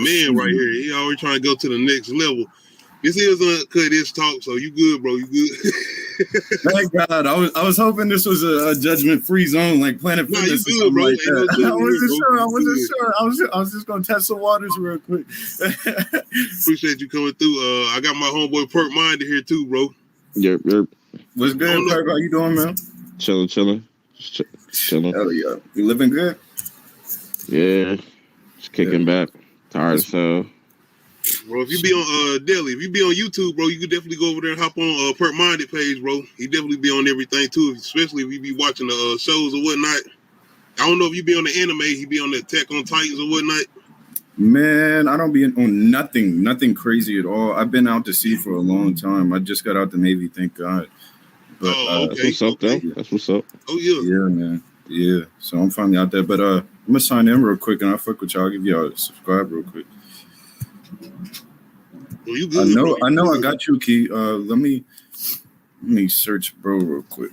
Man, right here, he always trying to go to the next level. This is Uncut Ishhh talk, so you good, bro? You good? Thank God. I was hoping this was a judgment-free zone, like Planet Fitness or something like that. I wasn't sure. I was just gonna test the waters real quick. Appreciate you coming through. I got my homeboy Perk Minded here too, bro. Yep. What's good, Perk? How you doing, man? Chilling. Hell yeah. You living good? Yeah. Just kicking back. Tired as hell. Bro, if you be on Daily, if you be on YouTube, bro, you could definitely go over there and hop on Perk Minded page, bro. He definitely be on everything too, especially if you be watching the shows or whatnot. I don't know if you be on the anime, he be on the Attack on Titans or whatnot. Man, I don't be on nothing crazy at all. I've been out to sea for a long time. I just got out the Navy, thank God. But, okay. That's what's up, though. That's what's up. Oh, yeah. Yeah, man. Yeah, so I'm finally out there. But I'm going to sign in real quick, and I'll fuck with y'all. I'll give y'all a subscribe real quick. Well, you good, I know I got you, Key. Let me search bro real quick.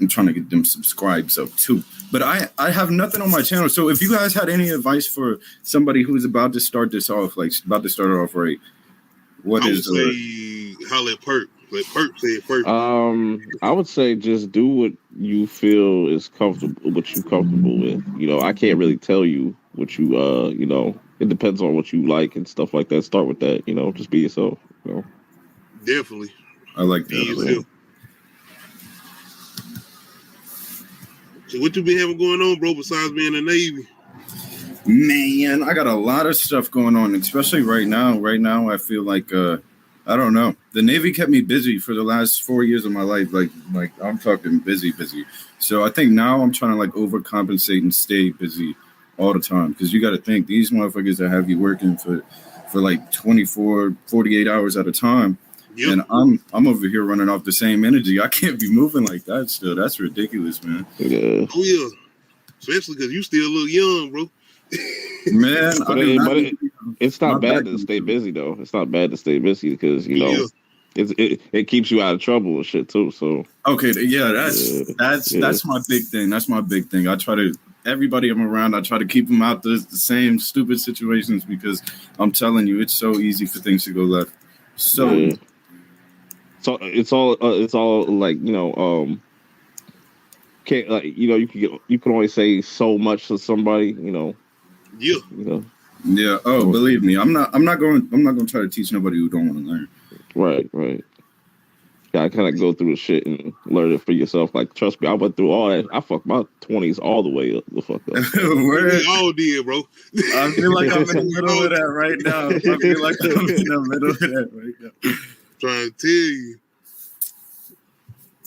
I'm trying to get them subscribes up, too. But I have nothing on my channel. So if you guys had any advice for somebody who's about to start this off, like about to start it off right, I would say holla at Perk. Let Perk say it first. I would say just do what you feel is comfortable, what you're comfortable with. You know, I can't really tell you what you, you know, it depends on what you like and stuff like that. Start with that, you know, just be yourself. You know? Definitely. I like that. So what you been having going on, bro, besides being in the Navy? Man, I got a lot of stuff going on, especially right now. Right now, I feel like, I don't know. The Navy kept me busy for the last 4 years of my life. Like I'm talking busy. So I think now I'm trying to like overcompensate and stay busy all the time. Because you got to think, these motherfuckers that have you working for like 24, 48 hours at a time. Yep. And I'm over here running off the same energy. I can't be moving like that still. That's ridiculous, man. Yeah. Oh, yeah. Especially because you still look young, bro. Man, it's not bad to stay busy, though. It's not bad to stay busy because, you know, it keeps you out of trouble and shit, too. So okay, yeah, that's my big thing. That's my big thing. I try to, everybody I'm around, I try to keep them out the same stupid situations because I'm telling you, it's so easy for things to go left. So it's all like, you know, can't, like, you know, you can only say so much to somebody, you know. Yeah. You know. Yeah. Oh, believe me, I'm not going to try to teach nobody who don't want to learn. Right. Yeah, I kind of go through the shit and learn it for yourself. Like, trust me, I went through all that. I fucked my 20s all the way up the fuck up. We all did, bro. I feel like I'm in the middle of that right now. Trying to tell you.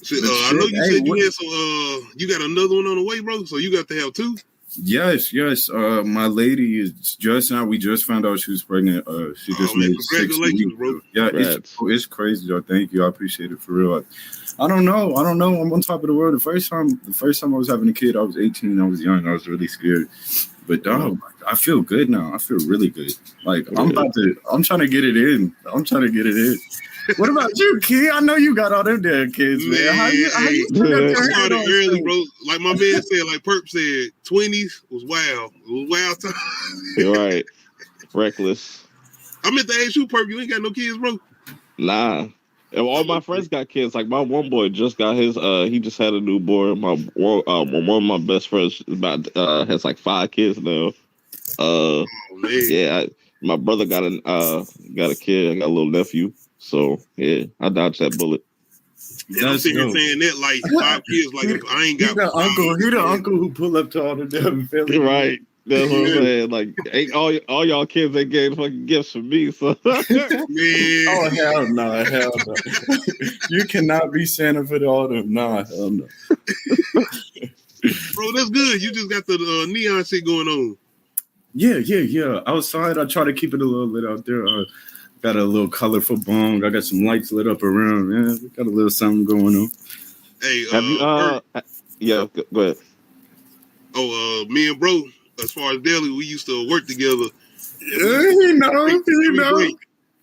Shit, I know you said you had some. You got another one on the way, bro. So you got to have two. Yes. My lady is just now. We just found out she was pregnant. She just made 6 weeks, bro. Yeah, it's crazy, though. Thank you. I appreciate it for real. I don't know. I'm on top of the world. The first time I was having a kid, I was 18. I was young. I was really scared. But dog, I feel good now. I feel really good. Like I'm trying to get it in. What about you, kid? I know you got all them damn kids, man. How you started early, bro. Like my man said, like Perp said, 20s was wild. It was wild time. You're right. Reckless. I'm at the age you, Perp. You ain't got no kids, bro. Nah. And all my friends got kids. Like my one boy just got his. He just had a newborn. One of my best friends has like 5 kids now. Yeah. My brother got a kid. I got a little nephew. So yeah, I dodged that bullet. And I'm sitting here saying that like 5 kids. Like I ain't got. He the uncle who pull up to all the damn family. Right. That's what I'm saying. Like, ain't all y'all kids ain't getting fucking gifts from me. So man. Oh hell no. You cannot be Santa for all of them. Nah, hell no. Bro, that's good. You just got the neon shit going on. Yeah. Outside, I try to keep it a little lit out there. Got a little colorful bong. I got some lights lit up around. Man, we got a little something going on. Hey, have you? Yeah, go ahead. Oh, me and bro, as far as Daily, we used to work together. You know.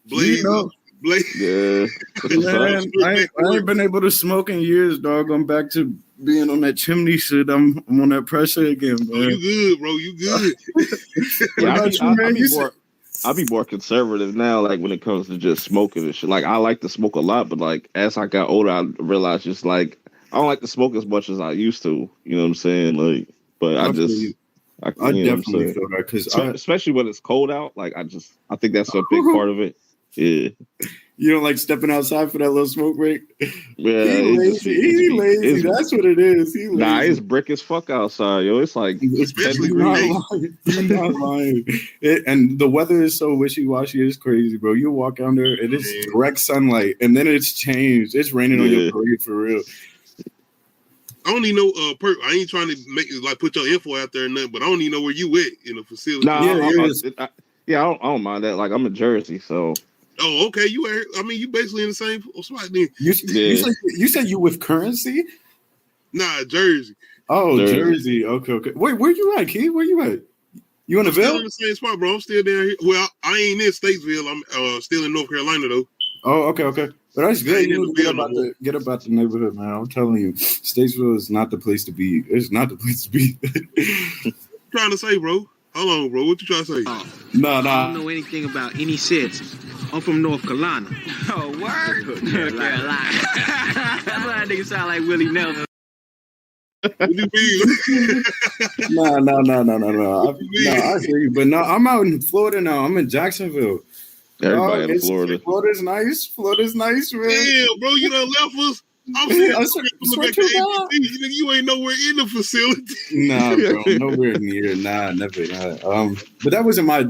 Blaze. Yeah. Man, I ain't been able to smoke in years, dog. I'm back to being on that chimney shit. I'm on that pressure again, man. Oh, you good, bro. You good. Yeah, I be more conservative now, like when it comes to just smoking and shit. Like I like to smoke a lot, but like as I got older, I realized just like I don't like to smoke as much as I used to. You know what I'm saying? Like, but I feel you. I you know what I'm definitely saying? feel that because Especially when it's cold out. Like I think that's a big part of it. Yeah, you don't like stepping outside for that little smoke break. yeah. He lazy. He lazy. That's what it is. He lazy. Nah, it's brick as fuck outside, yo. It's like Especially 10 with degrees. You're not lying. And the weather is so wishy-washy. It's crazy, bro. You walk down there, it is direct sunlight, and then it's changed. It's raining on your parade for real. I don't even know. I ain't trying to make it like put your info out there or nothing, but I don't even know where you at in the facility. Nah, I don't mind that. Like I'm in Jersey, so. Oh, okay. You are. I mean, you basically in the same spot then. You said you with Currency? Nah, Jersey. Oh, Jersey. Okay. Wait, where you at, Key? Where you at? You in the Ville? Still in the same spot, bro. I'm still down here. Well, I ain't in Statesville. I'm still in North Carolina though. Oh, okay. But that's good. You need to get about the neighborhood, man. I'm telling you, Statesville is not the place to be. It's not the place to be. What you trying to say, bro? Hold on, bro. What you trying to say? Nah. I don't know anything about any shit. I'm from North Carolina. Oh, word? North Carolina. That's why that nigga sound like Willie Nelson. What do you mean? No. I hear you, but no, I'm out in Florida now. I'm in Jacksonville. Everybody in Florida. Florida's nice, man. Yeah, bro, you done left us. I'm saying, you ain't nowhere in the facility. Nah, bro, nowhere near. Nah, never. But that wasn't my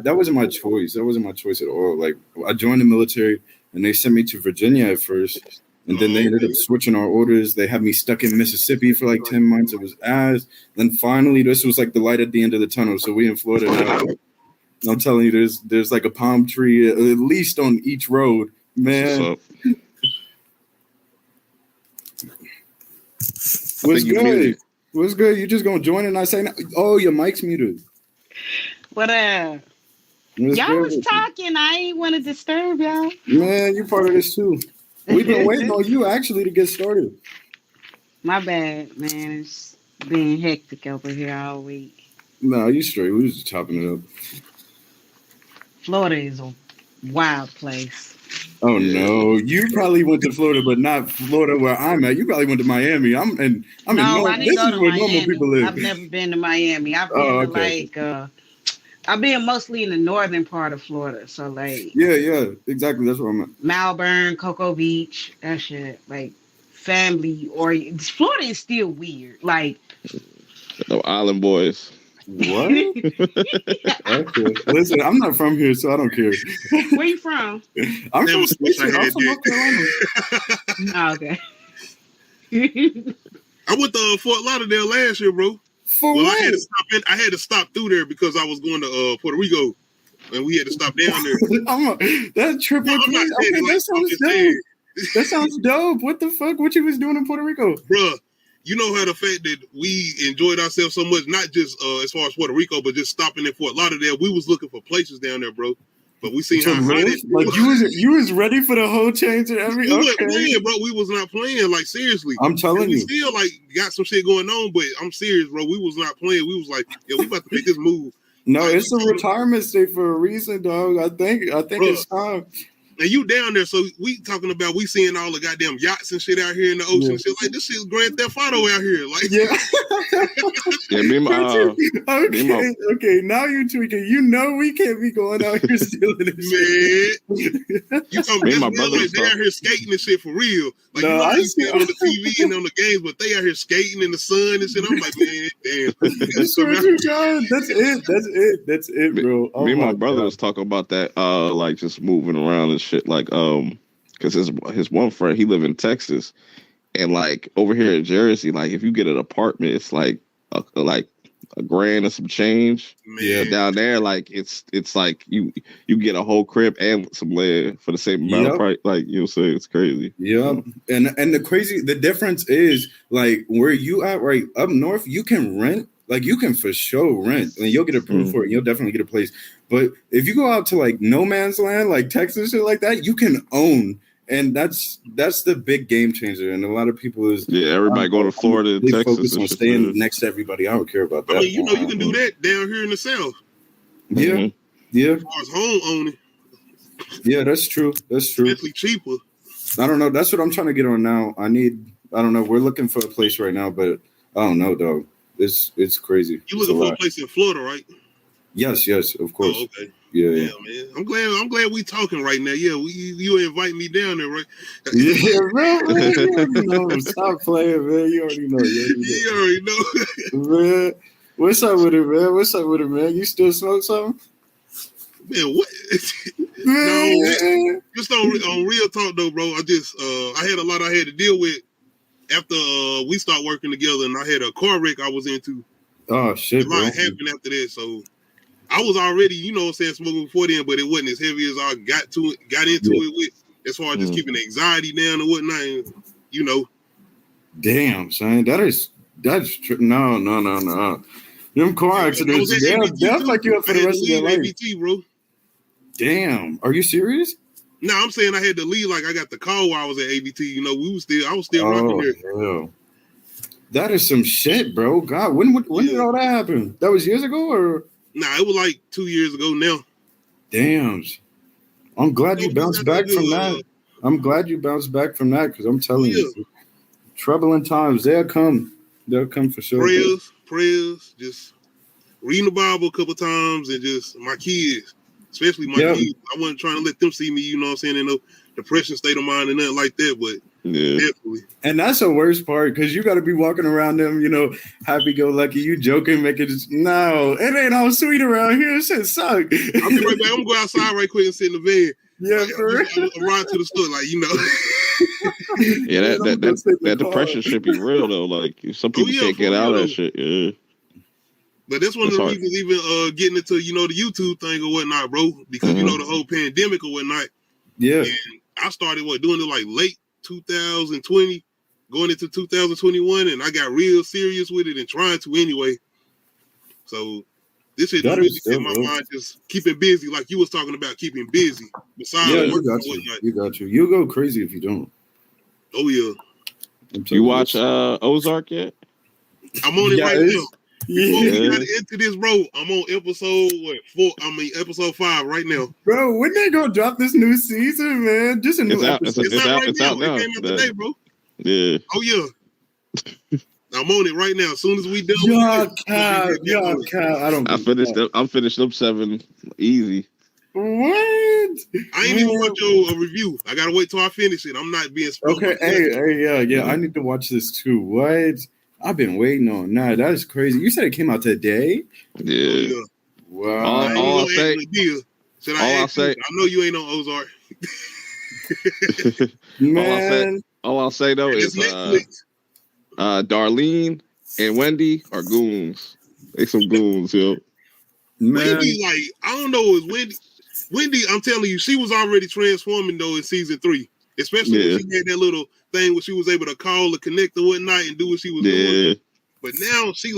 choice. That wasn't my choice at all. Like I joined the military, and they sent me to Virginia at first, and then they ended up switching our orders. They had me stuck in Mississippi for like 10 months. It was ass. Then finally, this was like the light at the end of the tunnel. So we in Florida now. I'm telling you, there's like a palm tree at least on each road, man. What's good? What's good? You just gonna join and I say, oh, your mic's muted. What up? Y'all was talking. I ain't want to disturb y'all. Man, you part of this too. We've been waiting on you actually to get started. My bad, man. It's been hectic over here all week. No, you straight. We was just chopping it up. Florida is a wild place. Oh no, you probably went to Florida, but not Florida where I'm at. You probably went to Miami. I didn't go to Miami. People live. I've never been to Miami. I've been I've been mostly in the northern part of Florida. So like yeah, exactly. That's where I'm at. Malvern, Cocoa Beach, that shit. Like family or Florida is still weird. Like the Island Boys. What? Okay. Listen, I'm not from here, so I don't care. Where you from? I'm from North Carolina. Oh, okay. I went to Fort Lauderdale last year, bro. What? I had to stop through there because I was going to Puerto Rico, and we had to stop down there. That trip with me. That sounds dope. That sounds dope. What the fuck? What you was doing in Puerto Rico, bro? You know how the fact that we enjoyed ourselves so much, not just as far as Puerto Rico, but just stopping in Fort Lauderdale. We was looking for places down there, bro. But we seen how hot it was. Like you was ready for the whole change and everything. We weren't playing, bro. We was not playing. Like seriously, I'm telling you. We still like got some shit going on, but I'm serious, bro. We was not playing. We was like, yeah, we about to make this move. No, like, it's a retirement stay for a reason, dog. I think bro, it's time. And you down there, so we talking about we seeing all the goddamn yachts and shit out here in the ocean and shit. Like this shit's Grand Theft Auto out here. Like okay, now you're tweaking. You know we can't be going out here stealing this shit. Man. You talking about like they out here skating and shit for real. Like you know how you see it on the TV and on the games, but they out here skating in the sun and shit. I'm like, man, damn. That's it, bro. Me and my brother was talking about that, like just moving around and shit. Like because his one friend, he live in Texas, and like over here in Jersey, like if you get an apartment, it's like a grand and some change. Yeah, down there, like it's like you get a whole crib and some land for the same amount of price. Like you know, so it's crazy. Yeah, and the difference is like where you at right up north, you can rent. Like you can for sure rent, and you'll get approved for it. And you'll definitely get a place. But if you go out to like no man's land, like Texas, shit like that, you can own, and that's the big game changer. And a lot of people everybody go to Florida, and Texas, focus on staying next to everybody. I don't care about that. I mean, you know, you can do that down here in the South. Yeah. Yeah, As far as home owning, yeah, that's true. That's true. especially cheaper. I don't know. That's what I'm trying to get on now. I don't know. We're looking for a place right now, but I don't know, dog. It's crazy. You It's a looking for a lot. place in Florida, right? Yes, of course. Oh, okay. Yeah, Yeah, man. I'm glad we talking right now. Yeah, you invite me down there, right? Yeah, bro, man. You already know. Stop playing, man. You already know. You already know. Man, what's up with it, man? What's up with it, man? You still smoke something? Man, what? No, just on real talk though, bro. I had a lot I had to deal with after we started working together, and I had a car wreck I was into. Oh shit, A bro. lot happened after that, so I was already, smoking before then, but it wasn't as heavy as I got into it with, as far as just keeping the anxiety down and whatnot, and, Damn, son. That's true. No. Them car accidents, they'll fuck you up for the rest of your life. ABT, bro. Damn. Are you serious? No, I'm saying I had to leave. Like I got the call while I was at ABT. I was still rocking there. Hell. That is some shit, bro. God, when did all that happen? That was years ago, or? Nah, it was like 2 years ago now. Damn. I'm glad you bounced back from that. I'm glad you bounced back from that because I'm telling you, troubling times, they'll come. They'll come for sure. Prayers, just reading the Bible a couple times, and just my kids, especially my kids. I wasn't trying to let them see me, you know what I'm saying, in no depression state of mind and nothing like that, but definitely. And that's the worst part because you got to be walking around them, happy-go-lucky, you joking, making it. No, it ain't all sweet around here. Shit suck. I'll be right back. I'm going to go outside right quick and sit in the van. Yeah, for real. I'm riding to the store, Yeah, that depression should be real though. Like some people can't get out of that shit. Yeah. But that's one of the reasons even getting into the YouTube thing or whatnot, bro. Because the whole pandemic or whatnot. Yeah. And I started doing it like late 2020, going into 2021, and I got real serious with it and trying to anyway. So this shit really kept my mind just keeping busy, like you was talking about keeping busy. Besides work and whatnot. You got you. You'll go crazy if you don't. Oh yeah. You watch Ozark yet? I'm on it right now. Before we got into this, bro, I'm on episode 5 right now. Bro, when they gonna drop this new season, man? Just a new episode. It's out now. It came out today, bro. Yeah. Oh yeah. I'm on it right now. As soon as we done, I'm finished up 7 easy. What? I ain't even watch your review. I gotta wait till I finish it. I'm not being spoiled. Okay, hey, I need to watch this too. What? I've been waiting on. Nah, that is crazy. You said it came out today? Yeah. Wow. All I'll say. I know you ain't on Ozark. Man. All I'll say though is Darlene and Wendy are goons. They some goons, yo. Man. Wendy, I don't know, is Wendy. Wendy, I'm telling you, she was already transforming though in season 3. Especially when she had that little thing where she was able to call or connect or whatnot and do what she was doing. But now she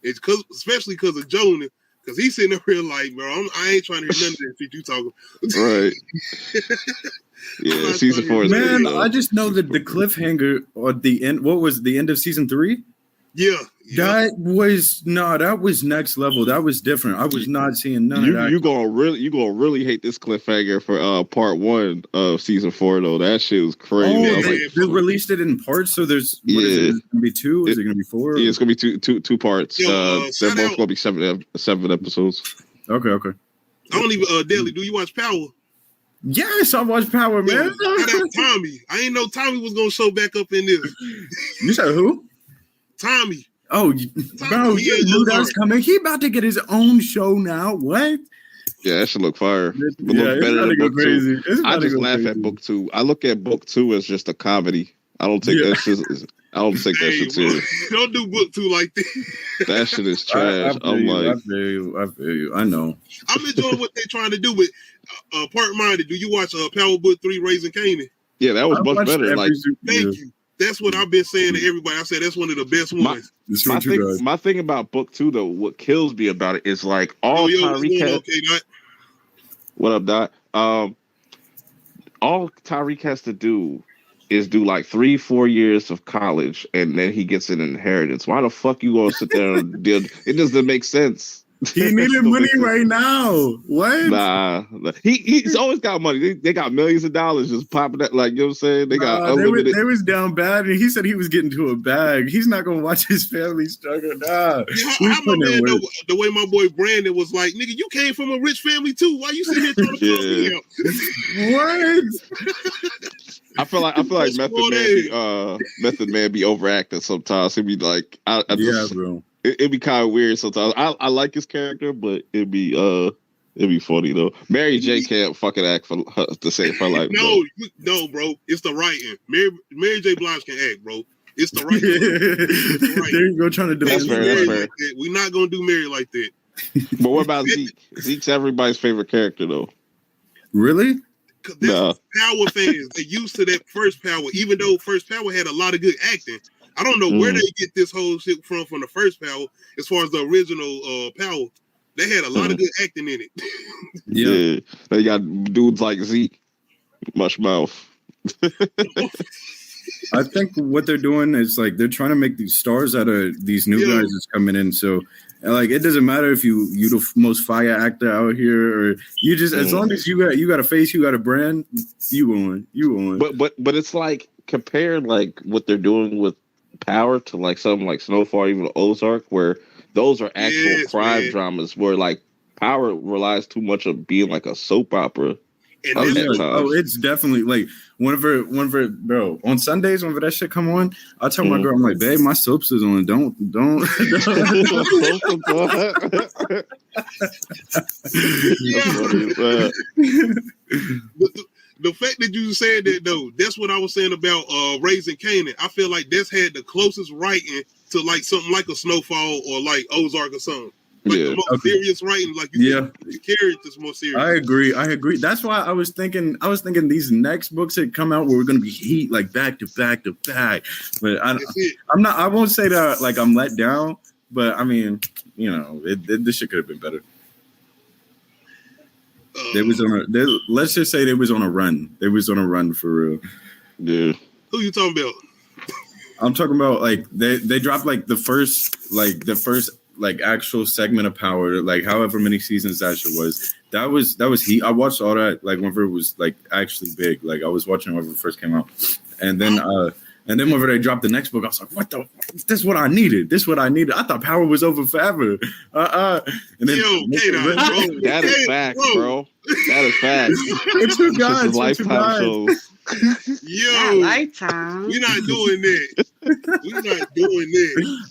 especially because of Jonah, because he's sitting there here like, bro, I ain't trying to hear none of that shit you talking. Right. Yeah, season 4 is man. good, I just know that the cliffhanger or the end. What was the end of season 3? Yeah. That was next level. That was different. I was not seeing none of that. You gonna really hate this cliffhanger for part 1 of season 4 though. That shit was crazy. Oh, they released it in parts, so there's what is it? Is it gonna be 2? Is it gonna be 4? Yeah, it's gonna be two parts. They're both gonna be 7 episodes. Okay. I don't even Daily, do you watch Power? Yes, I watch Power, man. Tommy. I ain't know Tommy was gonna show back up in this. You said who? Tommy. Oh, bro, you knew that was coming. He about to get his own show now. What? Yeah, that should look fire. Look better than book 2. I just laugh at book 2. I look at book 2 as just a comedy. I don't take that shit. I don't take that shit serious. Don't do book 2 like that. That shit is trash. I feel you. I know. I'm enjoying what they're trying to do with Part Minded. Do you watch Power Book 3 Raising Kanan? Yeah, that was much better. Thank you. That's what I've been saying to everybody. I said that's one of the best ones. My thing about book 2 though, what kills me about it is like all Tyreek has. What up, Dot? All Tyreek has to do is do like 3-4 years of college, and then he gets an inheritance. Why the fuck you gonna sit there and deal? It doesn't make sense. He needed money right now. What? Nah, he's always got money. They got millions of dollars just popping that. Like, you know what I'm saying? They got unlimited. They was down bad, and he said he was getting to a bag. He's not gonna watch his family struggle. Nah, how my man the way my boy Brandon was like, nigga, you came from a rich family too. Why you sitting here trying to call me out? What? I feel like Method Man be overacting sometimes. He'd be like, bro. It'd be kind of weird sometimes. I like his character, but it'd be funny though. Mary J can't fucking act for her to save her life. No, bro. It's the writing. Mary J. Blige can act, bro. It's the writing. There you go, trying to That's fair. Like we're not gonna do Mary like that. But what about Zeke? Zeke's everybody's favorite character though. Really? Power fans, they used to that First Power, even though First Power had a lot of good acting. I don't know where they get this whole shit from the First Power as far as the original Power. They had a lot of good acting in it. Yeah. They got dudes like Zeke, mush mouth. I think what they're doing is like they're trying to make these stars out of these new guys that's coming in. So like it doesn't matter if you the most fire actor out here or you just as long as you got a face, you got a brand, you on. But it's like compared like what they're doing with Power to like something like Snowfall, even Ozark, where those are actual crime dramas where like Power relies too much on being like a soap opera. It's definitely like whenever bro on Sundays whenever that shit come on, I tell my girl, I'm like, babe, my soaps is on. Don't. The fact that you said that though, that's what I was saying about Raising Kanan. I feel like that's had the closest writing to like something like a Snowfall or like Ozark or something. Like the most serious writing, like the characters more serious. I agree. That's why I was thinking these next books that come out were gonna be heat like back to back to back. But I won't say that like I'm let down, but I mean, you know, this shit could have been better. Let's just say they was on a run. They was on a run for real. Yeah. Who you talking about? I'm talking about like they dropped like the first actual segment of Power, like however many seasons that shit was. That was heat. I watched all that like whenever it was like actually big. Like I was watching whenever it first came out, and then whenever they dropped the next book, I was like, "What the? This is what I needed. This is what I needed." I thought Power was over forever. And then that is facts, bro. That is facts. It's you guys. Lifetime shows. Yo, Lifetime. We're not doing that.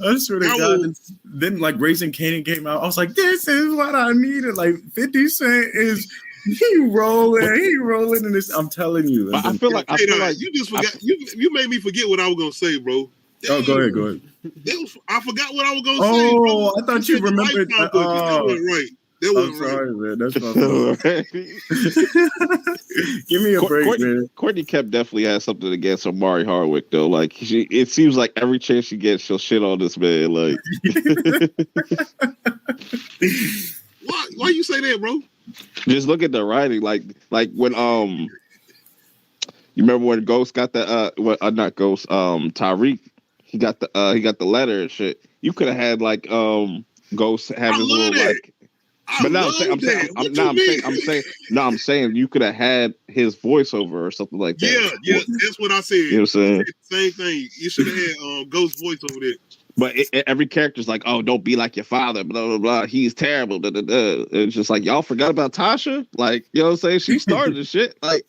I swear to God. Then like Raising Kanan came out. I was like, this is what I needed. Like 50 Cent is he rolling in this. I'm telling you. I feel like you just forgot. You made me forget what I was gonna say, bro. Damn. Oh, go ahead. I forgot what I was gonna say. Oh, I thought you remembered. That wasn't right. I'm sorry, man. That's my fault. Give me a break, man. Courtney Kemp definitely has something against Amari Hardwick, though. Like, it seems like every chance she gets, she'll shit on this man. Like, why you say that, bro? Just look at the writing. Like when you remember when Ghost got the not Ghost, Tyreek, he got the letter and shit. You could have had like Ghost have his little like. But now I'm saying you could have had his voiceover or something like that. Yeah, that's what I said. You know what I'm saying? Same thing. You should have had Ghost voice over there. But every character's like, oh, don't be like your father, blah, blah, blah. He's terrible. Blah, blah, blah. It's just like, y'all forgot about Tasha? Like, you know what I'm saying? She started the shit. Like,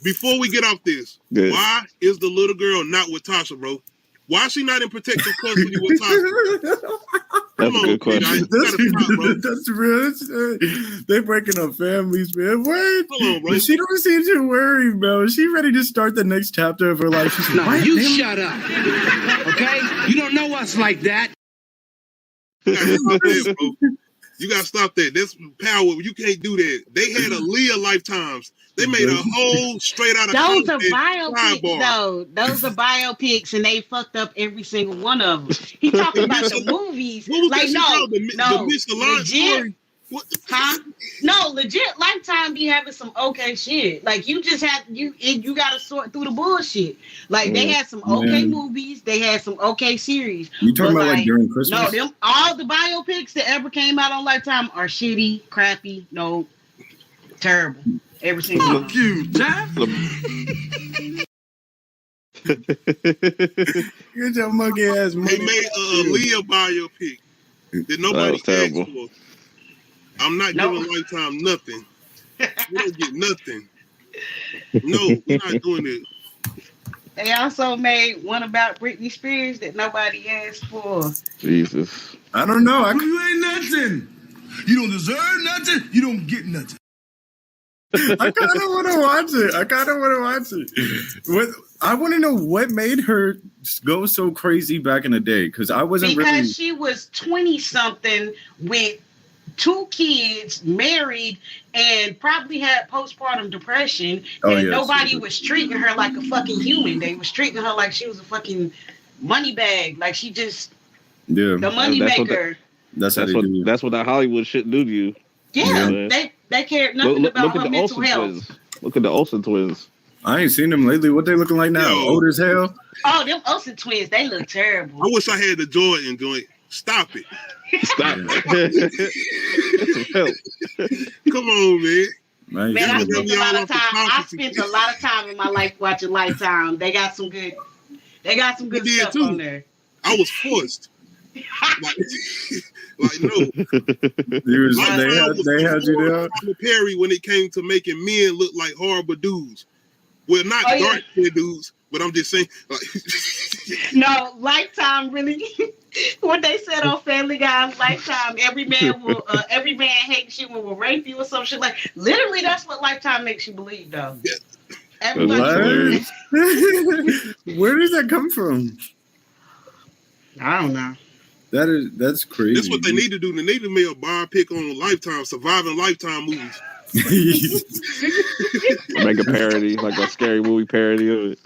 before we get off this, why is the little girl not with Tasha, bro? Why is she not in protective custody with Tasha? That's a good question. That's real. They're breaking up families, man. What? Hold on, bro. But she don't seem too worried, bro. She ready to start the next chapter of her life. She's like, you shut up. Okay? You don't know us like that. You gotta stop that. That's Power. You can't do that. They had Aaliyah Lifetimes. They made a whole straight out of those are biopics, though. Those are biopics, and they fucked up every single one of them. He talking about the movies. What was like the Miss Alliance story? What? Huh? No, legit. Lifetime be having some okay shit. Like you just have you got to sort through the bullshit. Like they had some okay Man. movies, they had some okay series. You talking But about like during no, Christmas? them all the biopics that ever came out on Lifetime are shitty, crappy, no, terrible. Every single one. Fuck you, Jeff. Get your monkey ass money. They made a Leah biopic that nobody was terrible. asked for. I'm not giving Lifetime nothing. We don't get nothing. No, we're not doing it. They also made one about Britney Spears that nobody asked for. Jesus. I don't know. You ain't nothing. You don't deserve nothing. You don't get nothing. I kind of want to watch it. I want to know what made her go so crazy back in the day, because I wasn't because she was 20-something with 2 kids, married, and probably had postpartum depression, and nobody was treating her like a fucking human. They was treating her like she was a fucking money bag, like she just the money maker. That's what that Hollywood shit do to you. Yeah, they cared nothing about her mental health. Twins. Look at the Olsen twins. I ain't seen them lately. What they looking like now? Yo. Old as hell. Oh, them Olsen twins, they look terrible. I wish I had the Jordan joint. Stop it. Stop. Come on, man. Man, Man, I spent a lot of time in my life watching Lifetime. They got some good stuff on there. I was forced. like no. They had you there. Tyler Perry when it came to making men look like horrible dudes. Well, not dark skin dudes, but I'm just saying. Like, no, Lifetime really. What they said on Family Guy, Lifetime, every man hates you and will rape you or some shit. Like literally, that's what Lifetime makes you believe, though. Yeah. Everybody. Where does that come from? I don't know. That's crazy. That's what they need to do. They need to make a biopic on Lifetime, surviving Lifetime movies. Make a parody, like a scary movie parody of it.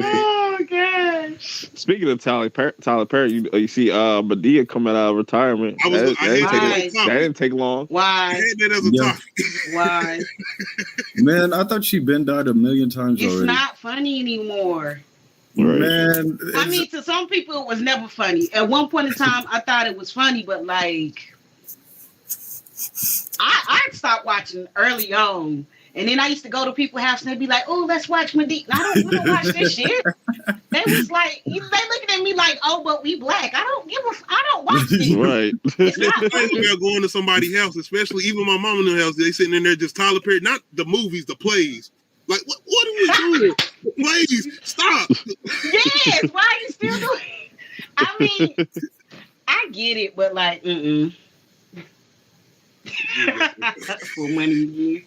Oh gosh. Speaking of Tyler Perry, you see Madea coming out of retirement. That didn't take long. Why? I had that as a topic. Why? Man, I thought she been died a million times It's already. not funny anymore. Right. Man, I mean, to some people, it was never funny. At one point in time, I thought it was funny, but like, I stopped watching early on. And then I used to go to people's house and they'd be like, "Oh, let's watch Medea." I don't want to watch this shit. They was like, they looking at me like, "Oh, but we black." I don't watch this. Right. It's not It's funny. about going to somebody's house, especially even my mom in their house. They sitting in there just Tyler Perry, not the movies, the plays. Like, what are we doing? The plays, stop. Yes, why are you still doing it? I mean, I get it, but like, for money again.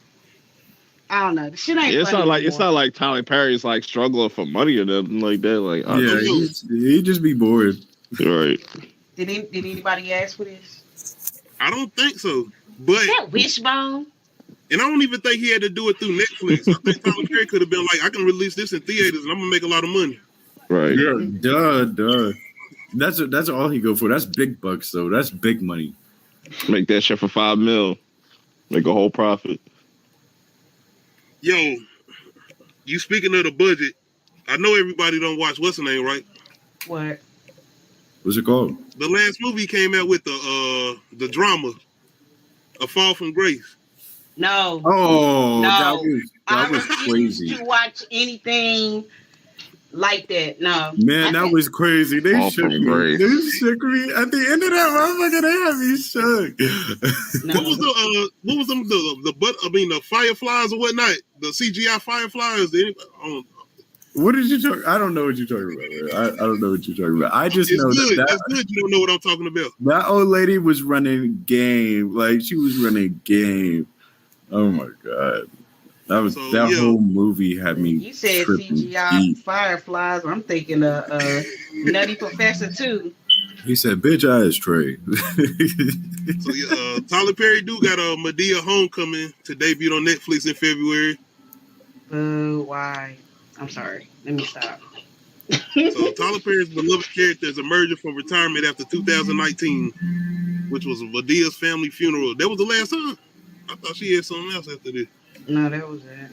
I don't know. The shit ain't It's funny not like Tyler Perry's like struggling for money or nothing like that. Like, he just be bored. Right. Did anybody ask for this? I don't think so. But Is that Wishbone? and I don't even think he had to do it through Netflix. I think Tyler Perry could have been like, I can release this in theaters and I'm gonna make a lot of money. Right. Yeah, duh. That's all he go for. That's big bucks though. That's big money. Make that shit for $5 million. Make a whole profit. Yo, you speaking of the budget, I know everybody don't watch what's the name, right? What? What's it called? The last movie came out with the drama, A Fall from Grace. No. Oh, No. that was refuse crazy. to watch anything like that. No. Man, that was crazy. They Fall shook from me. grace. They shook me. At the end of that motherfucker, they had me shook. No. What was the fireflies or whatnot? The CGI fireflies. What did you talk? I don't know what you're talking about. Man. I don't know what you're talking about. I just know good. that That's good. You don't know what I'm talking about. that old lady was running game. Like she was running game. Oh my god. That whole movie had me. You said tripping CGI deep. fireflies. I'm thinking Nutty Professor too. He said, "Bitch, I is Trey." So Tyler Perry do got a Madea Homecoming to debut on Netflix in February. Why? I'm sorry. Let me stop. So Tyler Perry's beloved character is emerging from retirement after 2019, which was Medea's family funeral. That was the last time. I thought she had something else after this. No, that was it.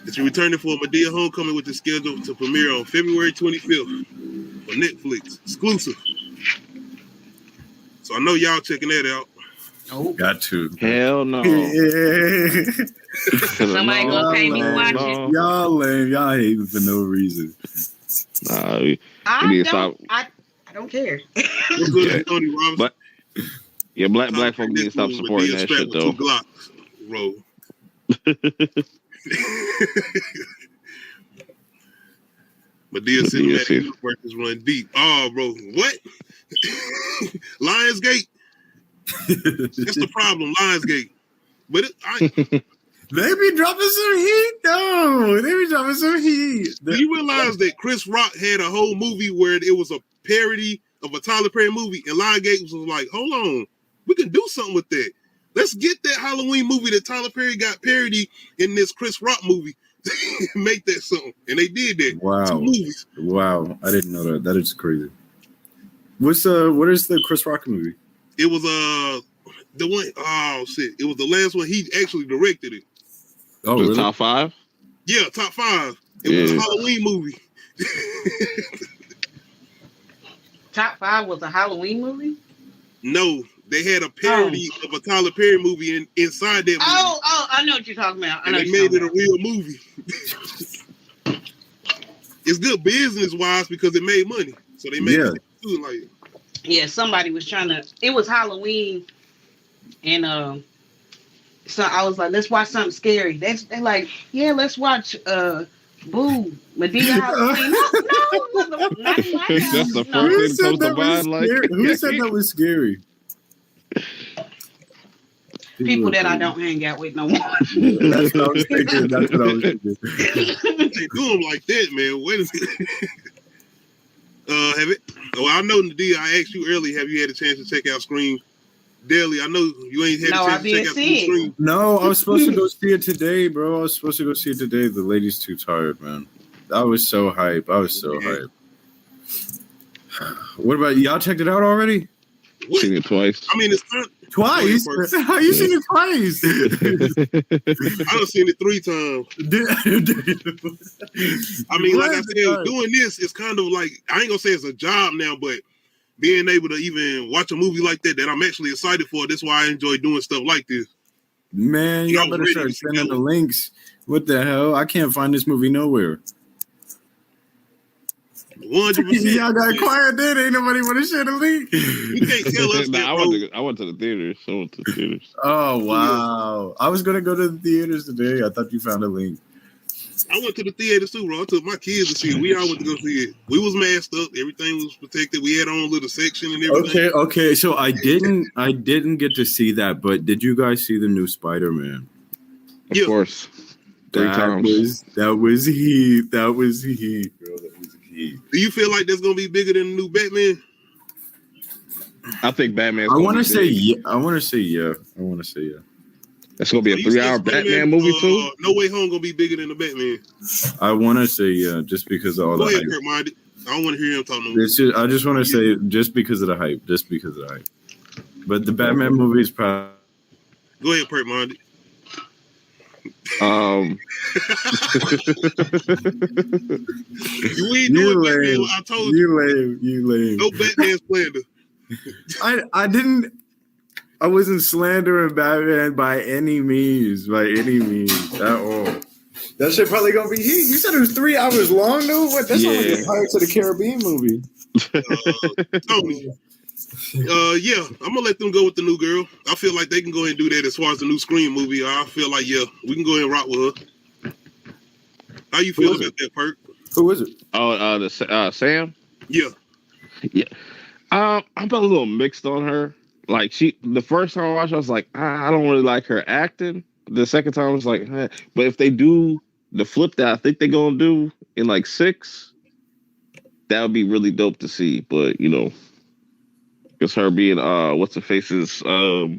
She's returning for Medea Homecoming, which is scheduled to premiere on February 25th on Netflix, exclusive. So I know y'all checking that out. Nope. Got to. Hell no. Somebody gonna pay me to watch it. Y'all lame. Y'all hating for no reason. Nah, we I need to don't. stop. I don't care. What's good, Yeah. Tony Robinson? But yeah, black folk need to stop supporting that shit though. 2 Glocks, bro. Medea cinematic universe is run deep. Oh, bro, what? Lionsgate. That's the problem, Lionsgate. But They be dropping some heat, though. They be dropping some heat. Do you realize that Chris Rock had a whole movie where it was a parody of a Tyler Perry movie, and Lionsgate was like, hold on, we can do something with that. Let's get that Halloween movie that Tyler Perry got parodied in this Chris Rock movie. Make that something. And they did that. Wow. 2 movies. Wow. I didn't know that. That is crazy. What is the Chris Rock movie? It was the one, oh shit. It was the last one. He actually directed it. Oh, really? Top 5? Yeah, top 5. It was a Halloween movie. Top 5 was a Halloween movie? No, they had a parody of a Tyler Perry movie inside that movie. Oh, I know what you're talking about. And they made it a real movie. It's good business wise because it made money. So they made it too, like. Yeah, somebody was trying to. It was Halloween, and so I was like, "Let's watch something scary." They're like, "Yeah, let's watch Boo Medea Halloween." No, not That's the no. first thing comes to mind. Like, who said that was scary? People that I don't hang out with no more. That's what I was thinking. That's what I was thinking. They do them like that, man. Wait a minute. Have it? Oh, I know, Nadia. I asked you earlier. Have you had a chance to check out Scream Daily? I know you ain't had a chance to check out Scream. No, I was supposed to go see it today, bro. I was supposed to go see it today. The lady's too tired, man. I was so hype. Hype. What about y'all? Checked it out already? Seen it twice. I mean, it's not twice. How you seen it twice? I done seen it 3 times. I mean, like I said, doing this is kind of like, I ain't gonna say it's a job now, but being able to even watch a movie like that I'm actually excited for. That's why I enjoy doing stuff like this. Man, y'all better start sending the links. What the hell? I can't find this movie nowhere. 100%. Y'all got quiet then. Ain't nobody want to share the link. You can't tell us that, I went to the theaters. Oh, wow. I was going to go to the theaters today. I thought you found a link. I went to the theaters too, bro. I took my kids to see it. We all went to go see it. We was masked up. Everything was protected. We had our own little section and everything. Okay. So I didn't get to see that, but did you guys see the new Spider-Man? Of course. 3 times. That was heat, bro. That was heat. Do you feel like that's gonna be bigger than the new Batman? I think Batman. I want to say yeah. That's gonna be a 3-hour Batman movie too. No Way Home gonna be bigger than the Batman. I want to say yeah, just because of all the hype. Kurt-minded. I don't want to hear him talking. I just want to say just because of the hype. But the Batman movie is probably. Go ahead, Kurt-minded. You lame. I told you. You lame. No Batman slander. I wasn't slandering Batman by any means at all. That shit probably gonna be heat. You said it was 3 hours long, though. What? That's not like a Pirates of the Caribbean movie. Tony. Yeah, I'm gonna let them go with the new girl. I feel like they can go ahead and do that as far as the new Scream movie. I feel like we can go ahead and rock with her. How you feel about that, Perk? Who is it? Oh, Sam. Yeah. I'm a little mixed on her. Like the first time I watched, I was like, I don't really like her acting. The second time I was like, but if they do the flip that I think they're gonna do in like 6, that would be really dope to see. But it's her being what's her face's daughter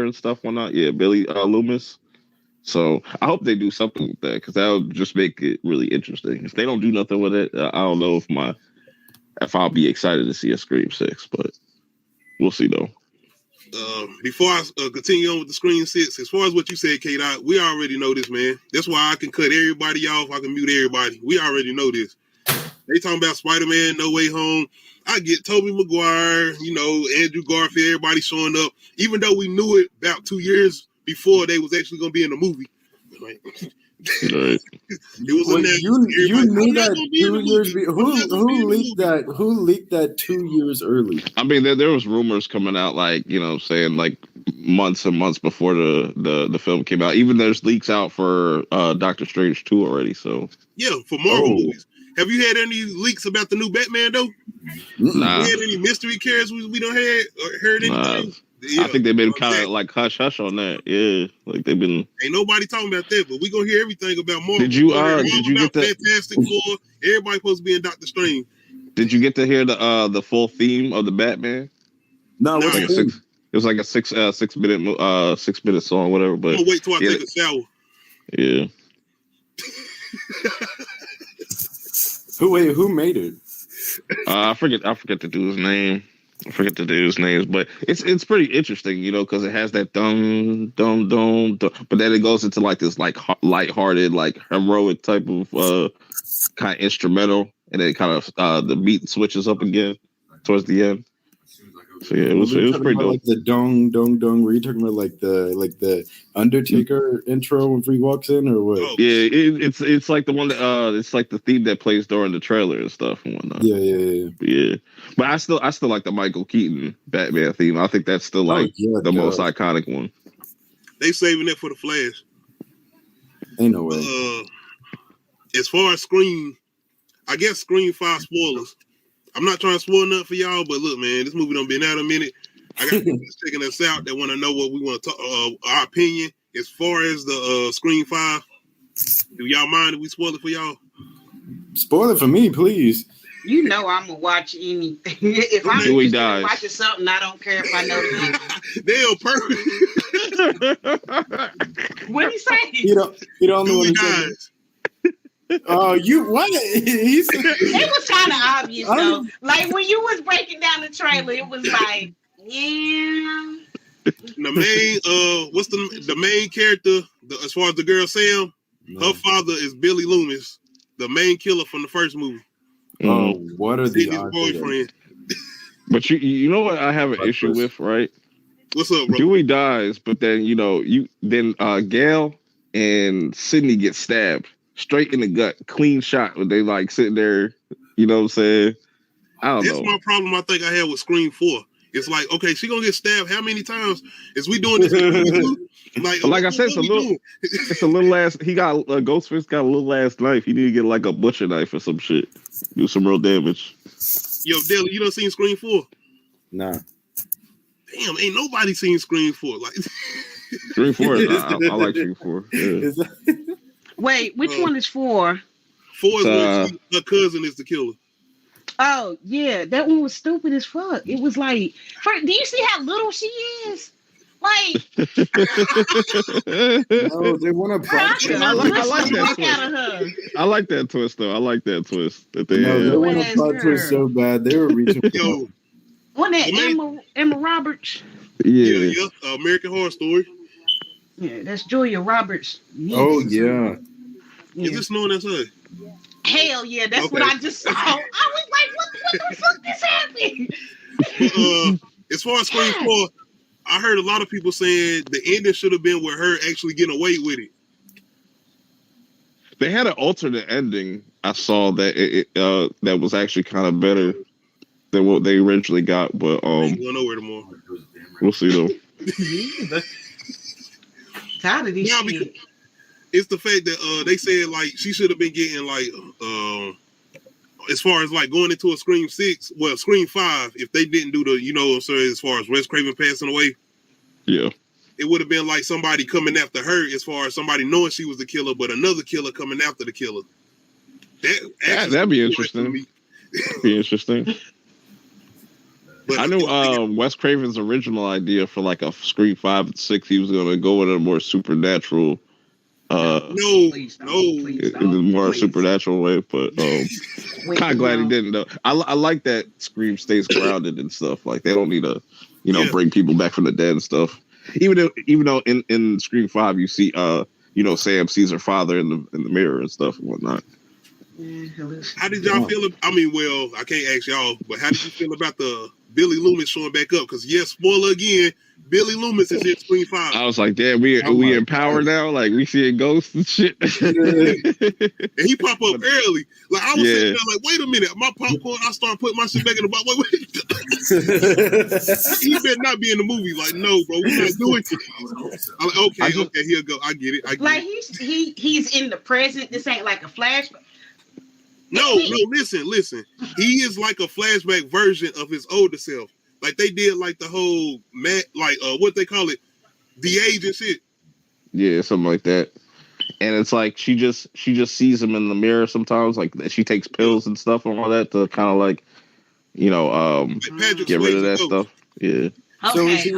and stuff, whatnot. Yeah, Billy Loomis. So I hope they do something with that because that would just make it really interesting. If they don't do nothing with it, I don't know if I'll be excited to see a Scream 6, but we'll see though. Before I continue on with the Scream 6, as far as what you said, K-Dot, we already know this, man. That's why I can cut everybody off. I can mute everybody. We already know this. They talking about Spider-Man, No Way Home. I get Tobey Maguire, Andrew Garfield, everybody showing up, even though we knew it about 2 years before they was actually going to be in the movie. Like, Right. It was announced. You knew that 2 years. Who leaked that 2 years early? I mean, there was rumors coming out, like saying like months and months before the film came out. Even there's leaks out for Doctor Strange 2 already. So yeah, for Marvel movies. Have you had any leaks about the new Batman though? Nah. You had any mystery characters we don't heard anything? I think they've been kind of like hush hush on that. Yeah, like they've been. Ain't nobody talking about that, but we gonna hear everything about Marvel. Did you get the Fantastic Four? Everybody supposed to be in Doctor Strange. Did you get to hear the full theme of the Batman? No, what's like it was like a 6 minute song, whatever. But I'm gonna wait till I take a shower. Yeah. Who made it? I forget the dude's name. I forget the dude's names, but it's pretty interesting, because it has that dum dum dum, but then it goes into like this like lighthearted, like heroic type of kind of instrumental, and then kind of the beat switches up again towards the end. So yeah, it was pretty dope. Like the dong dong dong. Were you talking about like the Undertaker intro when he walks in, or what? Yeah, it's like the one that it's like the theme that plays during the trailer and stuff and whatnot. Yeah. But I still like the Michael Keaton Batman theme. I think that's still like the most iconic one. They saving it for the Flash. Ain't no way. As far as Scream, I guess Scream 5 spoilers. I'm not trying to spoil nothing for y'all, but look, man, this movie done been out a minute. I got people checking us out that want to know what we want to talk, our opinion as far as the Scream 5. Do y'all mind if we spoil it for y'all? Spoil it for me, please. You know I'm gonna watch anything. If I'm watching something, I don't care if I know the perfect. What he say? You don't know what he says. Oh, you what? It was kind of obvious though. Like when you was breaking down the trailer, it was like, yeah. The main, what's the main character? As far as the girl Sam, her father is Billy Loomis, the main killer from the first movie. Oh, what are the odds? Boyfriend. But you know what I have an issue with, right? What's up, bro? Dewey dies, but then Gail and Sydney get stabbed. Straight in the gut, clean shot. When they like sitting there, you know what I'm saying? I don't know. That's my problem. I think I had with Scream 4. It's like, okay, she gonna get stabbed how many times? Is we doing this? Like I said, it's a little ass. He got Ghostface got a little ass knife. He need to get like a butcher knife or some shit. Do some real damage. Yo, Deli, you done seen Scream 4? Nah. Damn, ain't nobody seen Scream 4. Like Scream 4, I like Scream 4. Yeah. Wait, which one is 4? 4 is when her cousin is the killer. Oh, yeah. That one was stupid as fuck. It was like, do you see how little she is? Like, no, they want to I like that twist, though. I like that twist. That they want to plot twist so bad. They were reaching for Yo, wasn't that Emma Roberts? Yeah, American Horror Story. Yeah, that's Julia Roberts. Oh, yeah. Is this known as her? Hell yeah, that's what I just saw. I was like, what the fuck is happening? As far as Scream 4, I heard a lot of people saying the ending should have been with her actually getting away with it. They had an alternate ending. I saw that that was actually kind of better than what they originally got, but ain't going nowhere tomorrow. We'll see though. Tired of these shit. It's the fact that they said like she should have been getting like as far as like going into a Scream 6, well Scream 5, if they didn't do the as far as Wes Craven passing away, yeah, it would have been like somebody coming after her as far as somebody knowing she was the killer, but another killer coming after the killer. That'd be interesting. Be interesting. But I knew Wes Craven's original idea for like a Scream 5 and 6, he was going to go with a more supernatural No, Please don't. no. Please in a don't. more Please. supernatural way, but Wait, kind of glad he no. didn't though. I like that Scream stays grounded and stuff. Like they don't need to, Yeah. bring people back from the dead and stuff. Even though in Scream 5 you see Sam sees her father in the mirror and stuff and whatnot. How did y'all feel? I mean, well, I can't ask y'all, but how did you feel about the Billy Loomis showing back up? Because yes, spoiler again, Billy Loomis is in Scream 5. I was like, damn, we in power now. Like we seeing ghosts and shit. And he pop up early. Like I was sitting there, like, wait a minute, my popcorn. I started putting my shit back in the box. Wait. He better not be in the movie. Like, no, bro, we're not doing it. I'm like, okay, he'll go. I get it. Like he's in the present. This ain't like a flashback. No, listen. He is like a flashback version of his older self. Like they did like the whole what they call it, the age and shit. Yeah, something like that. And it's like she just sees him in the mirror sometimes. Like she takes pills and stuff and all that to kind of like get rid of that stuff. Yeah. So is he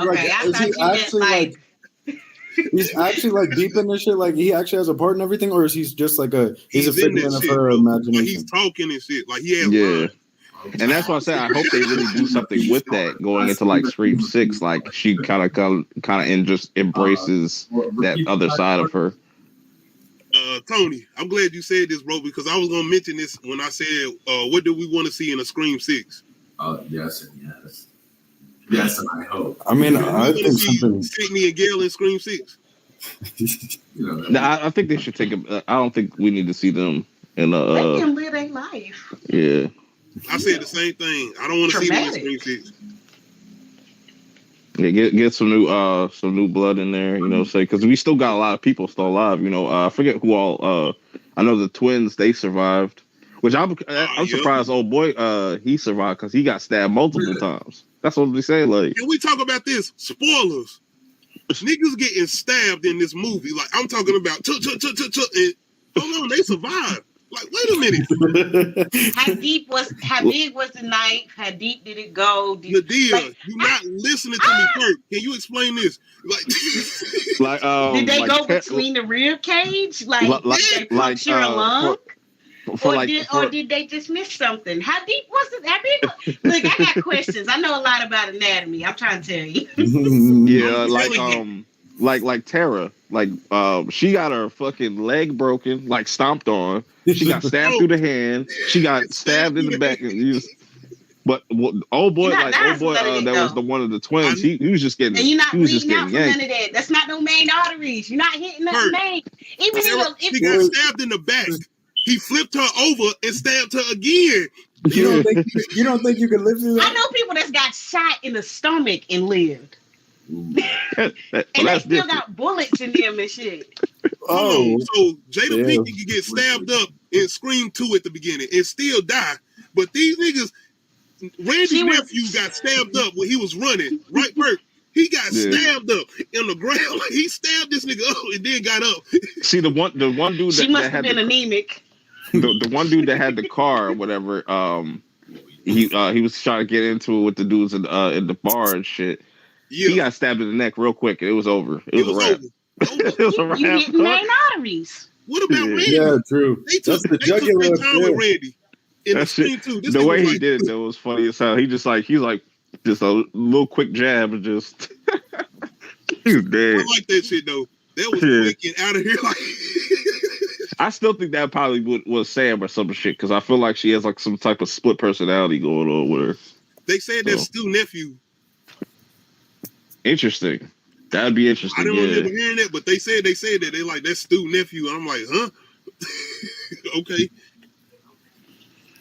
he's actually like deep in this shit? Like he actually has a part in everything, or is he just like he's a figment of her imagination? Like he's talking and shit. Like he has lines. And that's why I say I hope they really do something with that going into like Scream 6. Like she kind of just embraces that other side of her. Tony, I'm glad you said this, bro, because I was gonna mention this when I said, what do we want to see in a Scream 6? Yes and yes. Yes, and I hope. I mean, I think something. Sidney and Gail in Scream 6. No, I think they should take I don't think we need to see them in they can live their life. Yeah. I said the same thing. I don't want to see them in Scream 6. Yeah, get some new blood in there, say because we still got a lot of people still alive. I forget who all. I know the twins, they survived, which I'm surprised. Old boy, he survived because he got stabbed multiple times. That's what they say. Like, can we talk about this? Spoilers. Niggas getting stabbed in this movie. Like I'm talking about. And hold on, they survived. Like, wait a minute. How big was the knife? How deep did it go? Nadia, you're not listening to me first. Can you explain this? Like, did they go between the rib cage? Like did they puncture a lung? Or did they just miss something? How deep was it? How big? Look, I got questions. I know a lot about anatomy. I'm trying to tell you. Yeah, like Tara. Like she got her fucking leg broken, like stomped on. She got stabbed through the hand. She got stabbed in the back. But old boy, that was the one of the twins. He was just getting. And you're not bleeding out from yanked. none of that. That's not no main arteries. You're not hitting the main. Even if she got stabbed in the back, he flipped her over and stabbed her again. You don't think you can live through that? I know people that's got shot in the stomach and lived. And they still got bullets in them and shit. Oh, so Jada Pinkett could get stabbed up in Scream 2 at the beginning and still die. But these niggas, Randy's nephew got stabbed up when he was running. Right, Bert? He got stabbed up in the ground. He stabbed this nigga up and then got up. See the one dude she must have been anemic. The one dude that had the car or whatever, he was trying to get into it with the dudes in the bar and shit. Yeah. He got stabbed in the neck real quick and it was over. It was a wrap. It was a wrap. You hit the main arteries. What about Randy? Yeah, true. They took their time with Randy. In the Scream 2. The way he did it though was funny as hell. He's just a little quick jab and just he's dead. I like that shit though. That was quick and out of here. Like I still think that probably was Sam or some shit because I feel like she has like some type of split personality going on with her. They said that's Stu nephew. Interesting. That'd be interesting. I don't remember hearing that, but they said that. They like that's Stu nephew. I'm like, huh? Okay.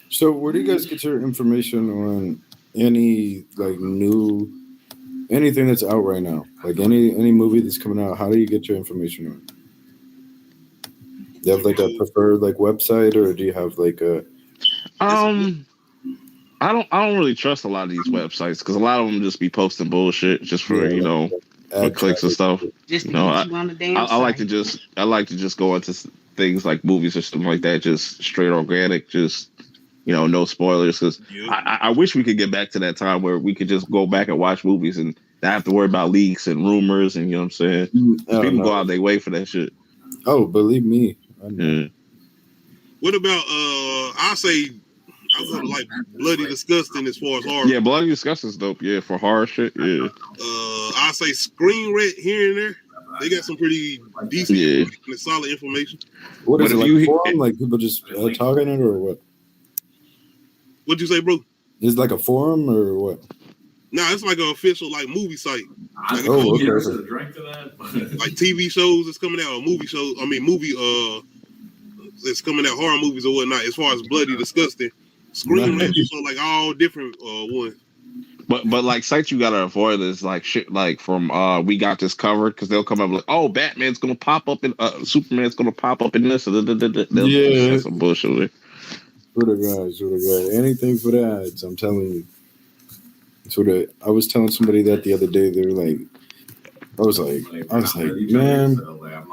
So where do you guys get your information on any like new anything that's out right now? Like any movie that's coming out, how do you get your information on? Do you have like a preferred like website or do you have like a I don't really trust a lot of these websites because a lot of them just be posting bullshit just for for clicks and stuff. Just on the damn I like to just go into things like movies or something like that, just straight organic, just no spoilers. Because I wish we could get back to that time where we could just go back and watch movies and not have to worry about leaks and rumors and you know what I'm saying. People go out their way for that shit. Oh, believe me. I know. Yeah. What about I'll go to like Bloody Disgusting as far as horror. Yeah, Bloody Disgusting's dope. Yeah, for horror shit. Yeah. I'll say Screen Rant here and there. They got some pretty decent and solid information. What is it, like a forum? Like people just talking it or what? What'd you say, bro? Is it like a forum or what? No, it's like an official like movie site. Like, okay. Like TV shows that's coming out, or movie shows. I mean, movie that's coming out, horror movies or whatnot. As far as Bloody Disgusting, Screen Rant, so like all different ones. But like sites you gotta avoid is like shit like from We Got This Covered, because they'll come up like, oh, Batman's gonna pop up in Superman's gonna pop up in this. Yeah, some bullshit. Swear to God, anything for the ads. I'm telling you. I was telling somebody that the other day. They were like, I was like, man,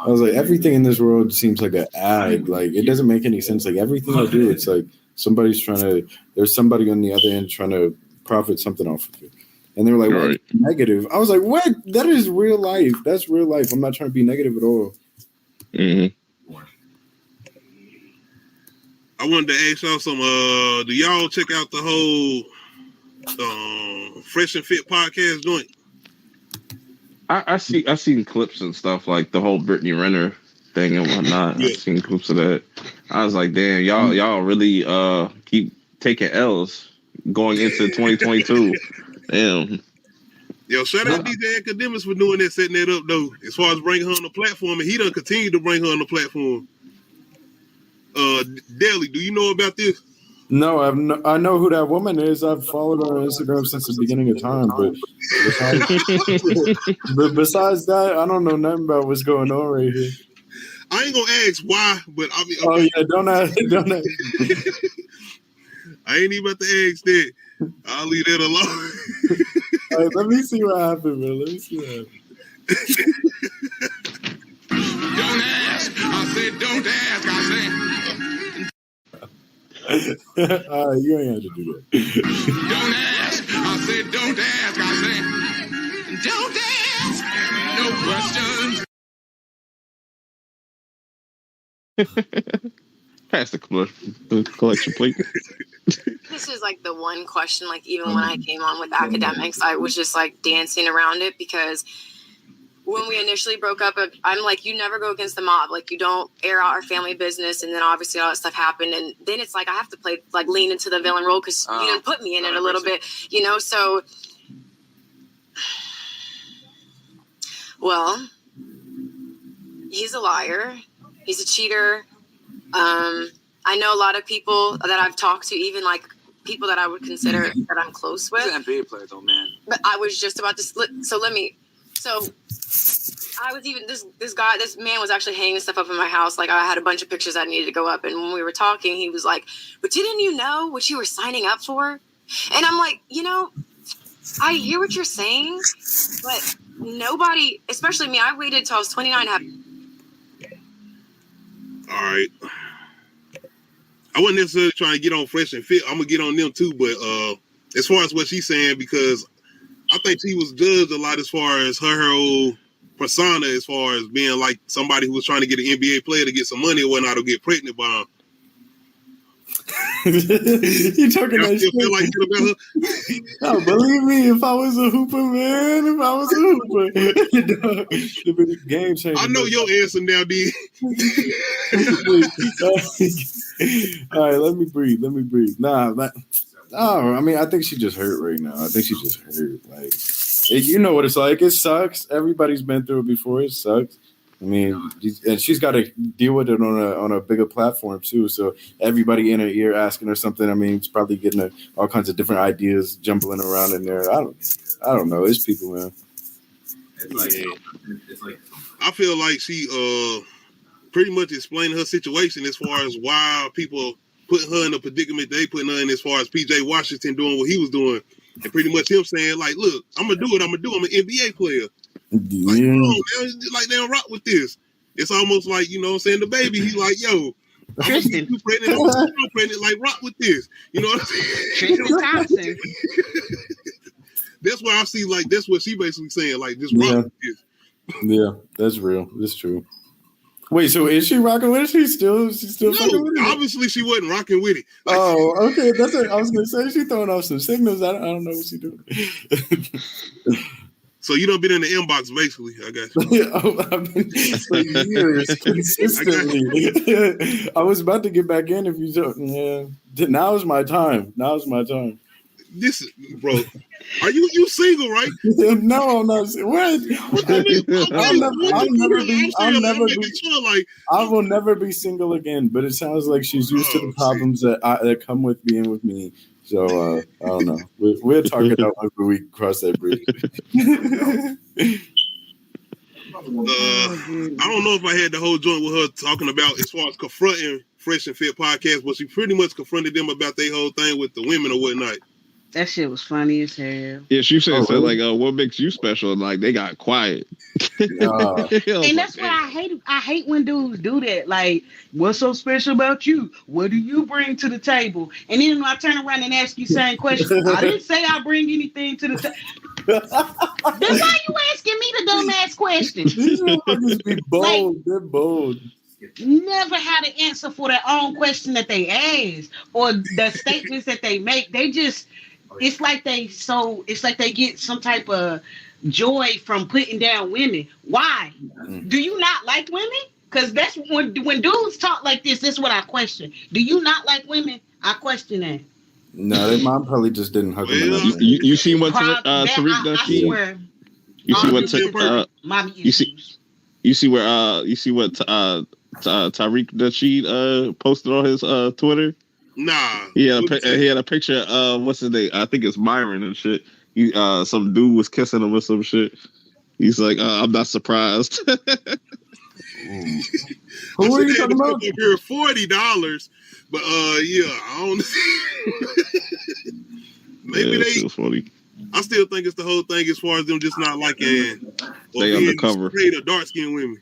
I was like, everything in this world seems like an ad. Like it doesn't make any sense. Like everything I do, it's like there's somebody on the other end trying to profit something off of it. And they were like, well, negative. I was like, what? That is real life. That's real life. I'm not trying to be negative at all. Mm-hmm. I wanted to ask y'all some. Do y'all check out the whole Fresh and Fit podcast joint? I seen clips and stuff like the whole Brittany Renner thing and whatnot. Yeah. I've seen clips of that. I was like, damn, y'all really keep taking L's going into 2022. Damn. Yo, shout out DJ Academics for doing that, setting that up though. As far as bringing her on the platform, and he done continue to bring her on the platform. Deli, do you know about this? No, I know who that woman is. I've followed her on Instagram since the beginning of time. But besides that, I don't know nothing about what's going on right here. I ain't gonna ask why, but I mean, okay. Oh yeah, don't ask. I ain't even about to ask that. I'll leave that alone. All right, let me see what happened, man. Let me see what happened. Don't ask. I said, don't ask. I said. All right, you ain't have to do that. Don't ask. I said, don't ask. I said, don't ask. No questions. Pass the collection plate. This is like the one question, like even when I came on with academics, I was just like dancing around it because when we initially broke up, I'm like, you never go against the mob. Like, you don't air out our family business. And then obviously all that stuff happened. And then it's like, I have to lean into the villain role because you didn't put me in it a little bit, you know? So, well, he's a liar. He's a cheater. I know a lot of people that I've talked to, even like people that I would consider that I'm close with. He's an NBA player though, man. But I was just about to, I was even this man was actually hanging stuff up in my house. Like I had a bunch of pictures that needed to go up. And when we were talking, he was like, but didn't you know what you were signing up for? And I'm like, I hear what you're saying, but nobody, especially me, I waited till I was 29 to have. All right. I wasn't necessarily trying to get on Fresh and Fit. I'm going to get on them too. But as far as what she's saying, because I think she was judged a lot as far as her whole persona, as far as being like somebody who was trying to get an NBA player to get some money or whatnot or get pregnant by him. You talking that shit? Feel like about her? Oh, believe me, if I was a hooper, man, the game changer. I know your answer now, D. All right, let me breathe. I mean, I think she just hurt right now. Like, you know what it's like. It sucks. Everybody's been through it before. It sucks. I mean, and she's got to deal with it on a bigger platform too. So everybody in her ear asking her something. I mean, it's probably getting all kinds of different ideas jumbling around in there. I don't know. It's people, man. It's like I feel like she pretty much explained her situation as far as why people put her in the predicament they putting her in, as far as PJ Washington doing what he was doing, and pretty much him saying like, "Look, I'm gonna do what I'm gonna do. I'm an NBA player." Like, yeah. Like they don't rock with this. It's almost like, you know what I'm saying, the baby, he's like, yo, Tristan. I'm pregnant, like rock with this. You know what I'm saying? Tristan Thompson. That's why I see, like, that's what she basically saying, like, just rock with this. Yeah, that's real. That's true. Wait, so is she rocking with it? She's still fucking with it? Obviously she wasn't rocking with it. Like, okay. That's what I was gonna say. She throwing off some signals. I don't know what she doing. So you done been in the inbox, basically, I guess. I've been for years consistently. I was about to get back in if you don't. Yeah. Now's my time. This is, bro. Are you single, right? No, I'm not. What? I will never be single again. But it sounds like she's used to the problems that come with being with me. So I don't know. We'll talk it out after we cross that bridge. I don't know if I had the whole joint with her talking about as far as confronting Fresh and Fit podcast, but she pretty much confronted them about their whole thing with the women or whatnot. That shit was funny as hell. Yeah, she said like, what makes you special? And like they got quiet. And that's what I hate. I hate when dudes do that. Like, what's so special about you? What do you bring to the table? And then when I turn around and ask you same question, I didn't say I bring anything to the table. Then why you asking me the dumbass question? These motherfuckers be bold. They're bold. Never had an answer for their own question that they ask or the statements that they make. They just, it's like they get some type of joy from putting down women. Why? Do you not like women? Because that's when dudes talk like this is what I question. Do you not like women? I question that. No, their mom probably just didn't hug them enough. You see what Tariq does? You see what Tariq Nasheed posted on his Twitter? Nah. He had a picture of what's his name? I think it's Myron and shit. Some dude was kissing him or some shit. He's like, I'm not surprised. Who are you talking about? Here $40, but yeah, I don't. Maybe they. Funny. I still think it's the whole thing as far as them just not liking or they undercover. Straight or dark skinned women.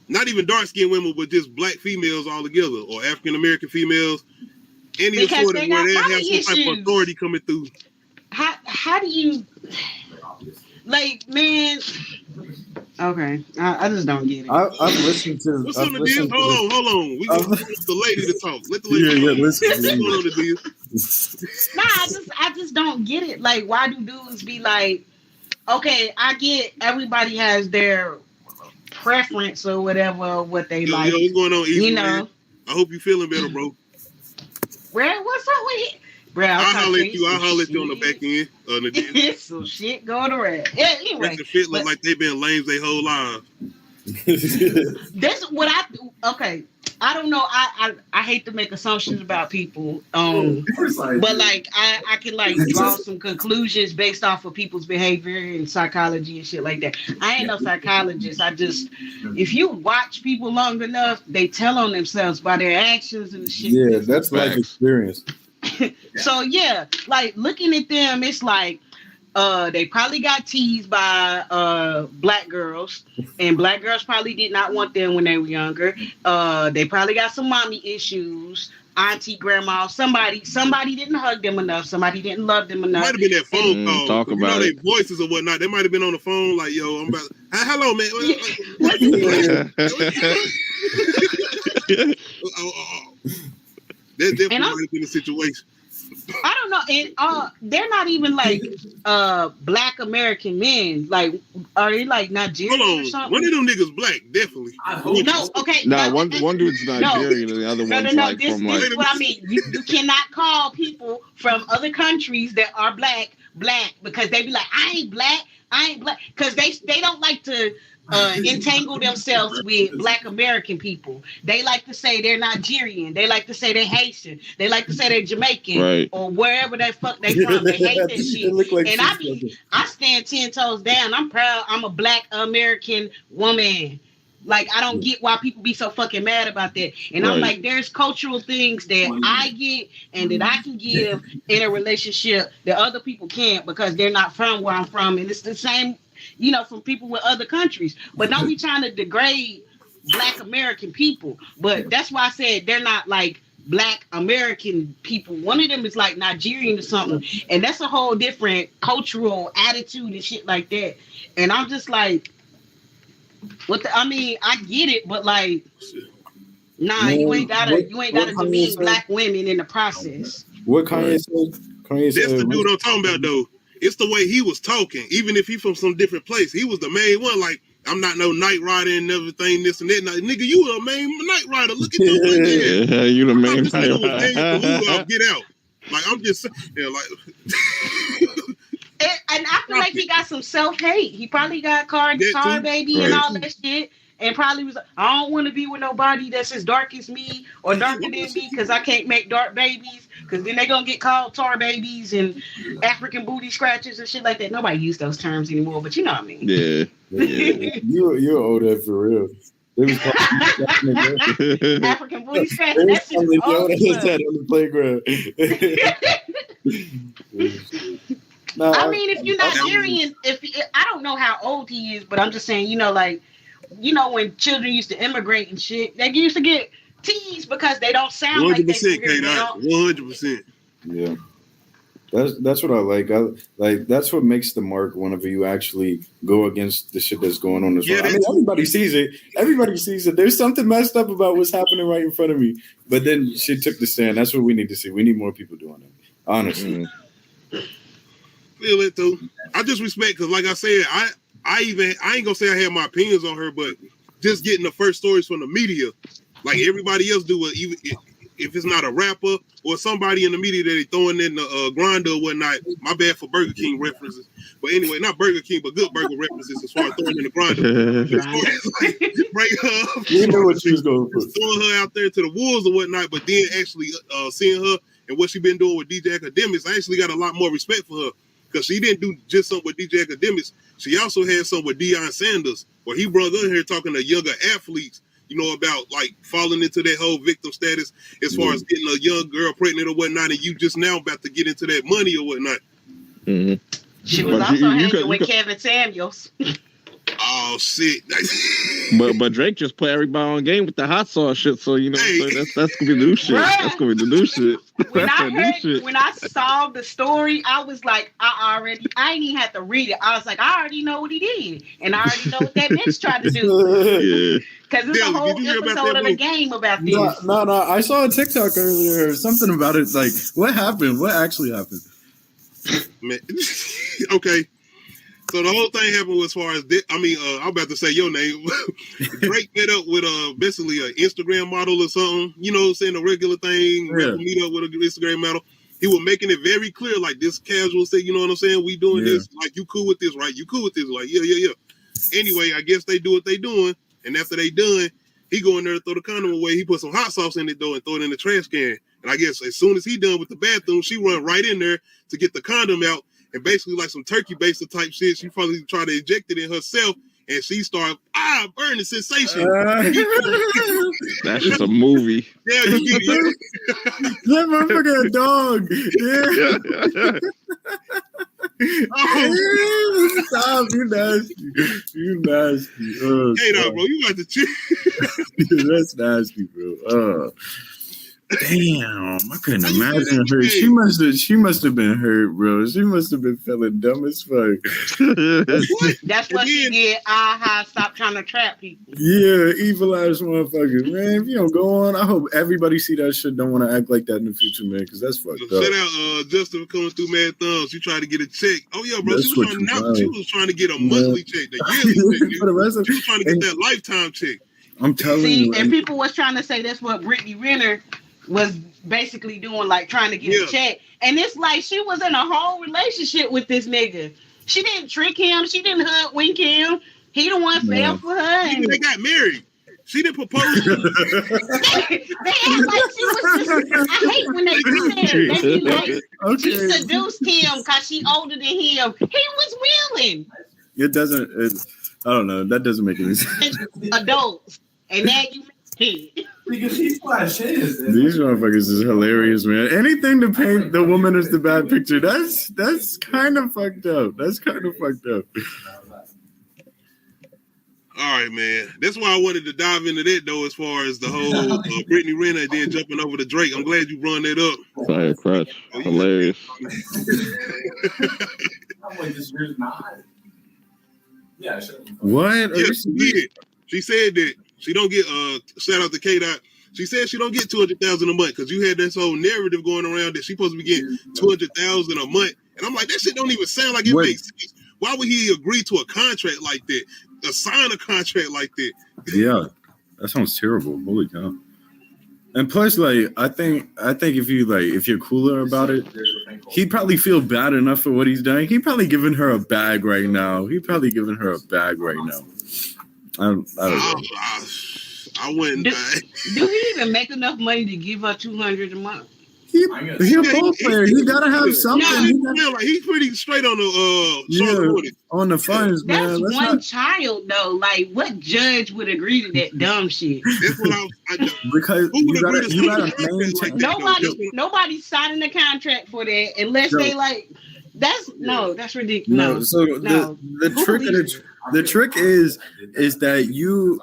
Not even dark skinned women, but just black females all together, or African American females. Any sort of where they have some type of authority coming through. How do you like, man? Okay, I just don't get it. I've listened to. What's on the deal? Hold on. We gonna let the lady to talk. Let the lady talk. Listen. What's going on the deal? Nah, I just don't get it. Like, why do dudes be like, okay, I get everybody has their preference or whatever, what they like. Yo, what's going on, Easy? You know. I hope you feeling better, bro. Bro, what's up with it? Bro, I'll holler at you on the back end. It's some shit going around. Yeah, anyway. Fresh and Fit look like they've been lames their whole lives. That's what okay. I don't know. I hate to make assumptions about people. But like I can like draw some conclusions based off of people's behavior and psychology and shit like that. I ain't no psychologist. If you watch people long enough, they tell on themselves by their actions and shit. Yeah, that's life experience. So yeah, like looking at them, it's like they probably got teased by black girls, and black girls probably did not want them when they were younger. They probably got some mommy issues, auntie, grandma. Somebody didn't hug them enough. Somebody didn't love them enough. Might have been that phone call. Talk about their voices or whatnot. They might have been on the phone like, "Yo, I'm about. Hello, man. That definitely might have been a situation. I don't know, and they're not even like black American men. Like, are they like Nigerian or something? One of them niggas black, definitely. No, okay. Nah, one dude's Nigerian and the other one's like from like. This is what I mean. You cannot call people from other countries that are black because they be like, I ain't black, because they don't like to entangle themselves with black American people. They like to say they're Nigerian. They like to say they're Haitian. They like to say they're Jamaican, right, or wherever they fuck they from. They hate that shit. Like, and I stand 10 toes down. I'm proud. I'm a black American woman. Like, I don't get why people be so fucking mad about that. And right. I'm like, there's cultural things that I get and that I can give in a relationship that other people can't because they're not from where I'm from. And it's the same, you know, from people with other countries. But don't be trying to degrade black American people. But that's why I said they're not like black American people. One of them is like Nigerian or something. And that's a whole different cultural attitude and shit like that. And I'm just like, I mean, I get it, but like, nah, Man, you ain't gotta what demean Kanye said? black women in the process. What Kanye said? Kanye That's said, the dude I'm talking about, though. It's the way he was talking. Even if he from some different place, he was the main one. Like, I'm not no night rider and everything, this and that. Now, nigga, you a main night rider. Look at your fucking Yeah, you the main night rider. rider. Get out. Like, I'm just saying, like... And I feel like he got some self-hate. He probably got tar baby and all that shit. And probably was like, I don't want to be with nobody that's as dark as me or darker than me because I can't make dark babies. Because then they're going to get called tar babies and African booty scratchers and shit like that. Nobody use those terms anymore, but you know what I mean. Yeah. You're old that for real. They was African booty scratchers. That's just old on the playground. No, I mean, if you're Nigerian, I don't know how old he is, but I'm just saying, like, when children used to immigrate and shit, they used to get teased because they don't sound 100%, like they 100%. Yeah, that's what I like. That's what makes the mark whenever you actually go against the shit that's going on. I mean, everybody sees it. Everybody sees it. There's something messed up about what's happening right in front of me. But then she took the stand. That's what we need to see. We need more people doing it. Honestly. Feel it though. I just respect because, like I said, I ain't gonna say I have my opinions on her, but just getting the first stories from the media, like everybody else do, even if it's not a rapper or somebody in the media that they throwing in the grinder or whatnot. My bad for Burger King references, but anyway, not Burger King, but good burger references as far as throwing in the grinder. Bring her, you know what she was going for, throwing her out there to the wolves or whatnot, but then actually seeing her and what she been doing with DJ Academics, I actually got a lot more respect for her. Because she didn't do just something with DJ Academics. She also had something with Deion Sanders, where he brought her here talking to younger athletes, about like falling into that whole victim status as far as getting a young girl pregnant or whatnot, and you just now about to get into that money or whatnot. Mm-hmm. She was also hanging with Kevin Samuels. Oh shit! but Drake just put everybody on game with the hot sauce shit, so that's gonna be the new shit. That's gonna be the new shit. When I saw the story, I was like, I ain't even have to read it. I was like, I already know what he did, and I already know what that bitch tried to do. Because there's a whole episode of the game about this. No. I saw a TikTok earlier or something about it. Like, what happened? What actually happened? Man. Okay. So the whole thing happened as far as I'm about to say your name. Drake met up with basically an Instagram model or something. You know, saying a regular thing. Yeah. Meet up with an Instagram model. He was making it very clear, like this casual thing. You know what I'm saying? We doing this. Like, you cool with this, right? You cool with this? Like, yeah. Anyway, I guess they do what they doing, and after they done, he go in there to throw the condom away. He put some hot sauce in it though and throw it in the trash can. And I guess as soon as he done with the bathroom, she run right in there to get the condom out. And basically, like some turkey baster type shit, she probably tried to inject it in herself, and she started burning sensation. That's just a movie. Yeah, you get it. That motherfucker dog. Yeah. Stop, you nasty. Oh, hey, no, bro, you got to chill. That's nasty, bro. Damn, I couldn't imagine her. She must have been hurt, bro. She must have been feeling dumb as fuck. That's what she did. Stop trying to trap people. Yeah, evil ass motherfucker, man. If you don't go on, I hope everybody see that shit. Don't want to act like that in the future, man, because that's fucked up. Shout out Justin coming through Mad Thumbs. You tried to get a check. Oh yeah, bro. She was trying to get a monthly check, the yearly check. She was trying to get that lifetime check. I'm telling you. And people was trying to say that's what Brittany Renner was basically doing, like trying to get a check. And it's like she was in a whole relationship with this nigga. She didn't trick him. She didn't hoodwink him. He the one fell for her. And they got married. She didn't propose. They act like she was just, I hate when they do that. They be like, she seduced him because she older than him. He was willing. It doesn't, I don't know. That doesn't make any sense. Adults. And now you kid. Because he's flat shit. These motherfuckers is hilarious, man. Anything to paint the woman as the bad picture, that's kind of fucked up. All right, man. That's why I wanted to dive into that, though, as far as the whole Brittany Renner and then jumping over to Drake. I'm glad you brought that up. Sorry, crush. Hilarious. I'm like, this year's not. Yeah, sure. What? Yeah, she did. She said that she don't get shout out to K-Dot. She said she don't get $200,000 a month because you had this whole narrative going around that she's supposed to be getting $200,000 a month, and I'm like, that shit don't even sound like it makes sense. Why would he agree to a contract like that? Sign a contract like that? Yeah, that sounds terrible. Holy cow! And plus, like, I think if you're cooler about it, he'd probably feel bad enough for what he's doing. He probably giving her a bag right now. I don't know. I wouldn't. Do he even make enough money to give her $200 a month? He's a ball player. He gotta have something. He's pretty straight on the on the funds, man. That's one child though. Like, what judge would agree to that dumb shit? That's what I because you gotta maintain. Nobody's signing a contract for that unless they like. That's ridiculous. No. So the trick is that you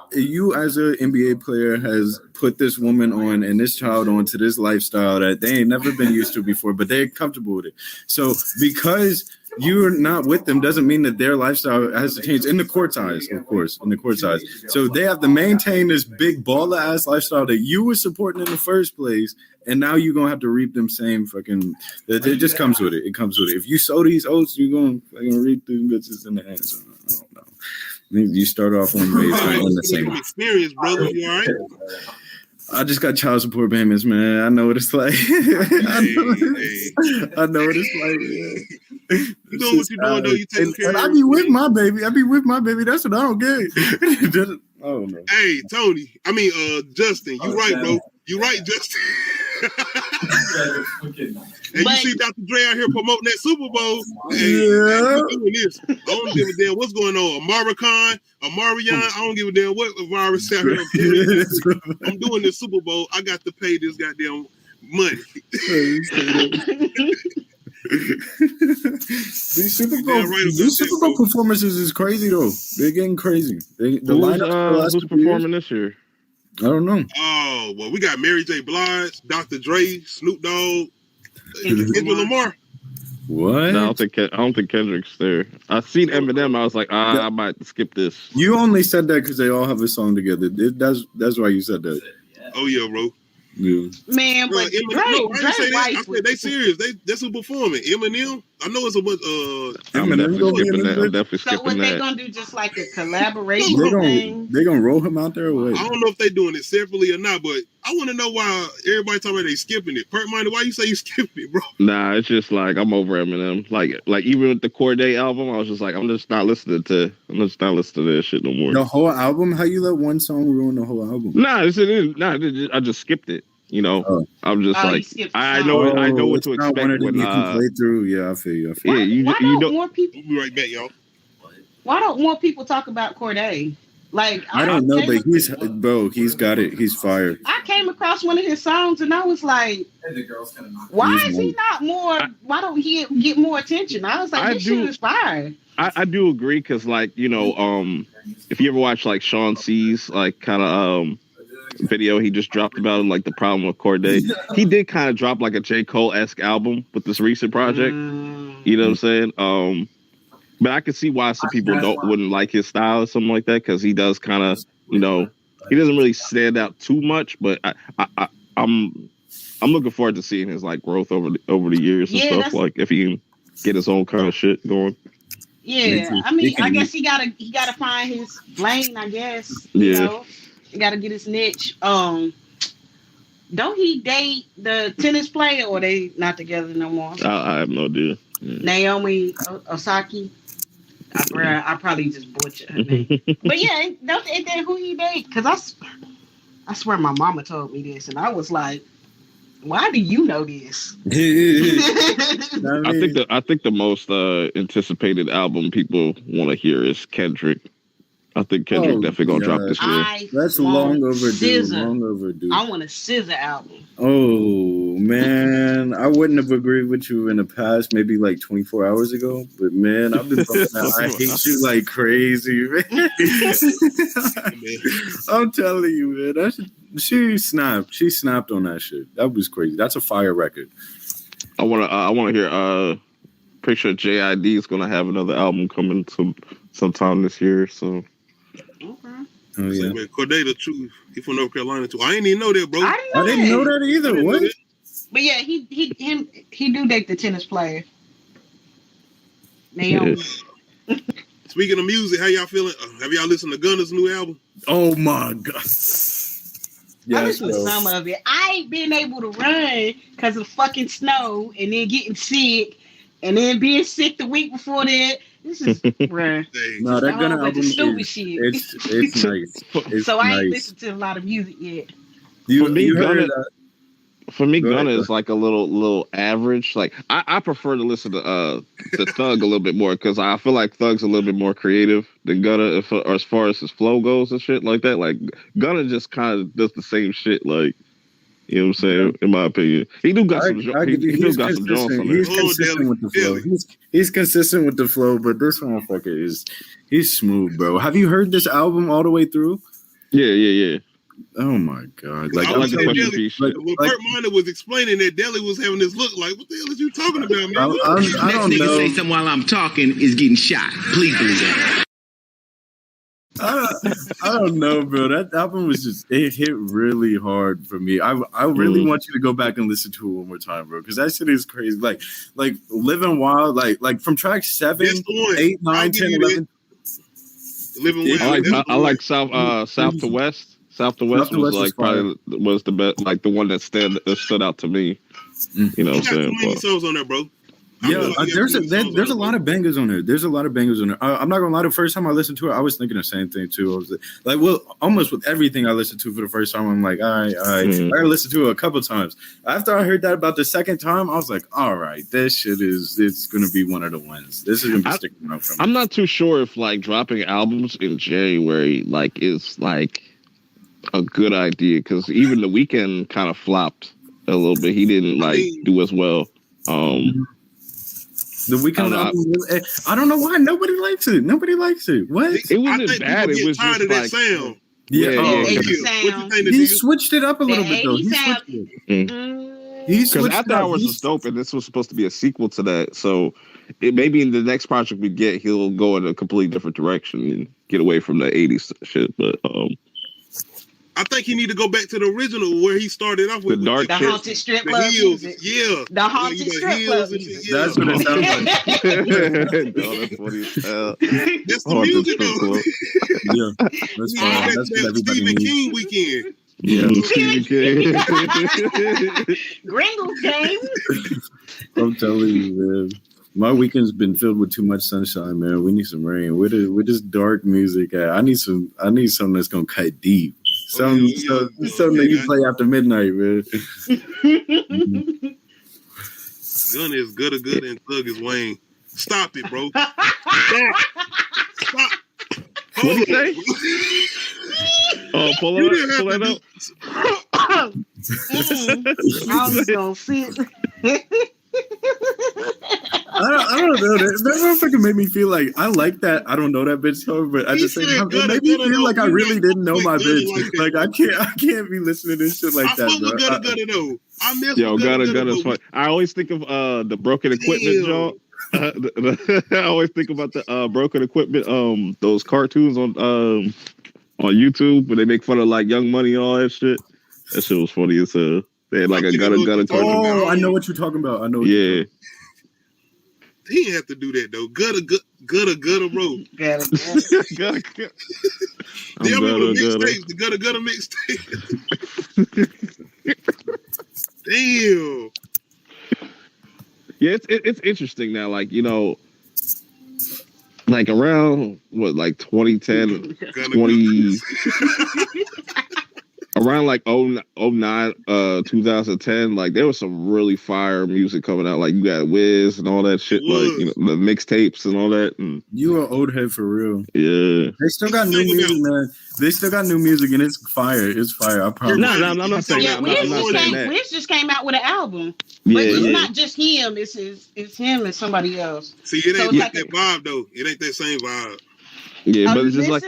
as an NBA player has put this woman on and this child onto this lifestyle that they ain't never been used to before, but they're comfortable with it. So because you're not with them doesn't mean that their lifestyle has to change in the court's eyes, of course, in the court's eyes. So they have to maintain this big baller ass lifestyle that you were supporting in the first place. And now you're gonna have to reap them same fucking. It just comes with it. It comes with it. If you sow these oats, you're gonna reap them bitches in the hand. So, I don't know. Maybe you start off one way, on the same experience, brother. You all right? I just got child support payments, man. I know what it's like. I know what it's like. Yeah. You know what you're doing, though. You taking care of. I be with my baby. That's what I don't get. I don't know. Hey, Tony. Justin. You right, bro. You right, Justin. And you see Dr. Dre out here promoting that Super Bowl. Doing this. I don't give a damn what's going on. Omarion, I don't give a damn what virus out here. I'm doing this Super Bowl. I got to pay this goddamn money. These Super Bowl performances is crazy though. They're getting crazy. Who's performing this year? I don't know. Oh, well, we got Mary J. Blige, Dr. Dre, Snoop Dogg, Kendrick Lamar. What? No, I don't think Kendrick's there. I seen Eminem. I was like, I might skip this. You only said that because they all have a song together. That's why you said that. Oh yeah, bro. Yeah. Man, but I said they serious. That's who performing. Eminem. I know it's a bunch. I'm definitely skipping so what that. they gonna do? Just like a collaboration thing? They gonna roll him out there away. I don't know if they doing it separately or not, but I want to know why everybody talking about they skipping it. Perk Minded, why you say you skipping it, bro? Nah, it's just like I'm over Eminem. Like even with the Corday album, I was just like, I'm just not listening to that shit no more. The whole album? How you let one song ruin the whole album? Nah, I just skipped it. You know, I'm just like, I know what to expect when you can play through. Yeah, I feel you. Why don't more people? We'll be right back, y'all. Why don't more people talk about Corday? Like, I don't know, but he's got it. He's fired. I came across one of his songs and I was like, why is he not more? Why don't he get more attention? I was like, this shit is fire. I do agree because, like, you know, if you ever watch like Sean C's like kind of video he just dropped about like the problem with Corday, he did kind of drop like a J. Cole-esque album with this recent project. You know what I'm saying? But I can see why some people wouldn't like his style or something like that, because he does kind of, you know, he doesn't really stand out too much. But I'm looking forward to seeing his like growth over the years and stuff. Like if he can get his own kind of shit going. Yeah, I mean, I guess he gotta find his lane. I guess you know, he gotta get his niche. Don't he date the tennis player, or they not together no more? I have no idea. Yeah. Naomi Osaka. I probably just butchered her name. But yeah, ain't that who he date? Because I swear my mama told me this, and I was like, why do you know this? I think the most anticipated album people want to hear is Kendrick. I think Kendrick definitely gonna drop this year. That's long overdue. I want a SZA album. Oh man, I wouldn't have agreed with you in the past, maybe like 24 hours ago. But man, I've been bumping that I Hate You like crazy, man. I'm telling you, man. She snapped on that shit. That was crazy. That's a fire record. I wanna hear. Pretty sure JID is gonna have another album coming sometime this year. So Okay. Oh yeah. Man, Corday the truth. He from North Carolina too. I ain't even know that, bro. I I didn't know that either. didn't know What? that. But yeah, he do date the tennis player. Naomi. yeah. Speaking of music, how y'all feeling? Have y'all listened to Gunna's new album? Oh my god. I listened to some of it. I ain't been able to run because of the fucking snow and then getting sick and then being sick the week before that. This is, bruh. Dang. No, that Gunna album stupid is shit. it's nice. It's So I ain't nice. listened to a lot of music yet. For me, You Gunna- heard that? For me, Go Gunna ahead. is like a little average. Like I prefer to listen to Thug a little bit more because I feel like Thug's a little bit more creative than Gunna or as far as his flow goes and shit like that. Like Gunna just kind of does the same shit. Like you know what I'm saying? In my opinion, he do got some. He do got some Jones on there. He's consistent with the flow. He's consistent with the flow, but this motherfucker he's smooth, bro. Have you heard this album all the way through? Yeah. Oh my god! Like I I'm like the telling question you, piece. like, When Kurt Minor was explaining that, Deli was having this look like, what the hell is you talking about, man? I don't know. Say something while I'm talking is getting shot. Please believe that. I don't know, bro. That album was it hit really hard for me. I really want you to go back and listen to it one more time, bro, because that shit is crazy. Like Living Wild, like from track 7, 8, 9, 10, 11. Living Wild. I like South to West. South to West was like probably was the best, like the one that stood out to me. You know what I'm saying? Too many songs on there, bro. Yeah, there's a lot of bangers on there. There's a lot of bangers on there. I'm not gonna lie. The first time I listened to it, I was thinking the same thing too. I was like, well, almost with everything I listened to for the first time, I'm like, all right. I gotta listen to it a couple times. After I heard that about the second time, I was like, all right, this shit it's gonna be one of the ones. This is gonna be sticking out for me. I'm not too sure if like dropping albums in January like is like a good idea because even The Weeknd kind of flopped a little bit. He didn't do as well. The Weeknd album, I don't know why nobody likes it. Nobody likes it. What? It wasn't bad. It was just like sound. He switched it up a little bit though. He switched it. Because After Hours was dope, and this was supposed to be a sequel to that. So maybe in the next project we get, he'll go in a completely different direction and get away from the '80s shit. But I think he need to go back to the original where he started off with the haunted strip club music. Yeah, the haunted strip club music. That's what it sounds like. That's funny as hell. That's the music though. Yeah, that's fine. That's what everybody Stephen needs. King weekend. Yeah. Gringles game. I'm telling you, man. My weekend's been filled with too much sunshine, man. We need some rain. With this dark music, I need something that's gonna cut deep. Something that you play after midnight, man. Gun is good and Thug is Wayne. Stop it, bro. Stop. What do you say? Oh, pull it up. I was gonna sit. I don't know. That motherfucker made me feel like I like that. I don't know that bitch song, but at the same time, it made me feel like I really didn't know my bitch. Like I can't be listening to this shit like that, bro. Though. I miss Gunna is fun. I always think of the Broken Equipment, Joe. I always think about the Broken Equipment, those cartoons on YouTube where they make fun of like Young Money and all that shit. That shit was funny as hell. They had like a Gunna cartoon. Oh, I know what you're talking about. I know. Yeah. He didn't have to do that though. Gutta road. Gotta. The Gutta mixtape. Damn. Yeah, it's interesting now. Like, you know, like around what, like 2010, 20 around like 09, 2010, like there was some really fire music coming out. Like you got Wiz and all that shit, like, you know, the mixtapes and all that. And you an old head for real. Yeah. They still got new music, man. They still got new music and it's fire. It's fire. I promise. No, I'm not saying that. I'm not saying that. Wiz just came out with an album. Yeah, but it's not just him. It's him and somebody else. See, it ain't like that vibe though. It ain't that same vibe. Yeah, but it's just like.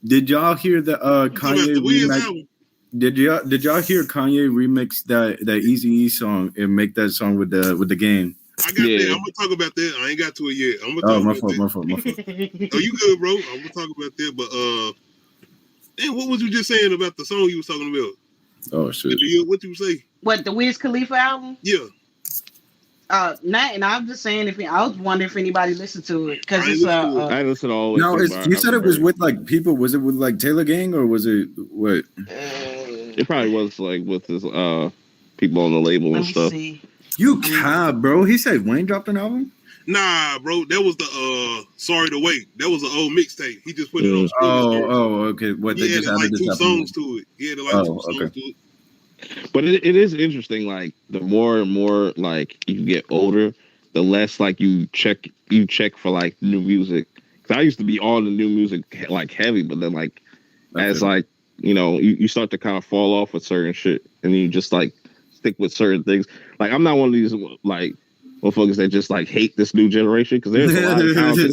Did y'all hear the Kanye remix? Did y'all hear Kanye remix that EAZY song and make that song with the game? I got that. I'm gonna talk about that. I ain't got to it yet. I'm gonna talk my about fault, that. my fault. Oh, you good, bro? I'm gonna talk about that. But damn, what was you just saying about the song you was talking about? Oh shit. What you say? What, the Wiz Khalifa album? Yeah. Not, and I'm just saying, I was wondering if anybody listened to it because it's I listen to all. No, you said it was with like people. Was it with like Taylor Gang or was it what? It probably was like with his people on the label and stuff. See. You cab, bro. He said Wayne dropped an album. Nah, bro. That was the Sorry to Wait. That was an old mixtape. He just put it on. Okay. What he they just added like added 2 this songs to it. He added like 2 songs to it. But it is interesting. Like the more and more like you get older, the less like you check for like new music. Cause I used to be on the new music like heavy, but then like as like you start to kind of fall off with certain shit, and you just like stick with certain things. Like I'm not one of these like motherfuckers that just like hate this new generation, because there's a lot of talented,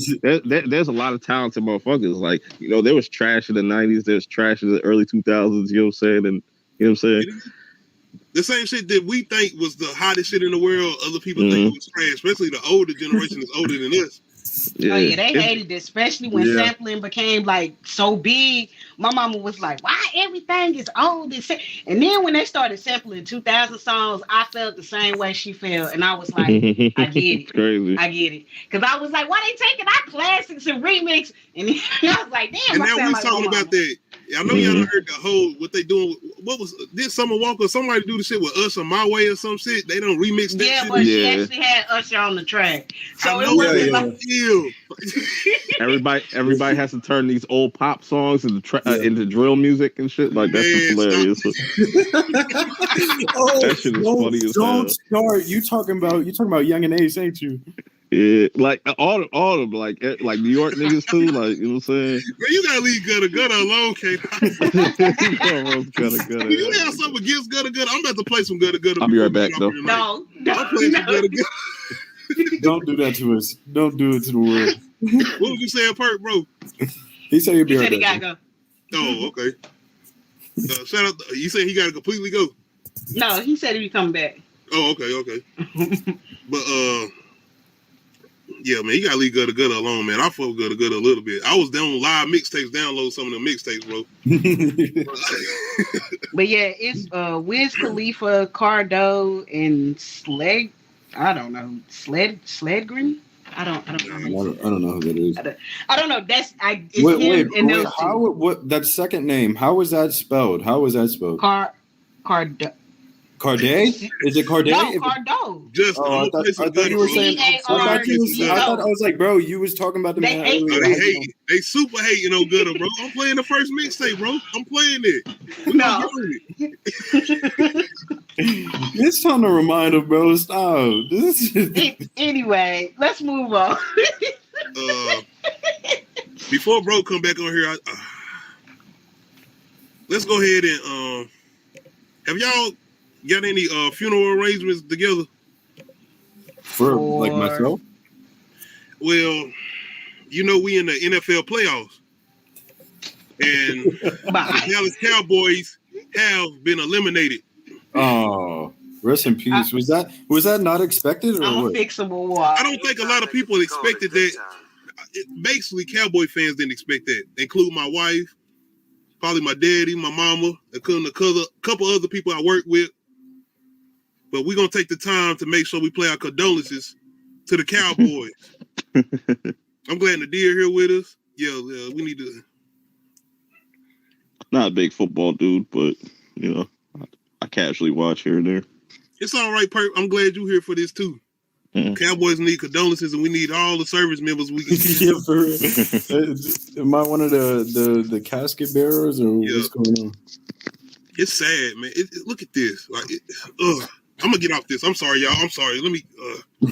there's a lot of talented motherfuckers. Like there was trash in the '90s, there's trash in the early 2000s. You know what I'm saying? And you know what I'm saying? The same shit that we think was the hottest shit in the world, other people think it was trash, especially the older generation is older than us. Yeah. Oh yeah, they hated it, especially when sampling became like so big. My mama was like, "Why everything is old?" And then when they started sampling 2000 songs, I felt the same way she felt, and I was like, "I get it, crazy. I get it." Because I was like, "Why they taking our classics and remix?" And I was like, "Damn!" And now we talking about that. I know y'all done heard the whole what they doing. What was did Summer Walker? Somebody do the shit with Usher My Way or some shit? They don't remix that. Yeah, shit. but she actually had Usher on the track, so it wasn't like. Everybody has to turn these old pop songs into drill music and shit. Like that's just hilarious. That shit is funny as hell. Don't start. You talking about Young and Ace, ain't you? Yeah, like all of them, like New York niggas too, like you know what I'm saying. Man, you gotta leave Gutter alone, K. You have something against Gutter? I'm about to play some Gutter. I'll be right back though. No. I'm playing some Gutter. Don't do that to us. Don't do it to the world. What was you saying, Perk, bro? He said he'd be right back. He gotta go. Oh, okay. Shout out. You said he gotta completely go. No, he said he'd be coming back. Oh, okay. But yeah, man, you gotta leave Gutter alone, man. I fuck Gutter a little bit. I was down live mixtapes, download some of the mixtapes, bro. But yeah, it's Wiz Khalifa, Cardo, and Sled. I don't know. Sledgren? I don't know who that is. I don't know. Wait, what that second name? How is that spelled? Cardo. Carday? Is it Carday? No, Cardo. Just I thought you were saying. I was like, bro, you was talking about the man. They super hating on Gutter, bro. I'm playing the first mixtape, bro. I'm playing it. No. It's time to remind him, bro. Stop. Anyway, let's move on. Before bro come back on here, let's go ahead and have y'all got any funeral arrangements together? For like myself? Well, we in the NFL playoffs. And the Dallas Cowboys have been eliminated. Oh, rest in peace. Was that not expected or I'm what? Fixable water. I don't think a lot of people expected that. Basically, Cowboy fans didn't expect that, including my wife, probably my daddy, my mama, including a couple other people I work with. But we're going to take the time to make sure we play our condolences to the Cowboys. I'm glad Nadir here with us. Yeah, we need to. Not a big football dude, but, I casually watch here and there. It's all right, Perk. I'm glad you're here for this, too. Mm-hmm. Cowboys need condolences, and we need all the service members we can get. Yeah, for real. Am I one of the casket bearers, or what's going on? It's sad, man. Look at this. Like, I'm gonna get off this. I'm sorry, y'all. I'm sorry. Let me. I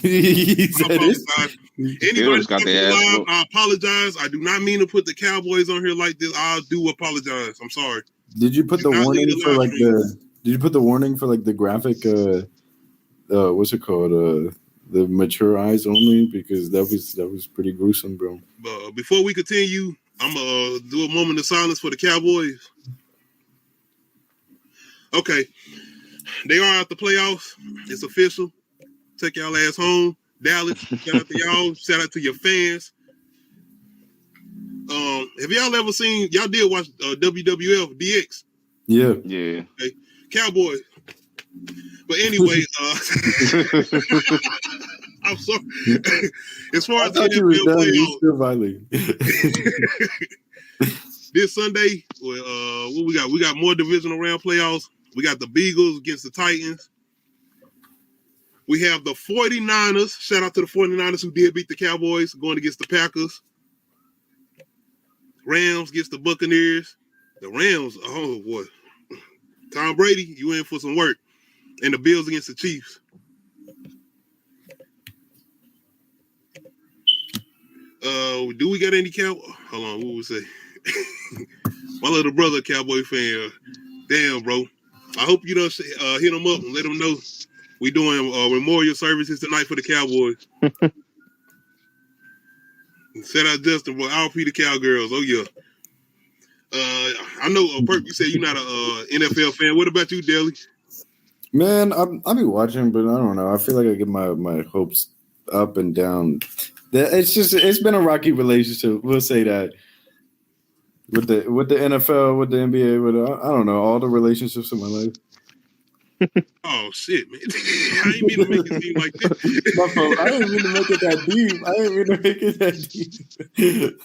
apologize. Anybody got live, I apologize. I do not mean to put the Cowboys on here like this. I do apologize. I'm sorry. Did you put the warning for like the? Did you put the warning for like the graphic? What's it called? The mature eyes only, because that was pretty gruesome, bro. But before we continue, I'm gonna do a moment of silence for the Cowboys. Okay, they are out the playoffs. It's official. Take y'all ass home. Dallas, shout out to y'all. Shout out to your fans. Have y'all ever seen? Y'all did watch WWF DX? Yeah. Yeah. Okay. Cowboys. But anyway, I'm sorry. As far as the NFL playoffs, this Sunday, what we got? We got more divisional round playoffs. We got the Beagles against the Titans. We have the 49ers. Shout out to the 49ers who did beat the Cowboys, going against the Packers. Rams against the Buccaneers. The Rams, oh boy. Tom Brady, you in for some work. And the Bills against the Chiefs. Do we got any Hold on, what would we say? My little brother, Cowboy fan. Damn, bro. I hope you don't hit him up and let him know we doing memorial services tonight for the Cowboys. Shout out Justin, bro. RP the Cowgirls. Oh yeah. I know, Perk, you said you're not a NFL fan. What about you, Deli? Man, I'll be watching, but I don't know. I feel like I get my hopes up and down. It's been a rocky relationship. We'll say that with the NFL, with the NBA, with I don't know, all the relationships in my life. Oh shit, man! I didn't mean to make it seem like that. My fault. I didn't mean to make it that deep.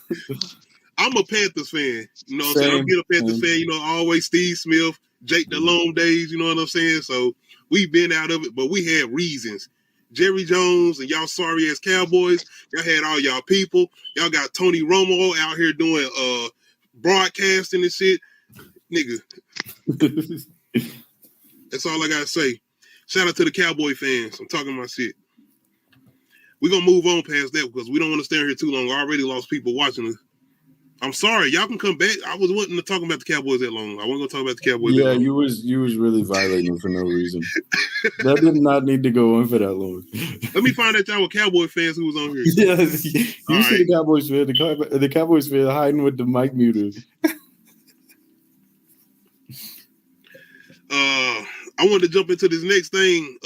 I'm a Panthers fan. You know what I'm saying? I'm a Panthers fan. You know, always Steve Smith, Jake Delhomme days. You know what I'm saying? So we've been out of it, but we had reasons. Jerry Jones and y'all sorry ass Cowboys. Y'all had all y'all people. Y'all got Tony Romo out here doing broadcasting and shit. Nigga. That's all I gotta say. Shout out to the Cowboy fans. I'm talking my shit. We're gonna move on past that because we don't want to stay here too long. I already lost people watching us. I'm sorry, y'all can come back. I was wanting to talk about the Cowboys that long. I wasn't gonna talk about the Cowboys. Yeah, you was really violating for no reason. That did not need to go on for that long. Let me find out y'all were Cowboy fans who was on here. Yeah, you see the Cowboys fan. The Cowboys fan hiding with the mic muted. I wanted to jump into this next thing.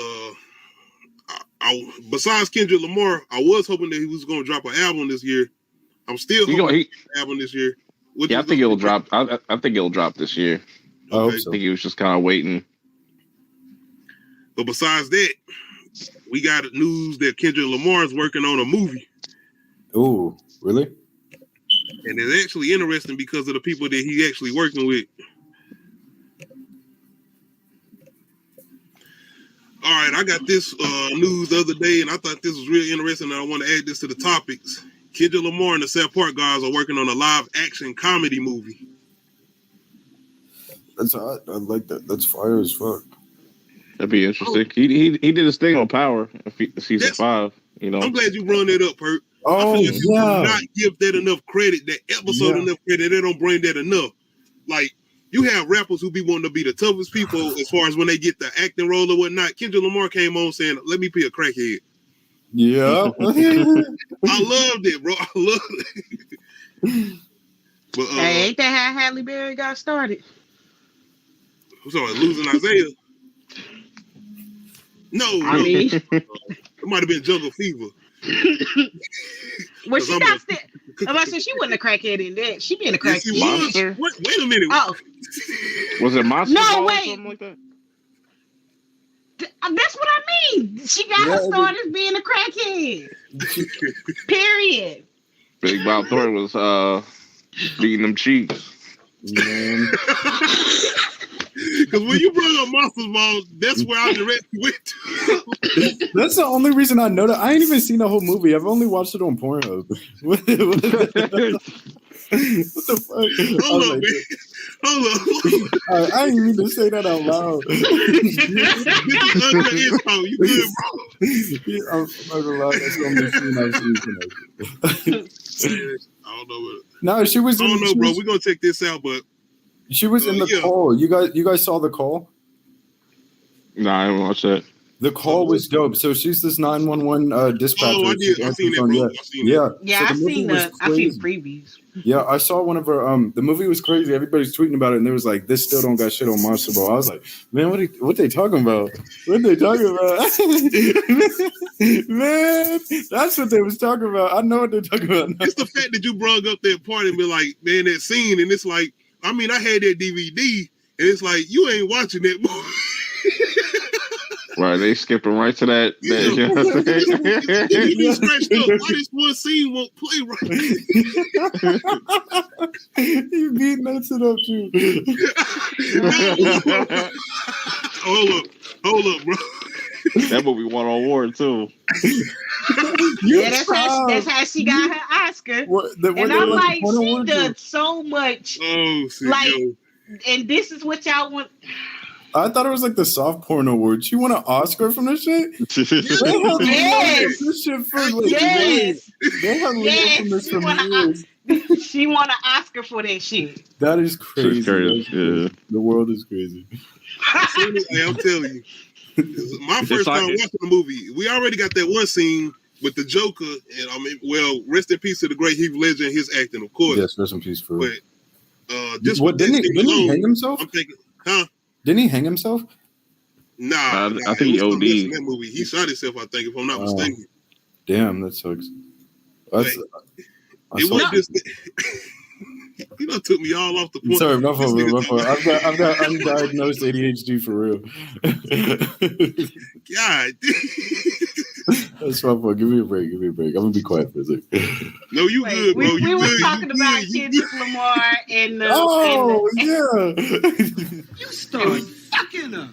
Besides Kendrick Lamar, I was hoping that he was going to drop an album this year. I'm still hoping an album this year. I think it'll drop. I think it'll drop this year. Okay. I think he was just kind of waiting. But besides that, we got news that Kendrick Lamar is working on a movie. Oh, really? And it's actually interesting because of the people that he actually working with. All right, I got this news the other day, and I thought this was really interesting, and I want to add this to the topics. Kendrick Lamar and the South Park guys are working on a live-action comedy movie. That's hot. I like that. That's fire as fuck. That'd be interesting. He did his thing on Power, season 5. You know, I'm glad you brought that up, Perk. Oh, I feel like people do not give that enough credit, that episode enough credit. They don't bring that enough. Like, you have rappers who be wanting to be the toughest people as far as when they get the acting role or whatnot. Kendrick Lamar came on saying, "Let me be a crackhead." Yeah. I loved it, bro. I loved it. But, hey, ain't that how Halle Berry got started? I'm sorry, losing Isaiah. No, I mean, it might have been Jungle Fever. Well, she got that. I said she wasn't a crackhead in that. She being a crackhead. Monster. Wait a minute. Oh, was it Monster? No, Ball wait. Or something like that? That's what I mean. She got her started as being a crackhead. Period. Big Bob Thornton was beating them cheeks. Man. Because when you brought up Monsters Ball, that's where I directly went to. That's the only reason I know that. I ain't even seen the whole movie. I've only watched it on Pornhub. What the fuck? Hold up, man. Hold up. I didn't mean to say that out loud. This is Uncut Info. You good, bro? I'm not gonna lie. That's the only scene I've seen. I don't know. No, she was. I don't know, bro. We're gonna check this out, but she was in the call. You guys saw the call? Nah, I didn't watch that. The call was dope. So she's this 911 dispatcher. Oh, I did. I seen that, bro. I seen that. Yeah. Yeah, So I seen the previews. Yeah, I saw one of her. The movie was crazy. Everybody's tweeting about it, and there was like, "This still don't got shit on Monster Ball." I was like, "Man, what they talking about? What they talking about?" Man, that's what they was talking about. I know what they're talking about. It's the fact that you brought up that part and be like, man, that scene, and it's like, I mean, I had that DVD, and it's like, you ain't watching that movie. Right, they skipping right to that. You know what I'm saying? You scratched up. Why this one scene won't play right? You beating that shit up too. Hold up, bro. That movie won an award too. Yeah, that's how she got her Oscar. And I'm like, she does so much. Oh, see, like, and this is what y'all want. I thought it was like the soft porn award. She won an Oscar from this shit? Yes. This shit for like, yes. They have from this for years. She won an Oscar for that shit. That is crazy. Yeah. The world is crazy. I'm telling you. My first time watching the movie, we already got that one scene with the Joker, and I mean, well, rest in peace to the great Heath Ledger and his acting, of course. Yes, rest in peace for real. But just didn't he hang himself? I'm thinking, huh? Didn't he hang himself? Nah, I think he OD'd. In that movie, he shot himself. I think, if I'm not mistaken. Damn, that sucks. It wasn't just. You know, took me all off the point. Sorry, my fault. I've got undiagnosed ADHD for real. God. That's my fault. Give me a break. I'm gonna be quiet for a second. No, you good, bro. We were talking about Kendrick Lamar and the. Yeah. You start fucking up.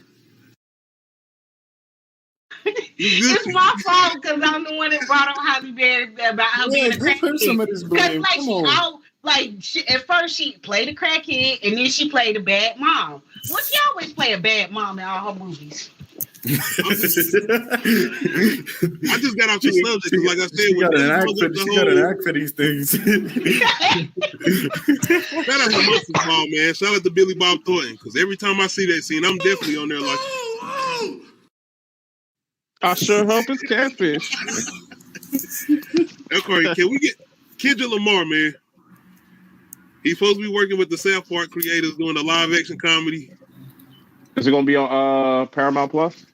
It's my fault because I'm the one that brought up Halle Berry about her being a crackhead. Because at first she played a crackhead and then she played a bad mom. Well, she always play a bad mom in all her movies. I just got off the subject because, like I said, she got an act for these things. Shout out to Muscle Ball, man. Shout out to Billy Bob Thornton, because every time I see that scene, I'm definitely on there like, I sure hope it's catfish. Okay, can we get Kendrick Lamar, man? He's supposed to be working with the South Park creators doing a live action comedy. Is it going to be on Paramount Plus?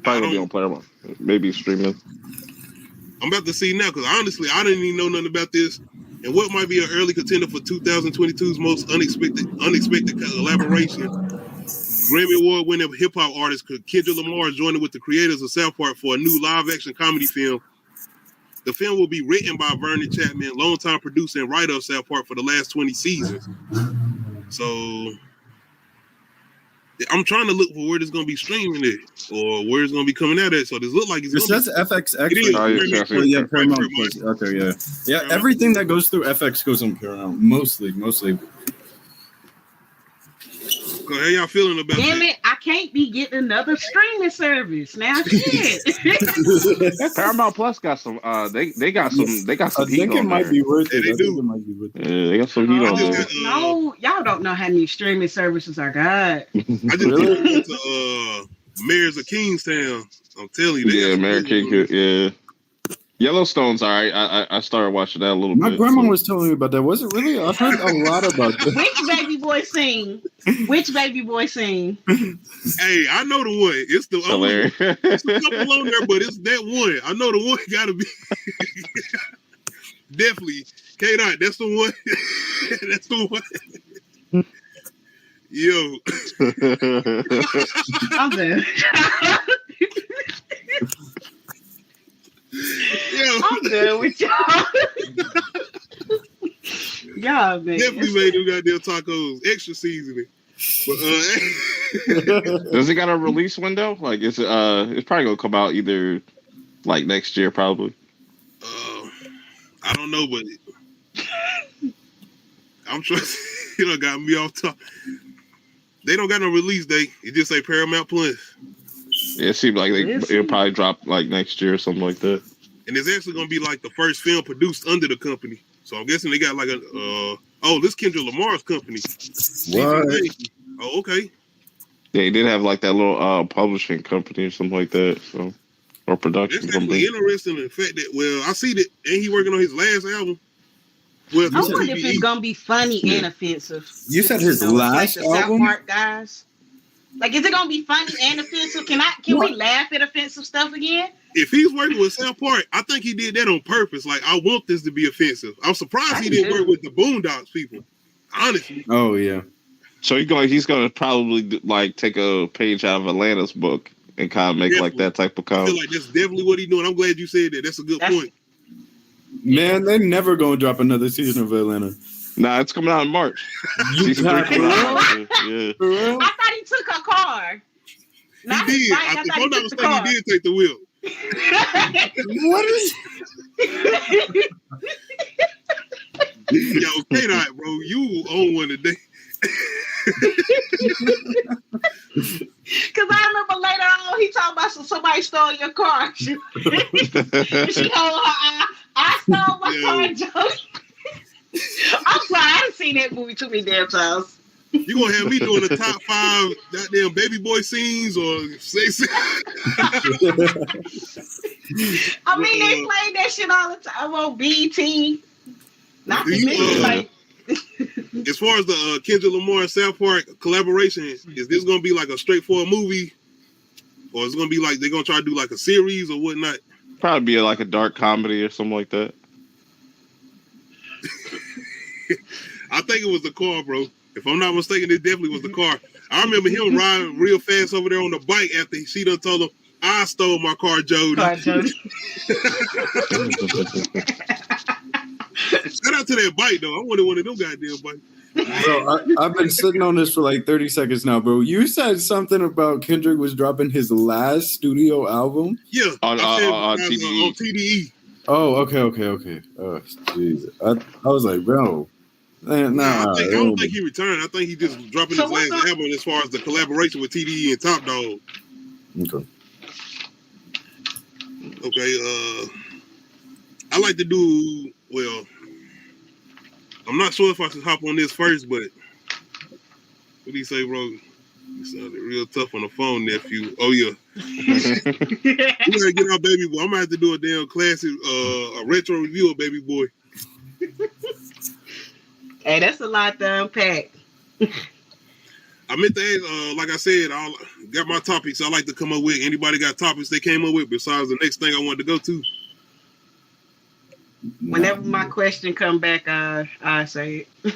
Probably going to be on Paramount. Maybe streaming. I'm about to see now, because honestly, I didn't even know nothing about this. And what might be an early contender for 2022's most unexpected collaboration? Grammy Award-winning hip-hop artist Kendrick Lamar is joining with the creators of South Park for a new live-action comedy film. The film will be written by Vernon Chapman, longtime producer and writer of South Park for the last 20 seasons. So I'm trying to look for where it's going to be streaming it or where it's going to be coming out at. So this looks like it's going to be... FXX. Yeah, Paramount Plus. Okay, yeah. Yeah, everything that goes through FX goes on Paramount. Mostly. How y'all feeling about Damn that? it, I can't be getting another streaming service now. Shit. Paramount Plus got some they got some heat on there. I think it might be worth it. They do. Yeah, they got some heat on there. No, y'all don't know how many streaming services I got. I just went to Mayors of Kingstown. I'm telling you. Yeah, Mayor King. Yeah. Yellowstone's all right. I started watching that a little bit. My grandma was telling me about that. Was it really? I've heard a lot about that. Which baby boy sing? Hey, I know the one. It's the only. It's a couple on there, but it's that one. I know the one gotta be. Definitely. K-Dot, that's the one. That's the one. Yo. I'm there. I'm done with y'all. Y'all, man. Definitely made them goddamn tacos extra seasoning. But, does it got a release window? Like, it's probably gonna come out either like next year, probably. I don't know, but I'm sure got me off top. They don't got no release date. It just say Paramount Plus. Yeah, it seems like it'll probably drop like next year or something like that. And it's actually gonna be like the first film produced under the company. So I'm guessing they got like a this Kendrick Lamar's company. What? Oh, okay. They did have like that little publishing company or something like that, so or production That's company. definitely interesting. The fact that I see that, and he working on his last album. Well, I wonder if it's gonna be funny and offensive. You said his last like the South album? Park guys. Like, is it gonna be funny and offensive? Can we laugh at offensive stuff again? If he's working with South Park, I think he did that on purpose. Like, I want this to be offensive. I'm surprised he didn't work with the Boondocks people. Honestly. Oh yeah. So he's gonna probably like take a page out of Atlanta's book and kind of make like that type of I comment. feel like that's definitely what he's doing. I'm glad you said that. That's a good point. Man, they're never gonna drop another season of Atlanta. Nah, it's coming out in March. You got coming out in March. Yeah. I thought he took a car. He did. If I'm not mistaken, he did take the wheel. What is? Yo, K-Dot, bro, you own one today. Because I remember later on he talking about somebody stole your car. She I stole my car, Jody. I'm sorry, I done seen that movie too many damn times. You gonna have me doing the top 5 goddamn baby boy scenes or sex? I mean, they play that shit all the time on BT. Not to mention, like. As far as the Kendrick Lamar and South Park collaboration, is this gonna be like a straightforward movie, or is it gonna be like they're gonna try to do like a series or whatnot? Probably be like a dark comedy or something like that. I think it was the car, bro. If I'm not mistaken, it definitely was the car. I remember him riding real fast over there on the bike after she done told him, "I stole my car, Jody." Shout out to that bike, though. I wanted one of them goddamn bikes. Bro, I've been sitting on this for like 30 seconds now, bro. You said something about Kendrick was dropping his last studio album? Yeah. On TDE. On TDE. Oh, okay. Oh, jeez. I was like, bro. Nah, I don't think he returned. I think he just dropping his last album as far as the collaboration with TDE and Top Dog. Okay, I like to do, well, I'm not sure if I should hop on this first, but what do you say, bro? You sounded real tough on the phone, nephew. Oh, yeah. We gotta get our Baby Boy. I'm gonna have to do a damn classic, a retro review of Baby Boy. Hey, that's a lot to unpack. I meant to ask, like I said, I got my topics I like to come up with. Anybody got topics they came up with besides the next thing I wanted to go to? Whenever my question come back, I say it.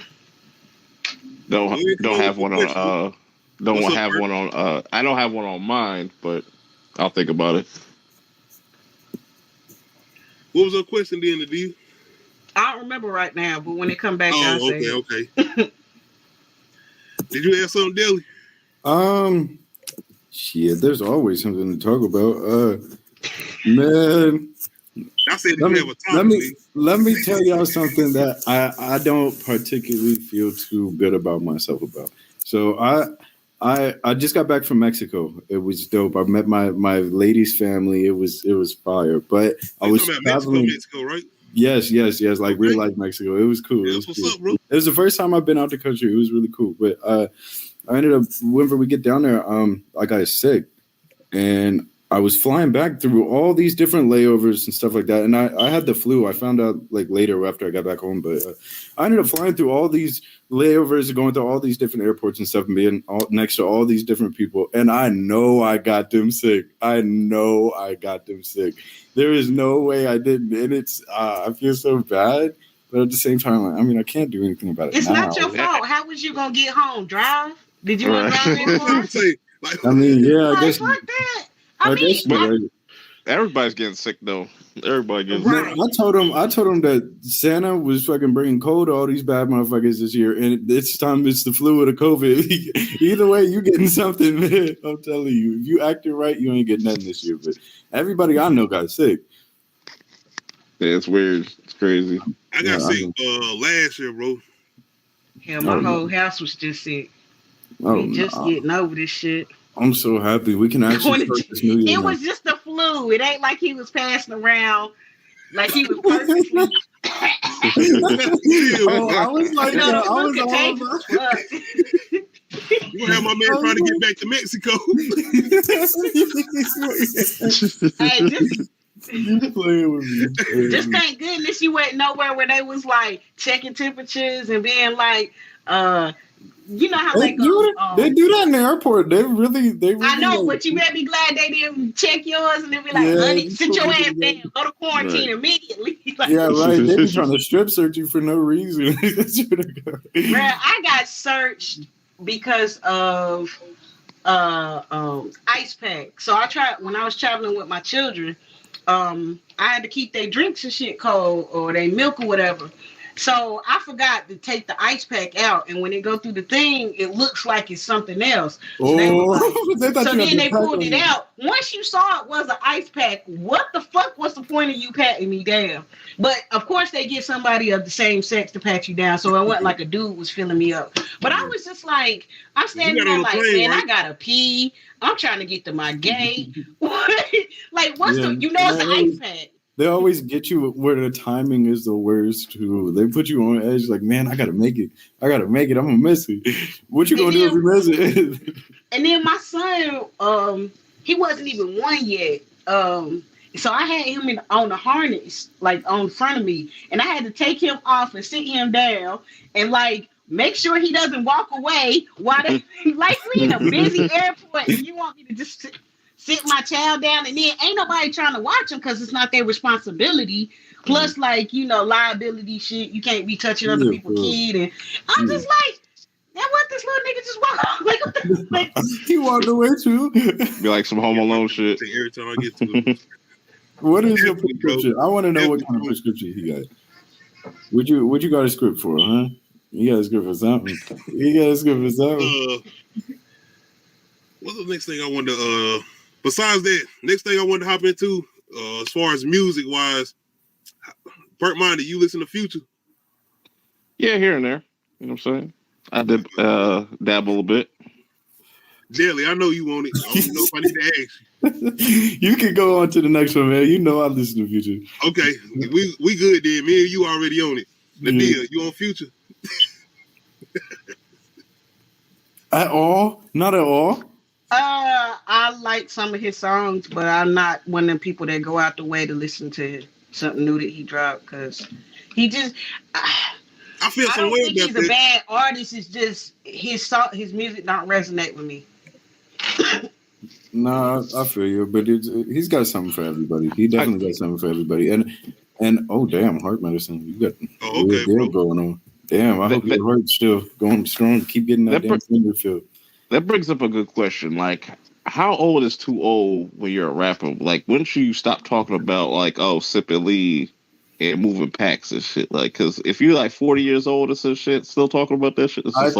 Don't have one on. I don't have one on mine, but I'll think about it. What was your question, then, to you? I don't remember right now, but when it come back, I'll say it. Okay. Did you have something, Deli? Shit, there's always something to talk about. Man. I said you have a topic. Let me tell y'all something that I don't particularly feel too good about myself about. So I just got back from Mexico. It was dope. I met my lady's family. It was fire. But I was traveling. Mexico, right? Yes. Like real life Mexico. It was cool. Yeah, what's up, bro? It was the first time I've been out the country. It was really cool. But I ended up, whenever we get down there, I got sick. And I was flying back through all these different layovers and stuff like that. And I had the flu. I found out like later after I got back home. But I ended up flying through all these layovers and going to all these different airports and stuff and being next to all these different people. And I know I got them sick. There is no way I didn't. And it's, I feel so bad. But at the same time, I mean, I can't do anything about it. It's not your fault. How was you going to get home? Drive? Did you want to drive anymore? I mean, yeah, I guess. Fuck that. Everybody's getting sick though. Everybody getting sick. I told him that Santa was fucking bringing cold to all these bad motherfuckers this year, and this time it's the flu or the COVID. Either way, you getting something, man. I'm telling you, if you acting right, you ain't getting nothing this year. But everybody I know got sick. Yeah, it's weird. It's crazy. I got sick last year, bro. Yeah, my whole house was just sick. Getting over this shit. I'm so happy we can actually start this new year. It was just the flu. It ain't like he was passing around like he was perfectly. I was like, You gonna have my man trying to get back to Mexico? Hey, You playing with me? just thank goodness you went nowhere where they was like checking temperatures and being like, you know how They do that in the airport. They really. I know, like, but you better be glad they didn't check yours and then be like, Yeah, honey, sit your ass yeah. down, go to quarantine immediately. Like, yeah, right. They be trying to strip search you for no reason. bruh, I got searched because of ice pack. So I tried when I was traveling with my children. I had to keep their drinks and shit cold or their milk or whatever. So I forgot to take the ice pack out, and when they go through the thing, it looks like it's something else. So they pulled it out. Once you saw it was an ice pack, what the fuck was the point of you patting me down? But of course they get somebody of the same sex to pat you down, so it wasn't like a dude was filling me up. But I was just like, I'm standing there like, man, right? I gotta pee. I'm trying to get to my gate. Like, what's the? You know, it's an ice pack. They always get you where the timing is the worst too. They put you on edge like, man, I gotta make it. I'm gonna miss it. What you gonna do if you miss it? And then my son, he wasn't even 1 yet. So I had him on the harness, like on front of me, and I had to take him off and sit him down and like make sure he doesn't walk away while they like we in a busy airport and you want me to just sit my child down, and then ain't nobody trying to watch them because it's not their responsibility. Plus, like, you know, liability shit. You can't be touching other people's kid. And I'm just like, now what this little nigga just walk off? Like, what the, like, he walked away too. Be like some Home Alone shit. Every time I get to it. What is your prescription? I want to know what kind of prescription he got. What you got a script for, huh? You got a script for something. What's the next thing I wanted to besides that, next thing I wanted to hop into, as far as music wise, Pert Minded, you listen to Future? Yeah, here and there. You know what I'm saying? I did dabble a bit. Daily, I know you want it. I don't know if I need to ask you. You can go on to the next one, man. You know I listen to Future. Okay, we good then. Me and you already on it. Nadia, you on Future? At all? Not at all? I like some of his songs, but I'm not one of them people that go out the way to listen to something new that he dropped because he just. I feel I don't think he's a bad artist. It's just his music don't resonate with me. Nah, I feel you, but he's got something for everybody. He definitely got something for everybody. And oh damn, heart medicine. You got a deal going on. Damn, I hope your heart's still going strong. Keep getting that damn finger filled. That brings up a good question. Like, how old is too old when you're a rapper? Like, when should you stop talking about, like, oh, sip and lead and moving packs and shit? Like, because if you're like 40 years old or some shit, still talking about that shit, it's just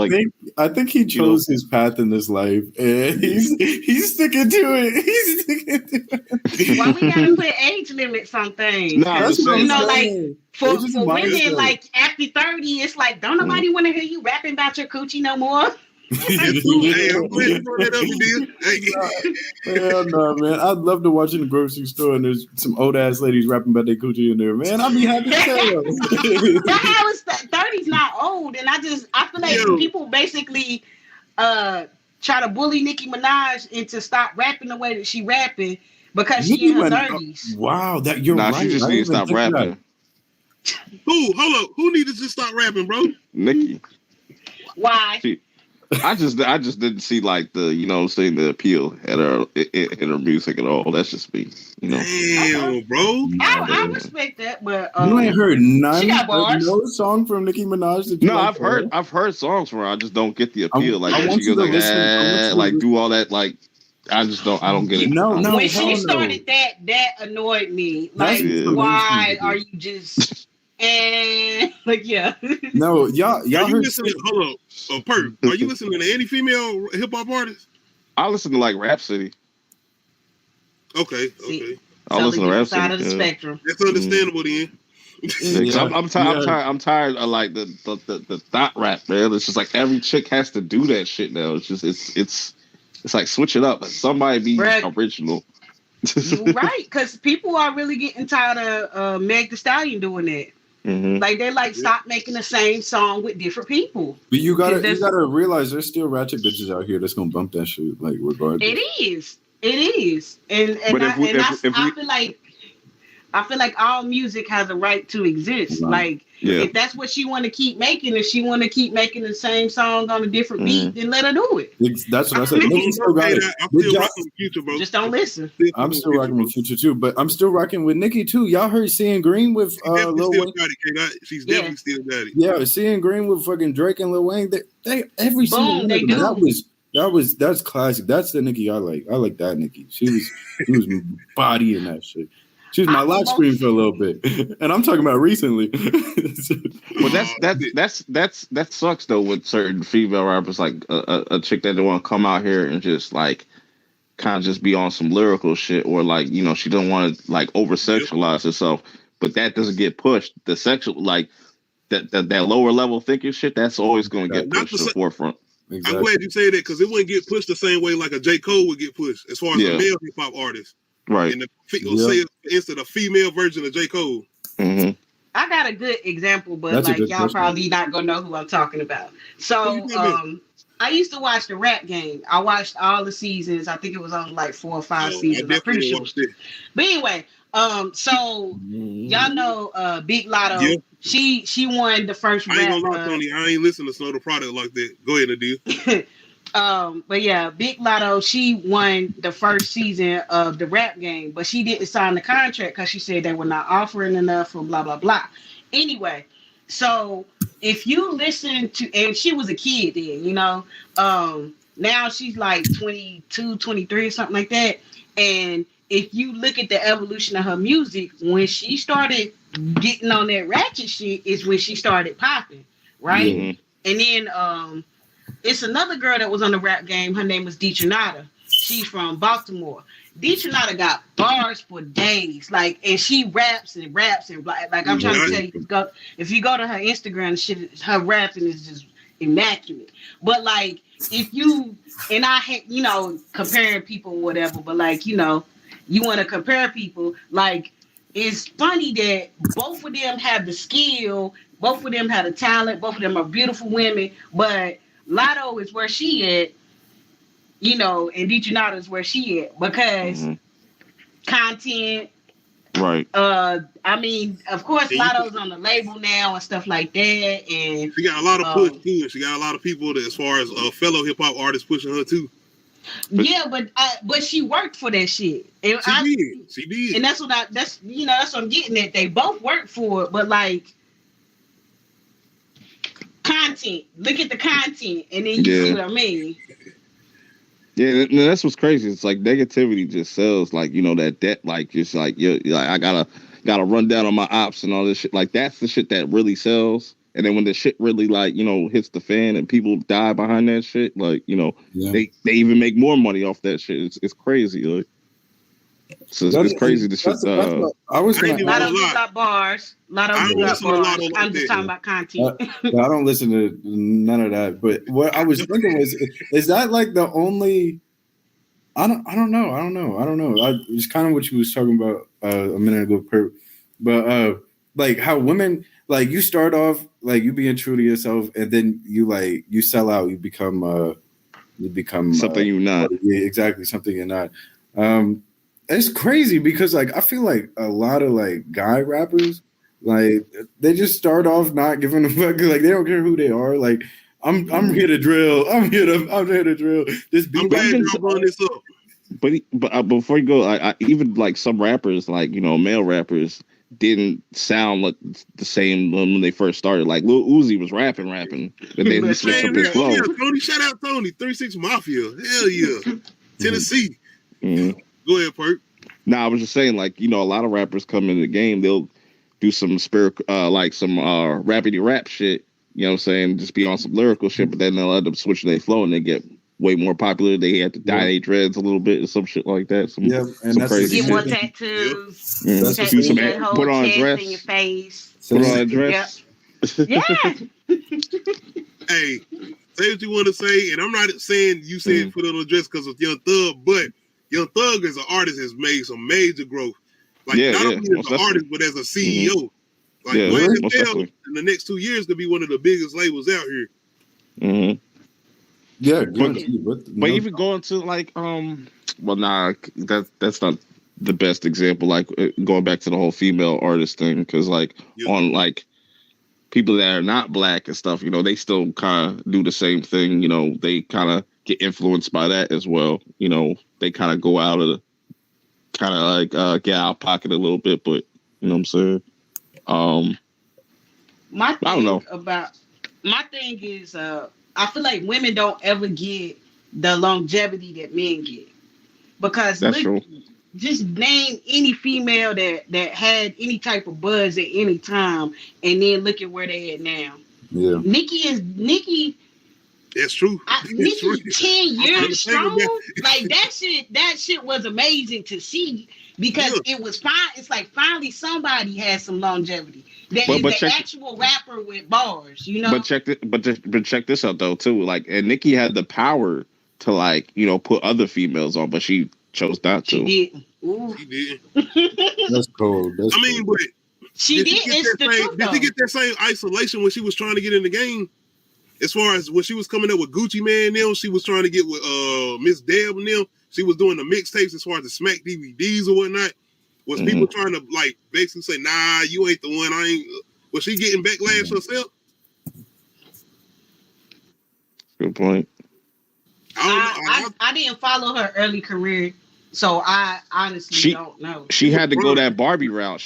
I think he chose his path in this life, and he's sticking to it. Why we gotta put age limits on things? Nah, you know, like for women, like after 30, it's like don't nobody want to hear you rapping about your coochie no more. Hell no, man. I'd love to watch in the grocery store and there's some old ass ladies rapping about their coochie in there. Man, I'd be happy to tell. That was 30's not old, and I feel like people basically try to bully Nicki Minaj into stop rapping the way that she rapping because she in her 30s. Wow, you're right. She just needs to stop rapping. Hold up. Who needed to stop rapping, bro? Nicki. Why? I just didn't see like the, you know what I'm saying, the appeal in her music at all. That's just me, you know. Damn, bro. I respect that, but you ain't heard none. She got bars. No song from Nicki Minaj. No, I've heard songs from her. I just don't get the appeal. Like she goes like do all that. Like I don't get it. No. When she started that annoyed me. Like why are you just? And like no, y'all heard listening? Hold on, Pert. Are you listening to any female hip hop artists? I listen to like Rhapsody. Okay. I listen to Rhapsody. Side of the spectrum. That's understandable then. I'm tired of like the thought rap, man. It's just like every chick has to do that shit now. It's just it's like switch it up. Like somebody be original. You're right, because people are really getting tired of Meg Thee Stallion doing that. Mm-hmm. Like they like stop making the same song with different people. But you gotta realize there's still ratchet bitches out here that's gonna bump that shit like regardless. It is, and I feel like all music has a right to exist. Right. Like, if that's what she want to keep making, if she want to keep making the same song on a different beat, then let her do it. That's what I said. Nicki still got it. I'm still rocking with Future, bro. Just don't listen. I'm still rocking with Future too, but I'm still rocking with Nicki too. Y'all heard Seeing Green with Lil Wayne? She's definitely still got it. Yeah, Seeing Green with fucking Drake and Lil Wayne. They every single one of them. That's classic. That's the Nicki I like. I like that Nicki. She was bodying that shit. She was my lock screen for a little bit, and I'm talking about recently. Well, that sucks though with certain female rappers, like a chick that don't want to come out here and just like kind of just be on some lyrical shit, or like she don't want to like over sexualize herself, but that doesn't get pushed. The sexual like that lower level thinking shit, that's always going to get pushed to the forefront. Exactly. I'm glad you say that because it wouldn't get pushed the same way like a J. Cole would get pushed as far as a male hip hop artist. Right. And say it's the female version of J. Cole. Mm-hmm. I got a good example, but like y'all probably not gonna know who I'm talking about. So I used to watch the Rap Game. I watched all the seasons. I think it was on like 4 or 5 seasons. I'm pretty sure. But anyway, so y'all know Big Lotto. Yeah. She won the first rap. I ain't gonna lie, Tony. I ain't listen to Snow the Product like that. Go ahead, Adil. But yeah, Big Lotto, she won the first season of the Rap Game, but she didn't sign the contract because she said they were not offering enough for blah, blah, blah. Anyway, so if you listen to, and she was a kid then, now she's like 22, 23 or something like that. And if you look at the evolution of her music, when she started getting on that ratchet shit is when she started popping, right? Mm-hmm. And then, it's another girl that was on the Rap Game. Her name was Deetranada. She's from Baltimore. Deetranada got bars for days, and she raps and like I'm trying to tell you, if you go to her Instagram, shit, her rapping is just immaculate. But like, if you and I, comparing people, whatever. But you want to compare people. Like, it's funny that both of them have the skill, both of them have the talent, both of them are beautiful women, but Lotto is where she at, and Deetranada is where she at because content. Right. I mean, of course, Lotto's on the label now and stuff like that, and she got a lot of push too. And she got a lot of people that, as far as fellow hip hop artists, pushing her too. But she worked for that shit. And she did, and that's what I'm getting at. They both worked for it, but like. Content. Look at the content, and then you see what I mean. Yeah, that's what's crazy. It's like negativity just sells. Like that debt. Like just like I gotta run down on my ops and all this shit. Like that's the shit that really sells. And then when the shit really hits the fan and people die behind that shit, they even make more money off that shit. It's crazy. Like. So it's crazy to shit. I was gonna Lotto got bars. Lotto got bars. I'm just talking about content. I don't listen to none of that. But what I was thinking is that like the only? I don't know. It's kind of what you was talking about a minute ago, Kurt. But like how women like you start off like you being true to yourself, and then you sell out. You become something you're not. Yeah, exactly, something you're not. It's crazy because I feel like a lot of guy rappers they just start off not giving a fuck, they don't care who they are. I'm here to drill. I'm here to drill. This beat. But before you go, I even some rappers male rappers didn't sound like the same when they first started. Like Lil Uzi was rapping, and then he switched up his flow. Yeah, Tony, shout out Tony, 36 Mafia, hell yeah, Tennessee. Mm-hmm. Go ahead, Perk. I was just saying, a lot of rappers come into the game, they'll do some some rappity rap shit, you know what I'm saying, just be on some lyrical shit, but then they'll end up switching their flow and they get way more popular. They have to dye their dreads a little bit or some shit like that. And that's crazy get more tattoos. Put on a dress. In your face. Put on a dress. Yeah. Hey, say what you want to say, and I'm not saying you said put on a dress because of Young Thug, but Young Thug as an artist has made some major growth. Not only as an artist, but as a CEO. Like Yeah, Wayne most FL definitely. in the next 2 years could be one of the biggest labels out here. Mm-hmm. Yeah, But no, even going to like well, nah, that's not the best example. Like going back to the whole female artist thing, because like on like people that are not black and stuff, you know, they still kind of do the same thing. You know, they kind of get influenced by that as well. You know, they kind of go out of the kind of like get out of pocket a little bit, but you know what I'm saying. My I don't know. my thing is, I feel like women don't ever get the longevity that men get, because That's true. just name any female that had any type of buzz at any time, and then look at where they at now. Yeah. Nikki. That's true. Nikki 10 years strong. Like that shit was amazing to see, because it was fine. It's like finally somebody had some longevity. That is the actual rapper with bars, you know. But check this out though too. Like, and Nikki had the power to like, you know, put other females on, but she chose not to. She didn't. Ooh. She didn't. That's cold. But she did. It's the truth, did she get that same isolation when she was trying to get in the game? As far as when she was coming up with Gucci Man and them, she was trying to get with Miss Deb and them. She was doing the mixtapes as far as the Smack DVDs or whatnot. Was people trying to like basically say, nah, you ain't the one, I ain't. Was she getting backlash herself? Good point. I didn't follow her early career, so I honestly don't know. She had to go that Barbie route.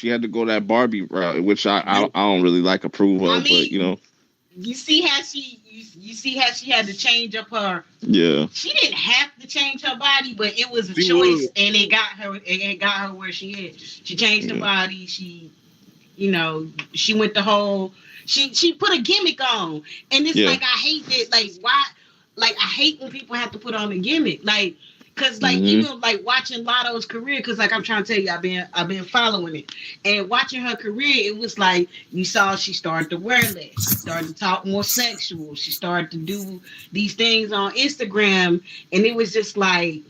Which I don't really like approve of, but you know. You see how she had to change up her. Yeah. She didn't have to change her body, but it was a choice, and it got her. It got her where she is. She changed her body. She, you know, she went the whole. She put a gimmick on, and it's like I hate it. Like why? Like I hate when people have to put on a gimmick. Like. Cause like even like watching Lotto's career, cause like I'm trying to tell you, I've been following it, and watching her career, it was like you saw she started to wear less, she started to talk more sexual, she started to do these things on Instagram, and it was just like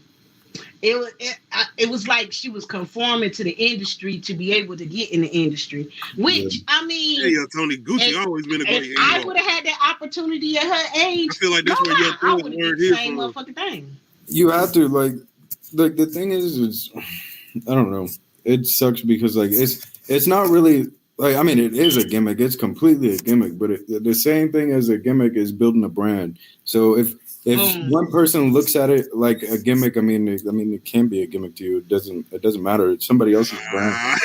it was like she was conforming to the industry to be able to get in the industry. Which I mean, yeah, Tony Gucci always been a great. I would have had that opportunity at her age. I feel like that's where I would have did the same motherfucking thing. You have to like the thing is I don't know. It sucks because like it's not really like, I mean, it is a gimmick. It's completely a gimmick, but the same thing as a gimmick is building a brand. So if one person looks at it like a gimmick, I mean, it can be a gimmick to you. It doesn't matter. It's somebody else's brand.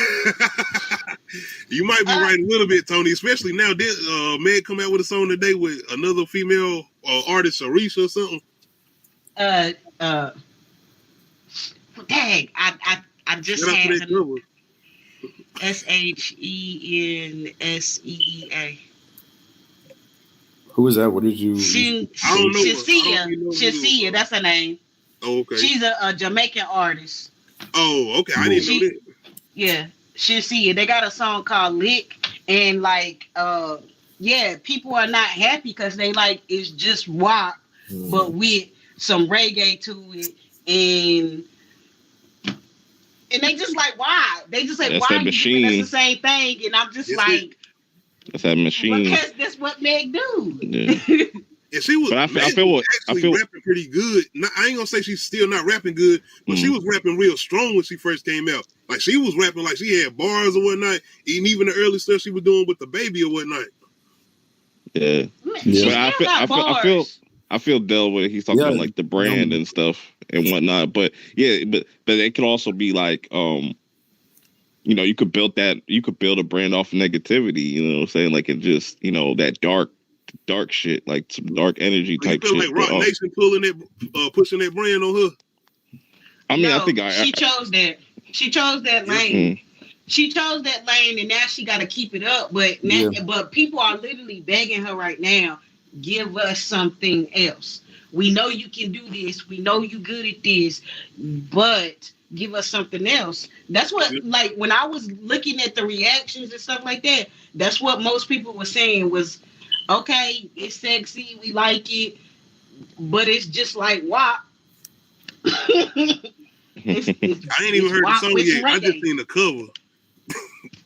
You might be right a little bit, Tony. Especially now, did Meg come out with a song today with another female artist, Arisha or something? Dang, I just had SHENSEEA. Who is that? What did you? I don't know. Shazia, that's her name. Oh, okay. She's a Jamaican artist. Oh, okay. I didn't know that. Yeah, Shazia. They got a song called Lick, and like, people are not happy because they like it's just WAP, but with some reggae to it, and they just like, why? They just like, that's why are you doing that's the same thing? And I'm just like, that's that machine. Because that's what Meg do. Yeah. And she was, I feel rapping pretty good. I ain't gonna say she's still not rapping good, but she was rapping real strong when she first came out. Like she was rapping like she had bars or whatnot, and even the early stuff she was doing with the baby or whatnot. Yeah. But I feel Del with it. He's talking about like the brand and stuff and whatnot. But but it could also be like, you know, you could build a brand off of negativity, you know what I'm saying? Like it just, you know, that dark shit, like some dark energy type shit. Like Rock Nation pulling that, pushing that brand on her. I mean, I think she chose that. She chose that lane. She chose that lane, and now she got to keep it up. But people are literally begging her right now. Give us something else. We know you can do this. We know you good at this, but give us something else. That's what, like, when I was looking at the reactions and stuff like that, that's what most people were saying was, okay, it's sexy, we like it, but it's just like WAP. I ain't even heard the song yet. I just seen the cover.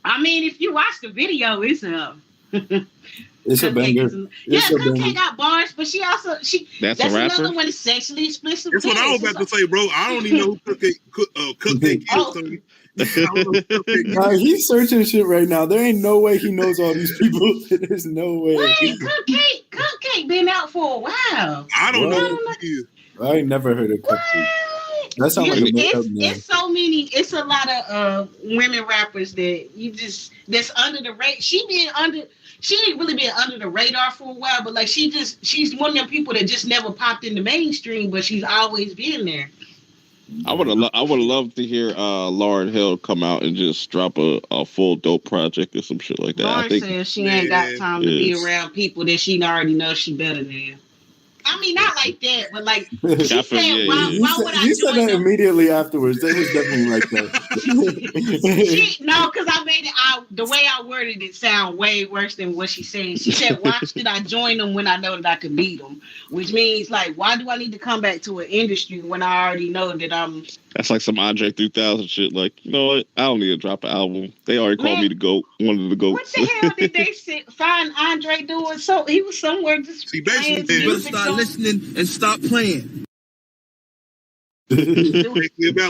I mean, if you watch the video, it's a It's a banger. Cupcake got bars, but that's another one is sexually explicit. That's what I was about to say, bro. I don't even know who Cupcake is. Tony. He's searching shit right now. There ain't no way he knows all these people. There's no way. Wait, Cupcake been out for a while. I don't know who he is. I ain't never heard of Cupcake. That sounds like a makeup name. It's so many. It's a lot of women rappers that that's under the radar. She ain't really been under the radar for a while, but like she's one of them people that just never popped in the mainstream, but she's always been there. I would have loved to hear Lauryn Hill come out and just drop a full dope project or some shit like that. Lauryn says she ain't got time to be around people that she already knows she better than. I mean, not like that, but like she said, why would I? You said that immediately afterwards. That was definitely like that. No, because I made it. The way I worded it sound way worse than what she said. She said, "Why should I join them when I know that I could beat them?" Which means like, why do I need to come back to an industry when I already know that I'm? That's like some Andre 3000 shit. Like, you know what? I don't need to drop an album. They already called me the GOAT. One of the GOATs. What the hell did they find Andre doing? So he was somewhere just playing music. Start listening and stop playing. About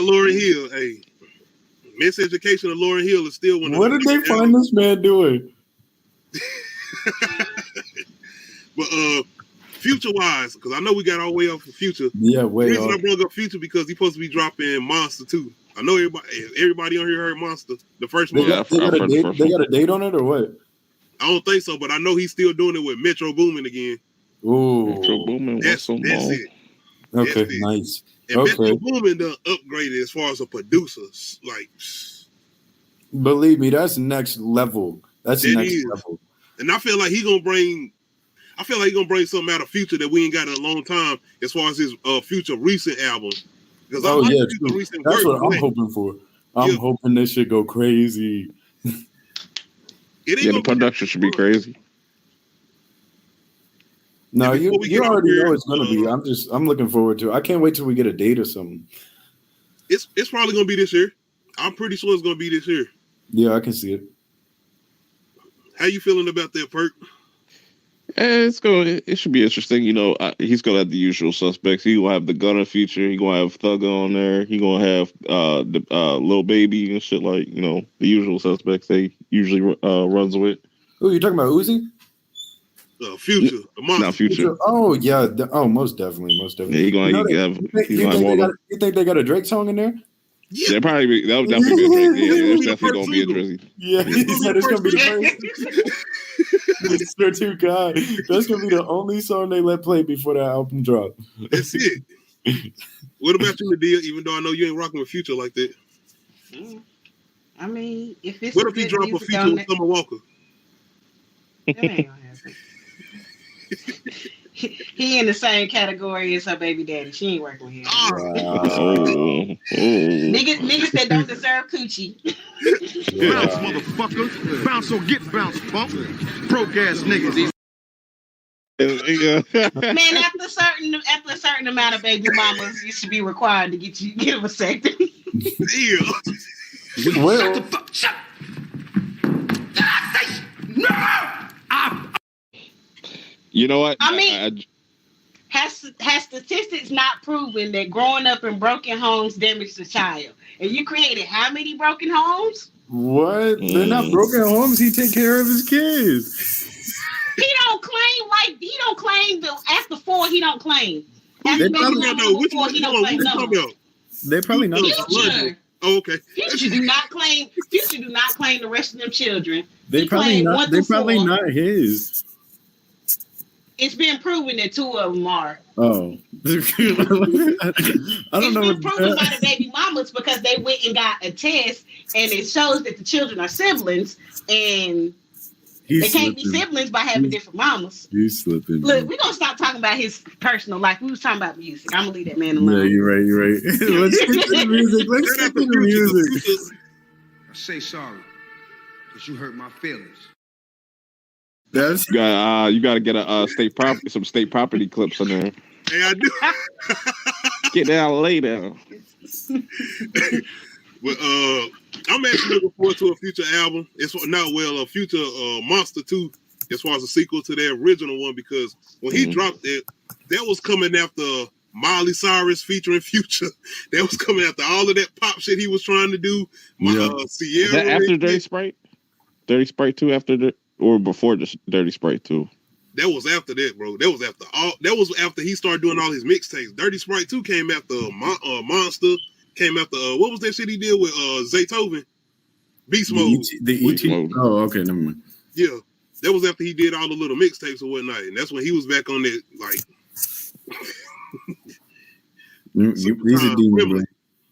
Lauryn Hill, hey, miseducation of Lauryn Hill is still one of What did they find this man doing? But Future wise, because I know we got our way off of Future. Yeah, way the reason off. I brought up Future because he's supposed to be dropping Monster too. I know everybody on here heard Monster. The first one. They got a date on it or what? I don't think so, but I know he's still doing it with Metro Boomin again. Ooh, Metro Boomin. That's it. Okay, nice. And Metro Boomin done upgraded as far as a producer. Like, believe me, that's next level. That's next level. And I feel like he's gonna bring something out of Future that we ain't got in a long time as far as his Future recent album. Because that's what I'm hoping for. I'm hoping this shit go crazy. The production should be crazy. No, you already know it's gonna be. I'm looking forward to it. I can't wait till we get a date or something. It's probably gonna be this year. I'm pretty sure it's gonna be this year. Yeah, I can see it. How you feeling about that, Perk? It should be interesting. You know, he's gonna have the usual suspects. He gonna have the Gunna feature. He gonna have Thugger on there. He gonna have the Lil Baby and shit, like, you know, the usual suspects they usually runs with. Who you talking about? Uzi? Future. Not Future. Oh yeah. Most definitely. Yeah, he gonna have. You think they got a Drake song in there? Yeah, that'll definitely be a Drake. Yeah, there's definitely gonna be a Drizzy. Yeah, he said it's gonna be the first. Mr. Two God. That's gonna be the only song they let play before that album drop. That's it. What about you, Nadia? Even though I know you ain't rocking with Future like that. I mean, if it's what if he drop a feature with Summer Walker? That ain't gonna happen. He in the same category as her baby daddy. She ain't working with him. Niggas that don't deserve coochie. Bounce, motherfucker. Bounce or get bounced, punk. Broke ass niggas. Man, after a certain amount of baby mamas, you should be required to get a vasectomy. Damn. Well, shut the fuck. Shut. No. You know what? I mean, has statistics not proven that growing up in broken homes damage the child? And you created how many broken homes? What? They're not broken homes. He take care of his kids. He don't claim after 4. He don't claim. They probably not know which one. They probably not. Future. Oh, okay. Future do not claim the rest of them children. They probably not. They're probably not his. It's been proven that 2 of them are. Oh. I don't know. It's been proven by the baby mamas because they went and got a test and it shows that the children are siblings and they can't be siblings by having different mamas. He's slipping. Look, we're going to stop talking about his personal life. We was talking about music. I'm going to leave that man alone. Yeah, you're right. Let's get to the music. I say sorry because you hurt my feelings. That's you got to get some state property clips in there. Hey, I do. Get down, lay down. But I'm actually looking forward to a future album. It's not a future Monster 2 as far as a sequel to their original one, because when he dropped it, that was coming after Miley Cyrus featuring Future. That was coming after all of that pop shit he was trying to do. Sierra. Is that after Dirty Sprite? Dirty Sprite 2 after or before the Dirty Sprite 2? That was after that, bro. That was after he started doing all his mixtapes. Dirty Sprite 2 came after Monster. Came after what was that shit he did with Zaytoven? Beast Mode. The ET. Oh, okay, never mind. Yeah, that was after he did all the little mixtapes or whatnot, and that's when he was back on that like. He's a demon, bro.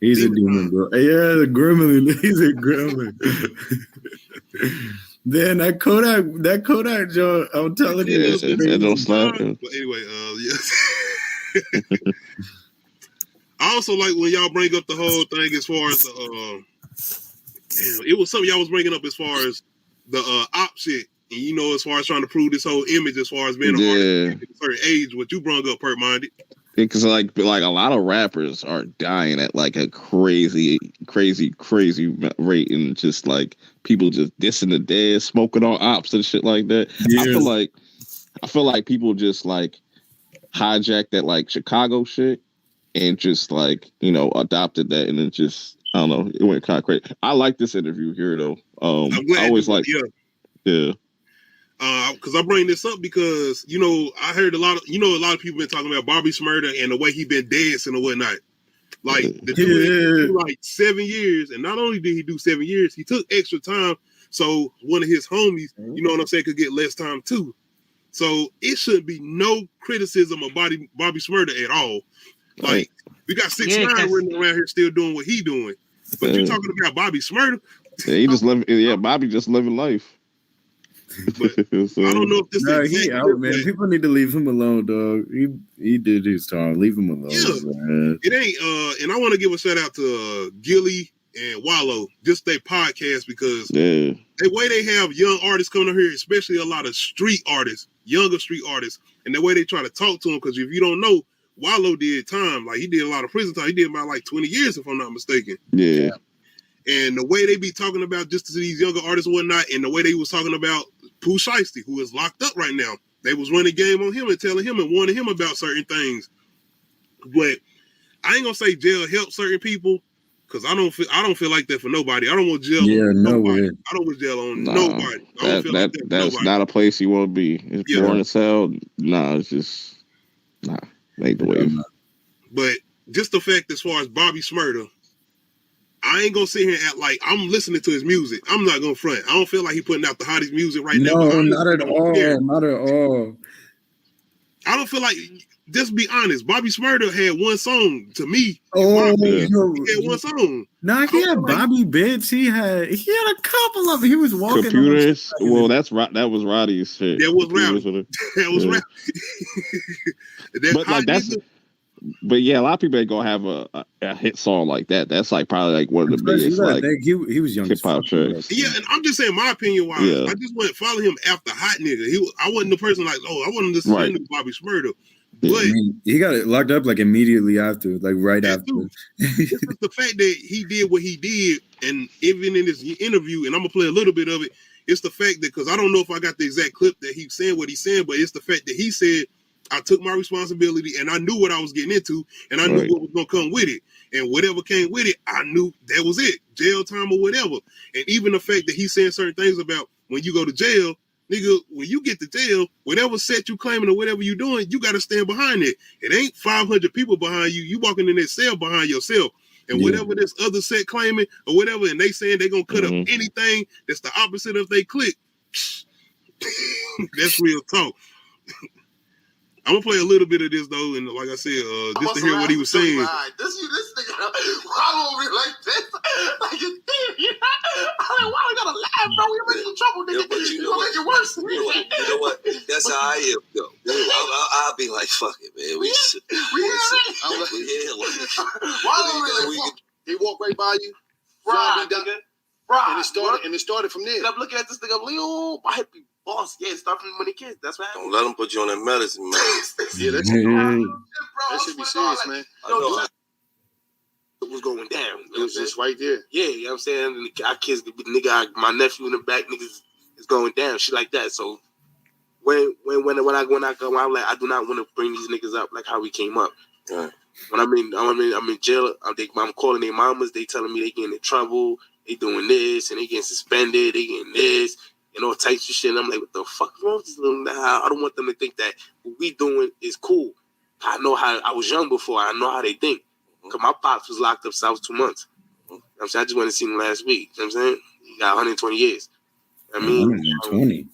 He's a demon, bro. Yeah, the gremlin. He's a gremlin. Then that Kodak joint, I'm telling you, that don't slap. But anyway, yeah. I also like when y'all bring up the whole thing as far as it was something y'all was bringing up as far as the op shit, and you know, as far as trying to prove this whole image as far as being an artist at a certain age, what you brought up, Pert Minded. Because like a lot of rappers are dying at like a crazy rate, and just like people just dissing the dead, smoking on ops and shit like that. Yeah. I feel like people just like hijacked that like Chicago shit and just like, you know, adopted that, and then just, I don't know, it went kind of crazy. I like this interview here though. I always like, yeah. Because I bring this up because, you know, I heard a lot of people been talking about Bobby Shmurda and the way he been dancing and whatnot. Like the dude like 7 years, and not only did he do 7 years, he took extra time so one of his homies, you know what I'm saying, could get less time too. So it shouldn't be no criticism of Bobby Shmurda at all. Like we got 6ix9ine running around here still doing what he doing, but you talking about Bobby Shmurda? Yeah, he just living. Yeah, Bobby just living life. But I don't know if this is he out, man. People need to leave him alone, dog. He did his time. Leave him alone. Yeah. Man. It ain't and I want to give a shout out to Gilly and Wallow, just their podcast, because the way they have young artists coming over here, especially a lot of street artists, younger street artists, and the way they try to talk to them, because if you don't know, Wallow did time, like he did a lot of prison time. He did about like 20 years, if I'm not mistaken. Yeah. And the way they be talking about just to these younger artists and whatnot, and the way they was talking about Pooh Shiesty, who is locked up right now, they was running game on him and telling him and warning him about certain things. But I ain't gonna say jail help certain people, because I don't feel like that for nobody. I don't want jail on nobody. Way. I don't want jail on nobody. That's not a place you want to be. It's boring as hell. It's just make the wave. But just the fact, as far as Bobby Shmurda, I ain't gonna sit here and act like I'm listening to his music. I'm not gonna front. I don't feel like he putting out the hottest music right now. No, not at all. Not at all. I don't feel like. Just be honest. Bobby Shmurda had one song to me. He had one song. Nah, he had Bobby Bits. He had a couple of them. He was walking. Computers. Well, that was Roddy's shit. That was Roddy. That was Roddy. But like But yeah, a lot of people ain't gonna have a hit song like that. That's like probably like one of the biggest like he was young hip hop tracks. Yeah, and I'm just saying my opinion wise. I just wouldn't follow him after Hot Nigga. I wasn't the person like, I wasn't listening to Bobby Shmurda. But he got it locked up like immediately after, like right after. It's the fact that he did what he did, and even in this interview, and I'm gonna play a little bit of it. It's the fact that, because I don't know if I got the exact clip that he's saying what he's saying, but it's the fact that he said, I took my responsibility and I knew what I was getting into, and I knew what was gonna come with it, and whatever came with it, I knew that was it, jail time or whatever. And even the fact that he's saying certain things about when you go to jail. Nigga, when you get to jail, whatever set you claiming or whatever you doing, you got to stand behind it. It ain't 500 people behind you. You walking in that cell behind yourself. And whatever this other set claiming or whatever, and they saying they going to cut up anything that's the opposite of they click. That's real talk. I'm going to play a little bit of this, though, and like I said, just to hear what he was saying. This nigga, why won't we like this? Like, it's you know? I'm like, why we gotta laugh, bro? We're making trouble, nigga. But you know what? You know what? That's how I am, though. I'll be like, fuck it, man. We he walked right by you, right, nigga. Right, and it started from there. I'm looking at this nigga, I'm like, oh, my hippie boss, yeah, it started from when he kids. That's what happened. Don't let him put you on that medicine, man. Yeah, that should be serious, man. was going down. It was just right there. Yeah, you know what I'm saying? Our kids, my nephew in the back, niggas is going down, shit like that. So when I go, I'm like, I do not want to bring these niggas up like how we came up. Right. When I'm in jail, I'm calling their mamas. They telling me they getting in trouble. They doing this and they getting suspended. They getting this and all types of shit. And I'm like, what the fuck is wrong with this little? I don't want them to think that what we doing is cool. I know how I was young before. I know how they think. Cause my pops was locked up since I was 2 months. You know what I'm saying? I just went to see him last week. You know what I'm saying? He got 120 years. I mean, 120.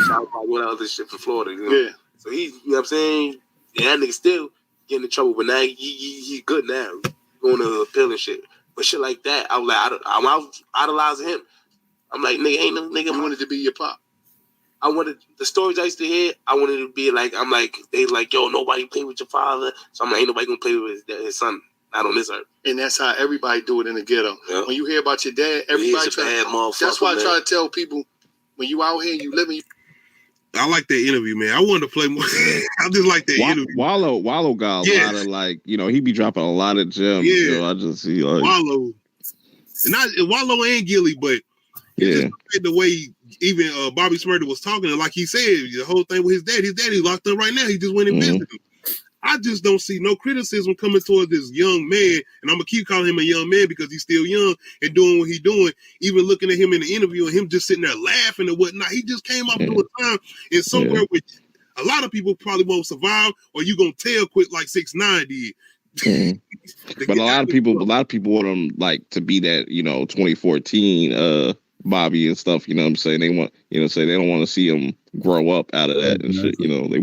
Shout out all that other shit from Florida. You know? Yeah. So he, you know what I'm saying? Yeah, that nigga still getting in trouble, but now he good now. Going to appeal and shit. But shit like that, I was like, I'm idolizing him. I'm like, nigga, ain't no nigga. I wanted to be your pop. I wanted the stories I used to hear. I wanted to be like, I'm like, they like, yo, nobody play with your father. So I'm like, ain't nobody gonna play with his son. Not on this earth. And that's how everybody do it in the ghetto. Yeah. When you hear about your dad, everybody that's why I try to tell people, when you out here, you living. I like that interview, man. I wanted to play more. I just like that interview. Wallow got a lot of like, you know, he be dropping a lot of gems. Yeah, you know, I just see like Wallow, not Wallow and Gilly, but yeah, the way even Bobby Smurda was talking, and like he said, the whole thing with his daddy's locked up right now. He just went and visited him. I just don't see no criticism coming towards this young man, and I'm gonna keep calling him a young man because he's still young and doing what he's doing. Even looking at him in the interview and him just sitting there laughing and whatnot, he just came up to a time in somewhere which a lot of people probably won't survive, or you gonna tell quit like 6ix9ine did. But a lot of people want him like to be that, you know, 2014 Bobby and stuff. You know what I'm saying? They want, you know, say they don't want to see him grow up out of that and shit. You know, they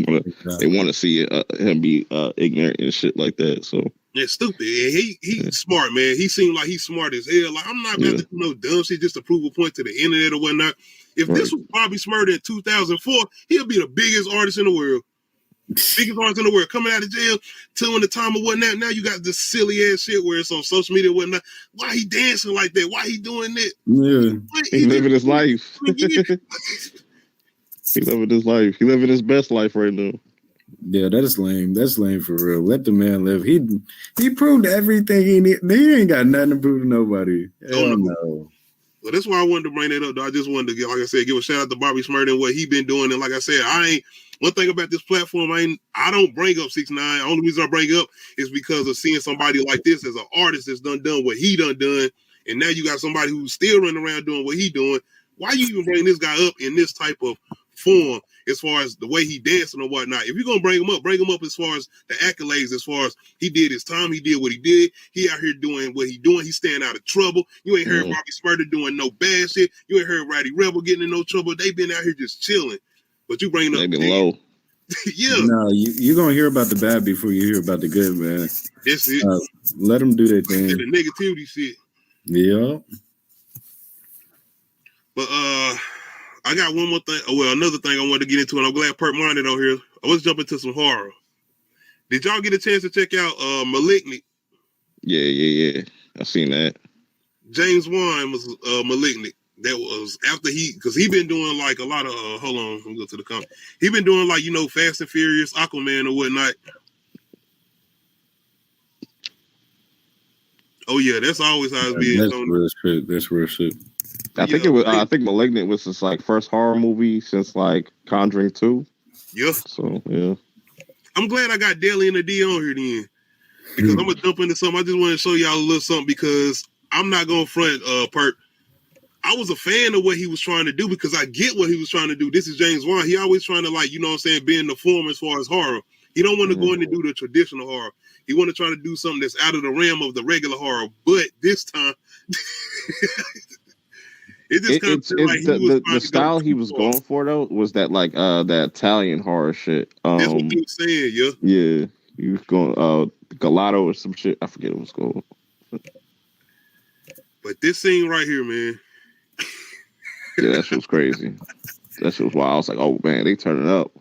want to see him be ignorant and shit like that. So yeah, stupid. And he's smart, man. He seemed like he's smart as hell. Like, I'm not about to do no dumb shit just to prove a point to the internet or whatnot. If this was Bobby Smurda in 2004, he'll be the biggest artist in the world. Biggest artist in the world, coming out of jail, telling the time or whatnot. Now you got this silly ass shit where it's on social media and whatnot. Why he dancing like that? Why he doing that? Yeah, he living his life. He living his life. He living his best life right now. Yeah, that's lame. That's lame for real. Let the man live. He proved everything he need. He ain't got nothing to prove to nobody. Hell no. Well, that's why I wanted to bring that up, though. I just wanted to, like I said, give a shout out to Bobby Smurda and what he been doing. And like I said, one thing about this platform, I don't bring up 6ix9ine. The only reason I bring up is because of seeing somebody like this as an artist that's done what he done. And now you got somebody who's still running around doing what he doing. Why you even bring this guy up in this type of form as far as the way he dancing or whatnot? If you're going to bring him up as far as the accolades, as far as he did his time, he did what he did. He out here doing what he doing. He's staying out of trouble. You ain't heard Bobby Smurda doing no bad shit. You ain't heard Roddy Rebel getting in no trouble. They been out here just chilling. But you bringing up... They been low. Yeah. No, you're going to hear about the bad before you hear about the good, man. That's it. Let them do their thing. The negativity shit. Yeah. But I got one more thing. Well, another thing I wanted to get into, and I'm glad Perk Minded on here. I was jumping to some horror. Did y'all get a chance to check out Malignant? Yeah. I seen that. James Wan was Malignant. That was after because he been doing like a lot of hold on, let me go to the comment. He been doing like, you know, Fast and Furious, Aquaman or whatnot. Oh yeah, that's always how it's been. That's real shit. That's real shit. I think it was. I think Malignant was his like first horror movie since like Conjuring 2. Yeah. So yeah. I'm glad I got Daly and the D on here then, because I'm gonna jump into something. I just want to show y'all a little something because I'm not gonna front Perk. I was a fan of what he was trying to do because I get what he was trying to do. This is James Wan. He always trying to, like, you know what I'm saying, be in the form as far as horror. He don't want to go in and do the traditional horror. He want to try to do something that's out of the realm of the regular horror. But this time, it just kind of like the style he was going for though was that like that Italian horror shit. That's what he was saying, yeah. Yeah, he was going Gelato or some shit. I forget what it was called. But this scene right here, man. Yeah, that shit was crazy. That shit was wild. I was like, oh man, they turning up.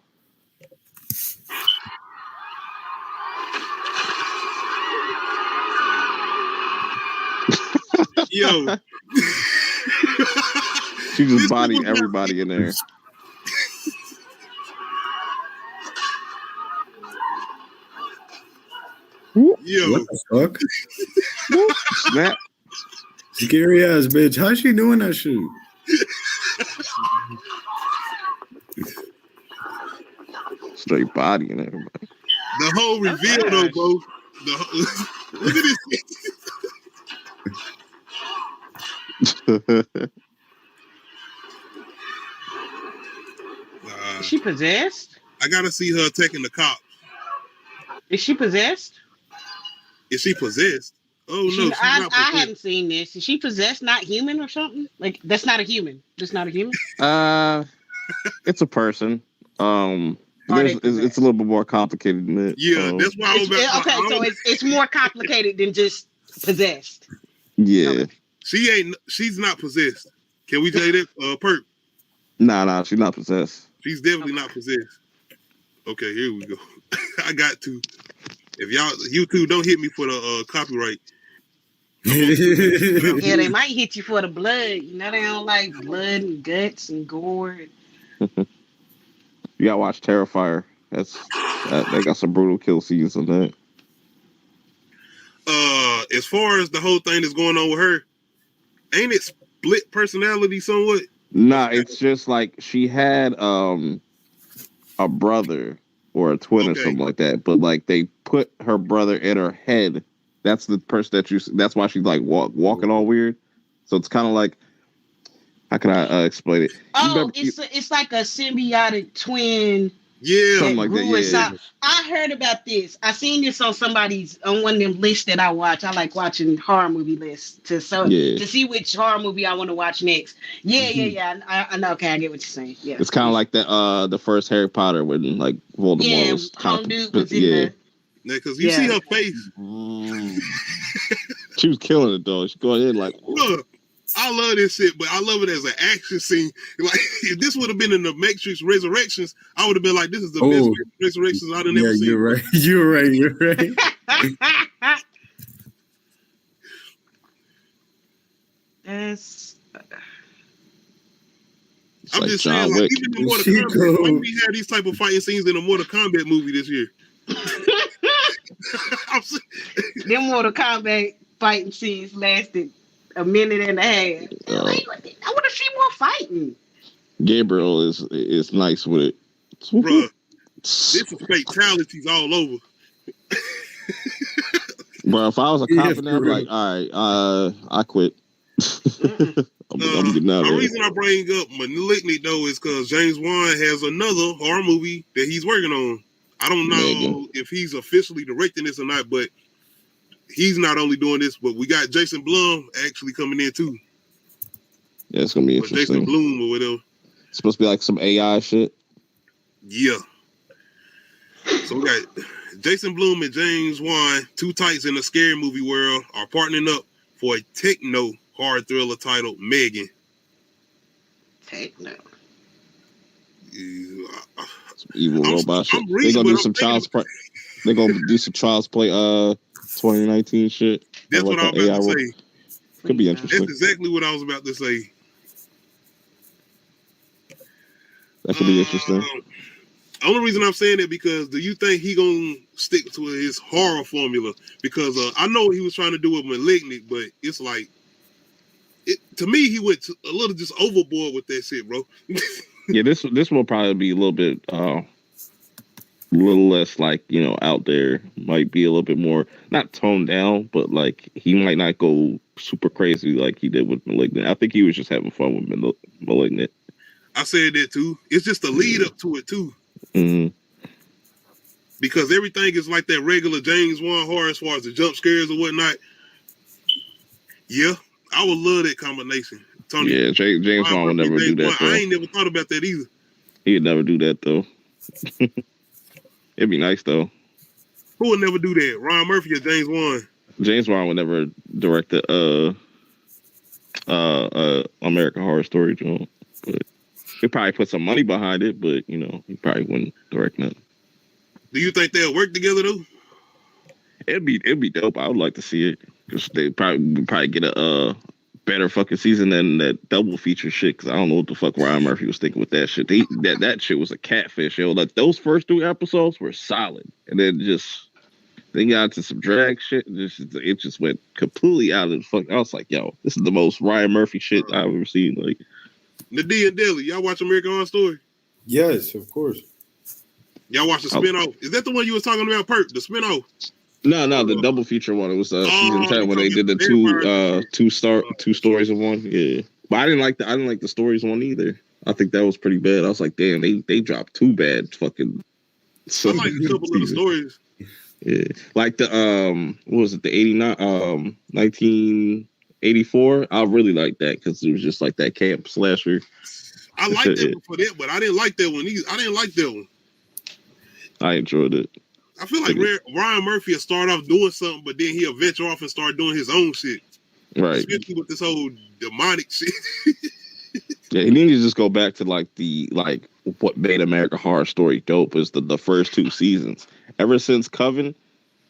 Yo. She just bodied everybody in there. Yo. What the fuck? Snap. Scary ass bitch. How's she doing that shit? Straight body and everybody. The whole reveal though, bro. Look at this. Is she possessed? I gotta see her attacking the cop. Is she possessed? Is she possessed? Oh no, she's not possessed. I haven't seen this. Is she possessed? Not human or something? Like that's not a human. That's not a human. It's a person. It's a little bit more complicated than that. Yeah, that's why I was about. Okay, so it's more complicated than just possessed. Yeah. She's not possessed. Can we say that? Perp. Nah, she's not possessed. She's definitely not possessed. Okay, here we go. I got to. If you two don't hit me for the copyright. Yeah, they might hit you for the blood. You know they don't like blood and guts and gore. You gotta watch Terrifier. They got some brutal kill scenes on that. As far as the whole thing that's going on with her, ain't it split personality somewhat? Nah, it's just like she had a brother or a twin or something like that, but like they put her brother in her head. That's the person that's why she's like walking all weird. So it's kind of like, how can I explain it? It's like a symbiotic twin. Yeah, something like that. Yeah. I heard about this. I seen this on one of them lists that I watch. I like watching horror movie lists to see which horror movie I want to watch next. Yeah. I know. Okay, I get what you're saying. Yeah, it's kind of like the first Harry Potter when like Voldemort was home dude was in the. Yeah, because you see her face. She was killing it though. She going in like. Look, I love this shit, but I love it as an action scene. Like if this would have been in the Matrix Resurrections, I would have been like, "This is the best Resurrections I've ever seen." You're right. That's. I'm like just John saying, like, Wick. even in Mortal Kombat, why we had these type of fighting scenes in a Mortal Kombat movie this year? Them Mortal Kombat fighting scenes lasted a minute and a half. I want to see more fighting. Gabriel is nice with it. Bruh, this is fatalities all over. Bro, if I was a cop in there, I'd be like, all right, I quit. I'm getting out of the here. reason I bring up Malignant though is because James Wan has another horror movie that he's working on. I don't know if he's officially directing this or not, but he's not only doing this, but we got Jason Blum actually coming in too. Yeah, it's gonna be interesting. Jason Blum or whatever. It's supposed to be like some AI shit. Yeah. So we got Jason Blum and James Wan, two tights in the scary movie world, are partnering up for a techno horror thriller titled Megan. Techno. Some evil robot shit. They're gonna do some child's play. They're gonna do some child's play 2019 shit. That's what I was about to say. Could be interesting. That's exactly what I was about to say. That could be interesting. Only reason I'm saying that because do you think he gonna stick to his horror formula? Because I know what he was trying to do with Malignant, but it's like, to me, he went a little just overboard with that shit, bro. Yeah, this will probably be a little bit, a little less like, out there. Might be a little bit more, not toned down, but like he might not go super crazy like he did with Malignant. I think he was just having fun with Malignant. I said that too. It's just a lead up to it too. Mm-hmm. Because everything is like that regular James Wan horror as far as the jump scares or whatnot. Yeah, I would love that combination. Tony, yeah, James Wan would never do that. I ain't never thought about that either. He'd never do that though. It'd be nice though. Who would never do that? Ryan Murphy or James Wan? James Wan would never direct the American Horror Story joint, but he'd probably put some money behind it. But he probably wouldn't direct nothing. Do you think they'll work together though? It'd be dope. I would like to see it because they probably get a better fucking season than that double feature shit. Because I don't know what the fuck Ryan Murphy was thinking with that shit. That shit was a catfish, yo. Like those first 3 episodes were solid, and then just They got into some drag shit. And it just went completely out of the fuck. I was like, yo, this is the most Ryan Murphy shit I've ever seen. Like, Nadia and Deli, y'all watch American Horror Story? Yes, of course. Y'all watch the spinoff? Is that the one you was talking about, Perk? The spinoff? No, the double feature one. It was season 10 when they did the two stories of one. Yeah, but I didn't like the stories one either. I think that was pretty bad. I was like, damn, they dropped two bad fucking. I like a couple of the stories. Yeah, like the what was it, the 1984? I really like that because it was just like that camp slasher. I liked that one for that, but I didn't like that one. I didn't like that one. I enjoyed it. I feel like Ryan Murphy will start off doing something, but then he'll venture off and start doing his own shit. Right. Especially with this whole demonic shit. Yeah, he needs to just go back to what made American Horror Story dope is the first two seasons. Ever since Coven,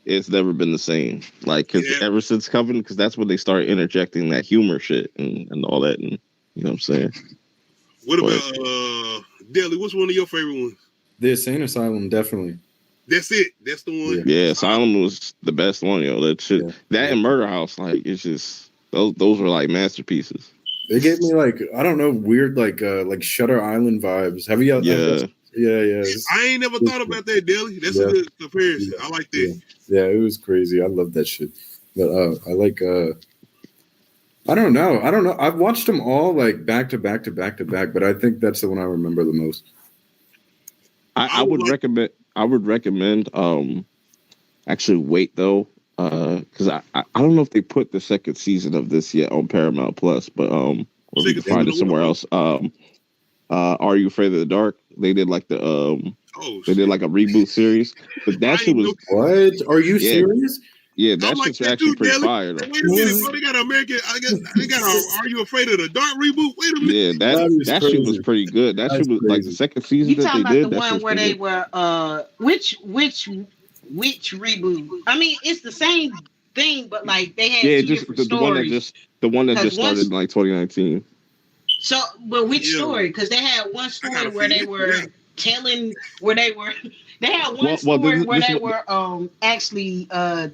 it's never been the same. Ever since Coven, because that's when they started interjecting that humor shit and all that, and you know what I'm saying. What about Deli? What's one of your favorite ones? The Insane Asylum, definitely. That's it. That's the one. Yeah, Asylum was the best one, yo. That shit. Yeah. That and Murder House, it's just those were like masterpieces. They gave me I don't know, weird Shutter Island vibes. Have you? Yeah. Yeah. I ain't never thought about that, Deli. That's a good comparison. I like that. Yeah, it was crazy. I love that shit. But I like. I don't know. I've watched them all back to back, but I think that's the one I remember the most. I would recommend. Actually, wait though, because I don't know if they put the second season of this yet on Paramount Plus, but or you can find it somewhere else. Are You Afraid of the Dark? They did they did a reboot series, but that shit was what? Are you serious? Yeah, that shit's actually pretty fire. Wait a minute, bro. They got American. They got Are You Afraid of the Dark reboot? Wait a minute. Yeah, that shit was pretty good. That shit was like the second season You that talking they about did. the one where they were which reboot? I mean, it's the same thing, but they had two different stories. The one that just started in 2019. So, but which story? Because they had one story where they were telling they had one story where they were actually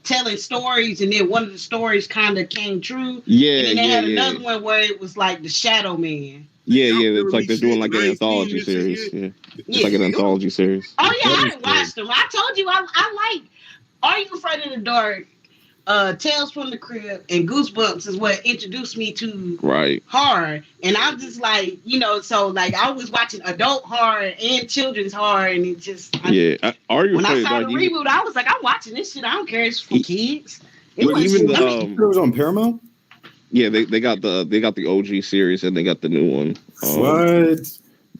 telling stories, and then one of the stories kind of came true. Yeah, and then they had another one where it was like the Shadow Man. Yeah, it's like they're doing an anthology series. Yeah, it's like an anthology series. Oh yeah, I watched them. I told you I like Are You Afraid of the Dark? Tales from the Crypt and Goosebumps is what introduced me to horror, and I'm just I was watching adult horror and children's horror, and it just Are You when I Afraid saw of the reboot, I was like, I'm watching this shit. I don't care, it's for kids. It was on Paramount. Yeah, they got the OG series and they got the new one. What?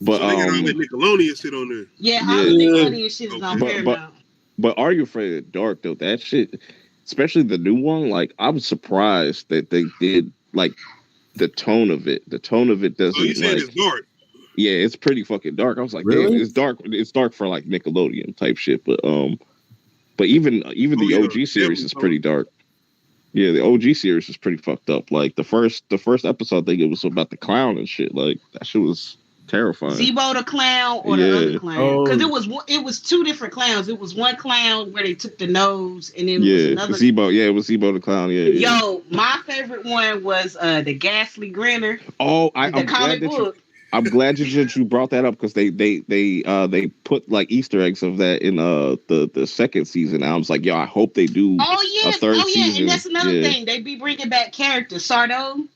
But so they got all the Nickelodeon shit on there. Yeah, all the Nickelodeon shit is on Paramount. But Are You Afraid of the Dark though? That shit. Especially the new one, I was surprised that they did the tone of it. The tone of it doesn't. Oh, you said it's dark. Yeah, it's pretty fucking dark. I was like, really? Damn, it's dark. It's dark for Nickelodeon type shit. But even the OG series is pretty dark. Yeah, the OG series is pretty fucked up. The first episode, I think it was about the clown and shit. That shit was terrifying. Zebo the clown or the other clown? Because it was two different clowns. It was one clown where they took the nose, and then it was another. Zebo. Yeah, it was Zebo the clown. Yeah. Yo, my favorite one was the Ghastly Grinner. Oh, I'm glad that you brought that up because they put Easter eggs of that in the second season. I was like, yo, I hope they do. A third season. And that's another thing. They be bringing back characters. Sardo.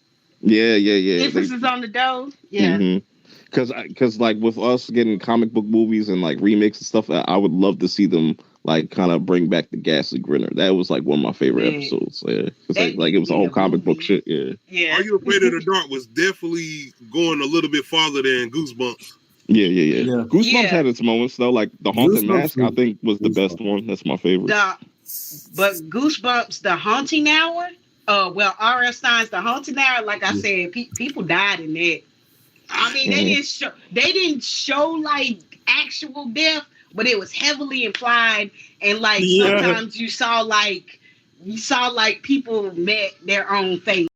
Yeah. Emphasis on the dough. Yeah. Mm-hmm. Because with us getting comic book movies and remakes and stuff, I would love to see them kind of bring back the Ghastly Grinner. That was one of my favorite episodes. Yeah, it was a whole comic book shit. Yeah. Are You Afraid of the Dark was definitely going a little bit farther than Goosebumps. Yeah. Goosebumps had its moments though. The Haunted Mask, I think, was the best one. That's my favorite. But Goosebumps, the Haunting Hour. R.L. Stine's The Haunting Hour. Like I said, people died in that. I mean, they didn't show actual death, but it was heavily implied, and sometimes you saw people met their own fate.